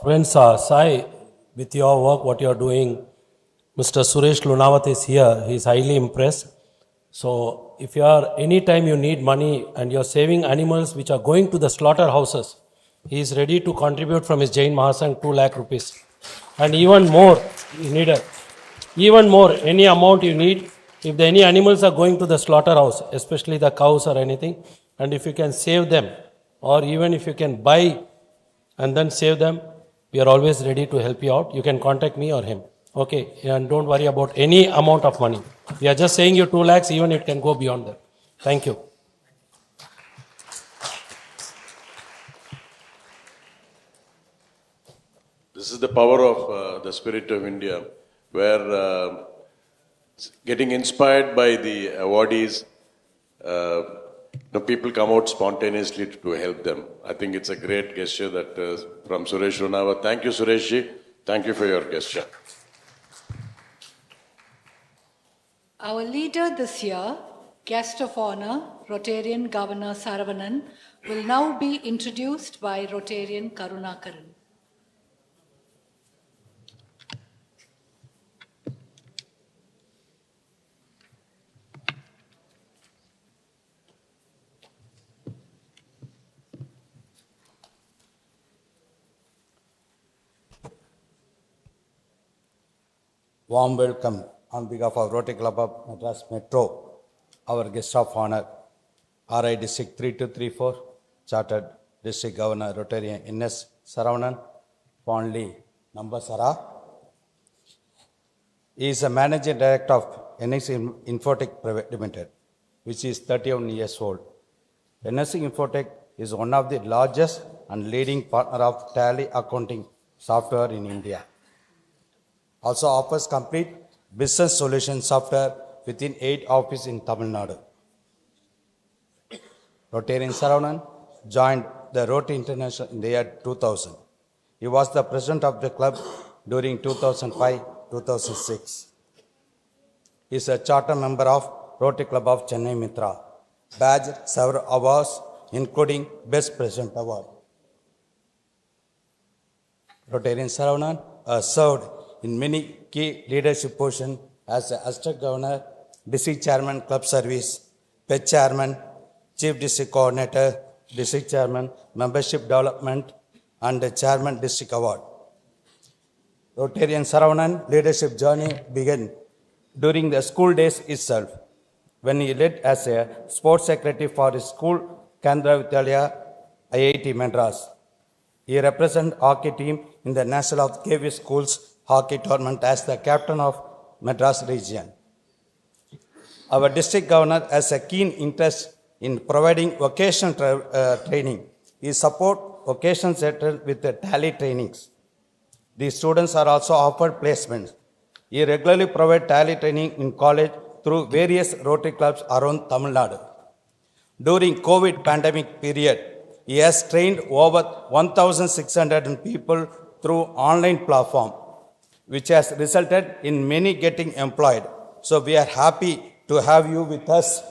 Friends, Sai, with your work, what you are doing, Mr. Suresh Lunawat is here. He is highly impressed. So, if you are anytime you need money and you are saving animals which are going to the slaughterhouses, he is ready to contribute from his Jain Mahasangh 2 lakh rupees. And even more, you need any amount you need. If any animals are going to the slaughterhouse, especially the cows or anything, and if you can save them, or even if you can buy and then save them, we are always ready to help you out. You can contact me or him. Okay, and don't worry about any amount of money. We are just saying you 2 lakhs, even it can go beyond that. Thank you. This is the power of the spirit of India, where getting inspired by the awardees, people come out spontaneously to help them. I think it's a great gesture that from Suresh Lunawat. Thank you, Suresh ji. Thank you for your gesture. Our leader this year, guest of honor, Rotarian Governor Saravanan, will now be introduced by Rotarian Karunakaran. Warm welcome on behalf of Rotary Club of Madras Metro, our guest of honor, RI District 3234, Chartered District Governor Rotarian N.S. Saravanan, fondly Nambasara. He is a managing director of NS Infotech Private Limited, which is 31 years old. NS Infotech is one of the largest and leading partner of Tally accounting software in India. Also offers complete business solution software within 8 offices in Tamil Nadu. Rotarian Saravanan joined the Rotary International in the year 2000. He was the president of the club during 2005-2006. He is a charter member of Rotary Club of Chennai Mitra, badged several awards including Best President Award. Rotarian Saravanan served in many key leadership positions as Assistant Governor, District Chairman, Club Service, PET Chairman, Chief District Coordinator, District Chairman, Membership Development, and Chairman District Award. Rotarian Saravanan leadership journey began during the school days itself, when he led as a sports secretary for his school, Kendra Vidyalaya, IIT Madras. He represented hockey team in the National of KV Schools hockey tournament as the captain of Madras region. Our district governor has a keen interest in providing vocational training. He supports vocational sector with the tally trainings. These students are also offered placements. He regularly provides tally training in college through various Rotary clubs around Tamil Nadu. During COVID pandemic period, he has trained over 1,600 people through online platform, which has resulted in many getting employed. So we are happy to have you with us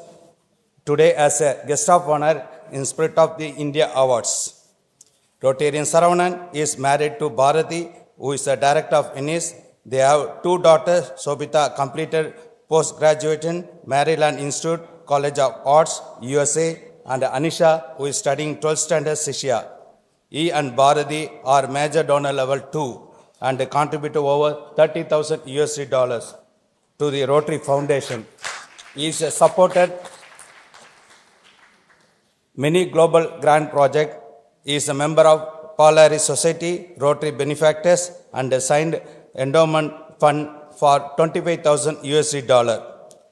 today as a guest of honor in Spirit of the India Awards. Rotarian Saravanan is married to Bharati, who is the director of INIS. They have two daughters. Sobita completed postgraduate in Maryland Institute, College of Arts, USA, and Anisha, who is studying 12th standard Shishya. He and Bharati are major donor level 2 and contribute to over $30,000 to the Rotary Foundation. He is supported many global grant projects. He is a member of Polaris Society, Rotary Benefactors, and signed endowment fund for $25,000.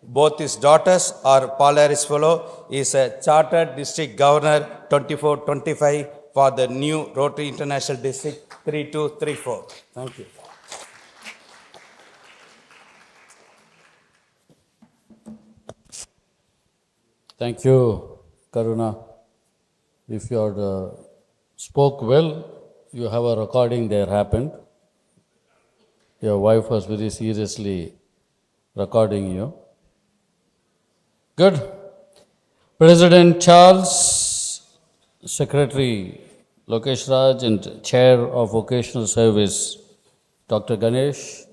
Both his daughters are Polaris Fellow. He is a Chartered District Governor 24-25 for the new Rotary International District 3234. Thank you. Thank you, Karuna. If you had spoke well, you have a recording there happened. Your wife was very seriously recording you. Good. President Charles, Secretary Lokesh Raj, and Chair of Vocational Service, Dr. Ganesh,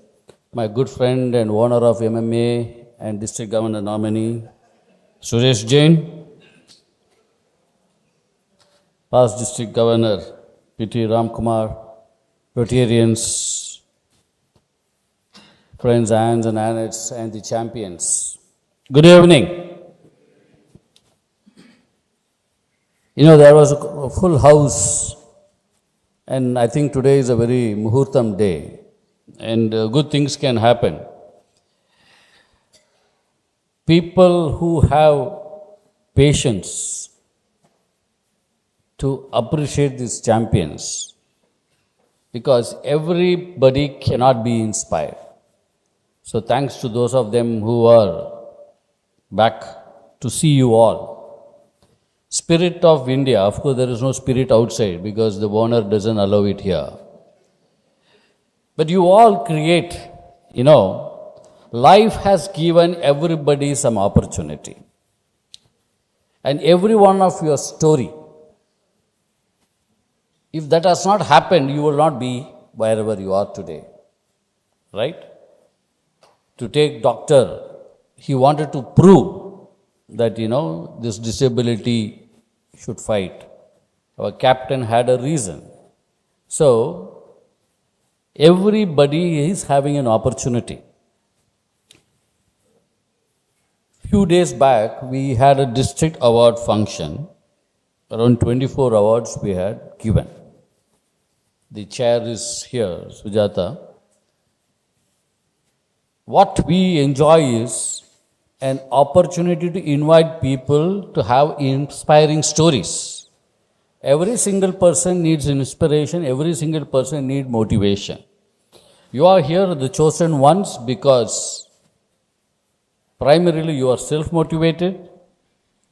my good friend and owner of MMA and District Governor nominee, Suresh Jain, past District Governor, P.T. Ramkumar, Rotarians, friends, aunts and aunts, and the champions. Good evening. You know, there was a full house, and I think today is a very muhurtam day, and good things can happen. People who have patience to appreciate these champions, because everybody cannot be inspired. So thanks to those of them who are back to see you all. Spirit of India, of course there is no spirit outside because the owner doesn't allow it here. But you all create, life has given everybody some opportunity. And every one of your story, if that has not happened, you will not be wherever you are today. Right? To take doctor, he wanted to prove that, this disability should fight. Our captain had a reason. So, everybody is having an opportunity. Few days back, we had a district award function. Around 24 awards we had given. The chair is here, Sujata. What we enjoy is an opportunity to invite people to have inspiring stories. Every single person needs inspiration, every single person needs motivation. You are here, the chosen ones, because primarily you are self-motivated,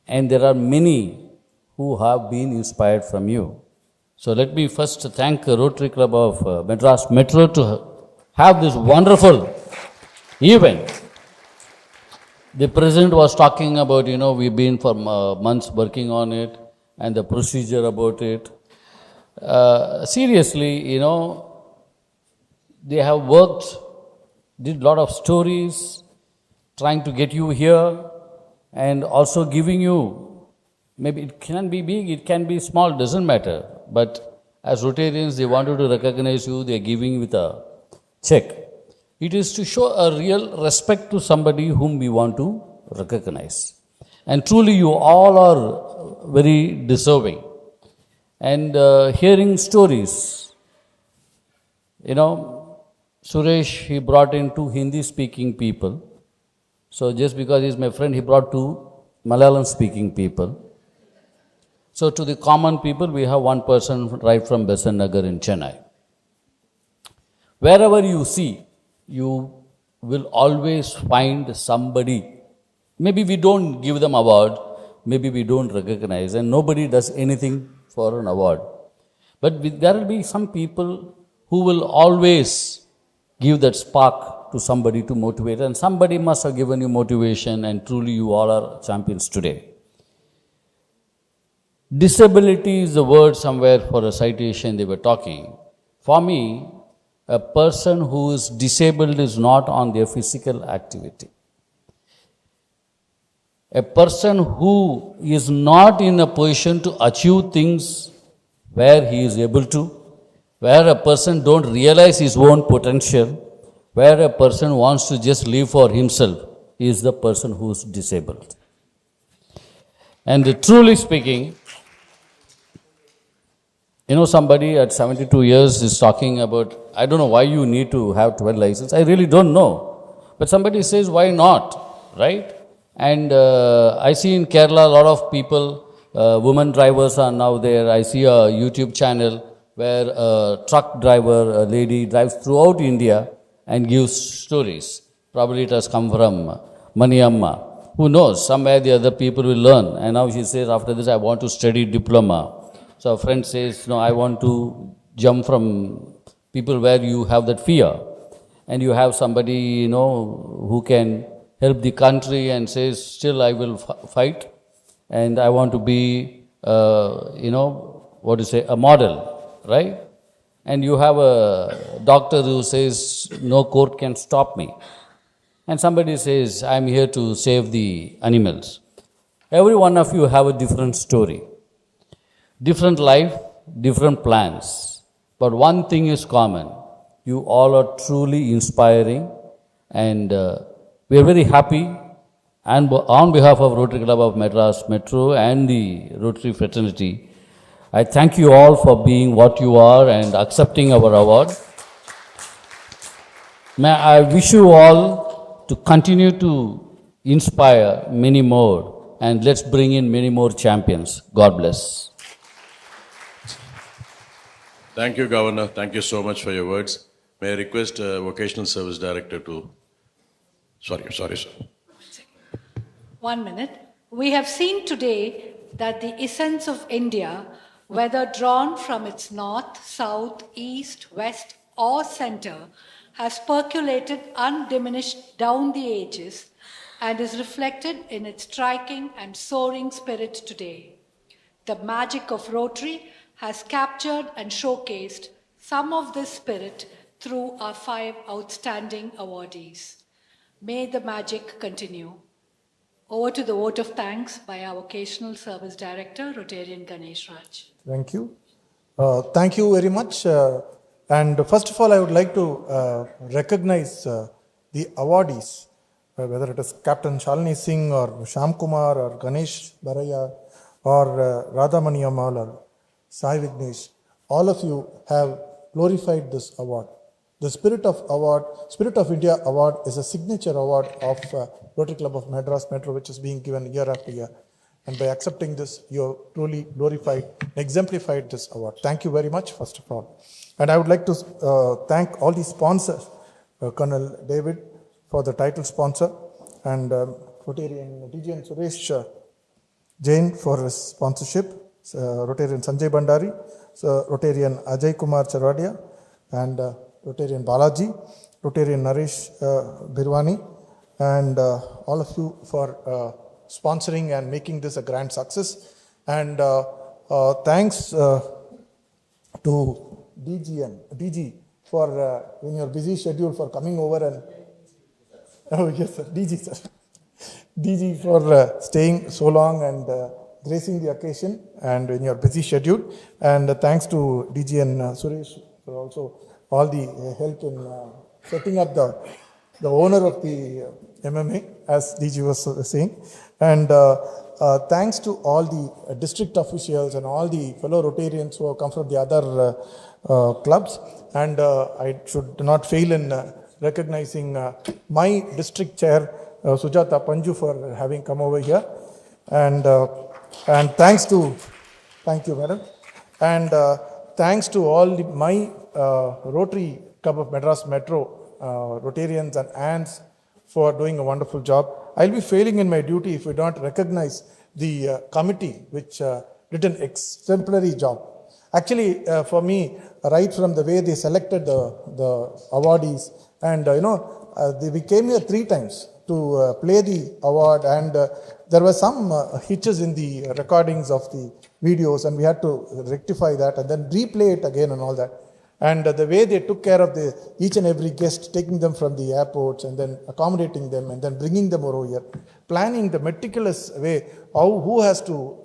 and there are many who have been inspired from you. So let me first thank Rotary Club of Madras Metro to have this wonderful event. The president was talking about, we've been for months working on it and the procedure about it. Seriously, they have worked, did a lot of stories, trying to get you here and also giving you, maybe it can be big, it can be small, doesn't matter. But as Rotarians, they wanted to recognize you, they are giving with a check. It is to show a real respect to somebody whom we want to recognize. And truly you all are very deserving. And hearing stories, Suresh, he brought in 2 Hindi-speaking people. So just because he's my friend, he brought 2 Malayalam-speaking people. So to the common people, we have one person right from Besant Nagar in Chennai. Wherever you see, you will always find somebody. Maybe we don't give them award, maybe we don't recognize, and nobody does anything for an award. But there will be some people who will always give that spark to somebody to motivate, and somebody must have given you motivation, and truly you all are champions today. Disability is the word somewhere for a citation they were talking. For me, a person who is disabled is not on their physical activity. A person who is not in a position to achieve things where he is able to, where a person don't realize his own potential, where a person wants to just live for himself, is the person who is disabled. And truly speaking, somebody at 72 years is talking about, I don't know why you need to have 12 license. I really don't know. But somebody says, why not, right? And I see in Kerala, a lot of people, women drivers are now there. I see a YouTube channel where a truck driver, a lady, drives throughout India and gives stories. Probably it has come from Maniamma. Who knows? Somewhere the other people will learn. And now she says, after this, I want to study diploma. So a friend says, no, I want to jump from people where you have that fear. And you have somebody, who can help the country and says, still I will fight. And I want to be, a model, right? And you have a doctor who says, no court can stop me. And somebody says, I'm here to save the animals. Every one of you have a different story. Different life, different plans. But one thing is common. You all are truly inspiring, and we are very happy. And on behalf of Rotary Club of Madras Metro and the Rotary Fraternity, I thank you all for being what you are and accepting our award. I wish you all to continue to inspire many more, and let's bring in many more champions. God bless. Thank you, Governor. Thank you so much for your words. May I request Vocational Service Director to... Sorry, sir. 1 minute. We have seen today that the essence of India, whether drawn from its north, south, east, west, or center, has percolated undiminished down the ages and is reflected in its striking and soaring spirit today. The magic of Rotary has captured and showcased some of this spirit through our 5 outstanding awardees. May the magic continue. Over to the vote of thanks by our Vocational Service Director, Rotarian Ganesh Raj. Thank you. Thank you very much. And first of all, I would like to recognize the awardees, whether it is Captain Shalini Singh or Sham Kumar or Ganesh Baraya or Radhamani Ammal or Sai Vignesh. All of you have glorified this award. The Spirit of India Award is a signature award of Rotary Club of Madras Metro, which is being given year after year. And by accepting this, you have truly glorified, exemplified this award. Thank you very much, first of all. And I would like to thank all the sponsors, Colonel David for the title sponsor, and Rotarian DG and Suresh Jain for his sponsorship, Rotarian Sanjay Bandari, Rotarian Ajay Kumar Charwadia, and Rotarian Balaji, Rotarian Naresh Birwani, and all of you for sponsoring and making this a grand success. And thanks to DG for in your busy schedule for coming over and oh yes sir, DG for staying so long and gracing the occasion and in your busy schedule. And thanks to DG and Suresh for also all the help in setting up the owner of the MMA, as DG was saying. And thanks to all the district officials and all the fellow Rotarians who have come from the other clubs. And I should not fail in recognizing my district chair, Sujata Panju, for having come over here. And thanks to, thank you, madam. And thanks to all my Rotary Club of Madras Metro Rotarians and ants for doing a wonderful job. I'll be failing in my duty if we don't recognize the committee which did an exemplary job. Actually, for me, right from the way they selected the awardees, and we came here 3 times to play the award, and there were some hitches in the recordings of the videos, and we had to rectify that and then replay it again and all that. And the way they took care of each and every guest, taking them from the airports and then accommodating them and then bringing them over here, planning the meticulous way, who has to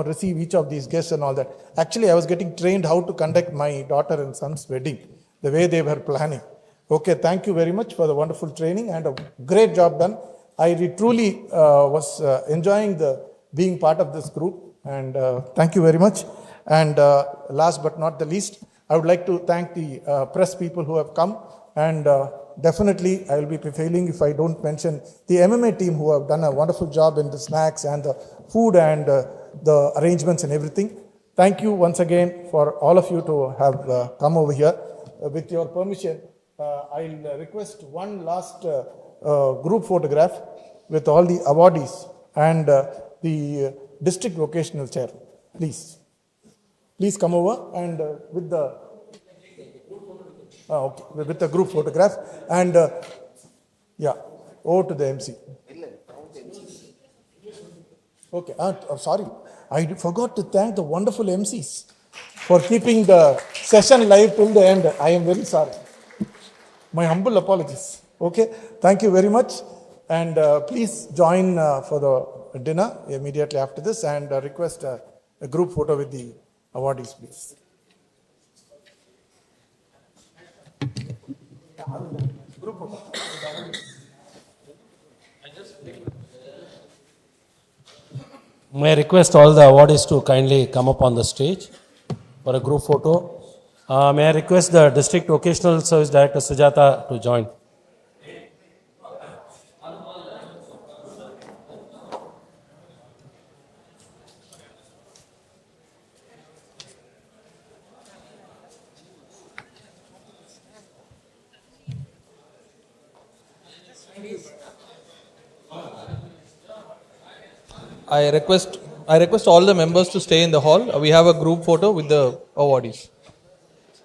receive each of these guests and all that. Actually, I was getting trained how to conduct my daughter and son's wedding, the way they were planning. Okay, thank you very much for the wonderful training and a great job done. I truly was enjoying being part of this group, and thank you very much. And last but not the least, I would like to thank the press people who have come, and definitely I will be failing if I don't mention the MMA team who have done a wonderful job in the snacks and the food and the arrangements and everything. Thank you once again for all of you to have come over here. With your permission, I'll request one last group photograph with all the awardees and the district vocational chair. Please come over and with the with the group photograph, and over to the MC. Okay, sorry, I forgot to thank the wonderful MCs for keeping the session live till the end. I am very sorry. My humble apologies. Okay, thank you very much, and please join for the dinner immediately after this, and request a group photo with the awardees, please. May I request all the awardees to kindly come up on the stage for a group photo. May I request the District Vocational Service Director Sujata to join. I request all the members to stay in the hall. We have a group photo with the awardees.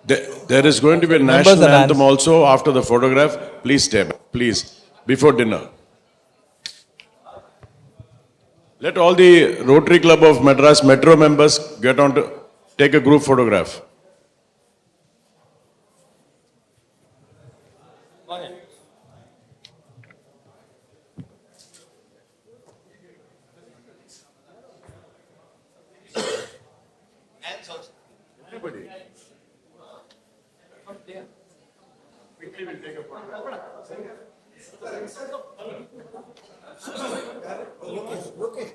There is going to be a national anthem also after the photograph. Please stay, please, before dinner. Let all the Rotary Club of Madras Metro members get on to take a group photograph. Everybody. Quickly we'll take a photograph. Okay.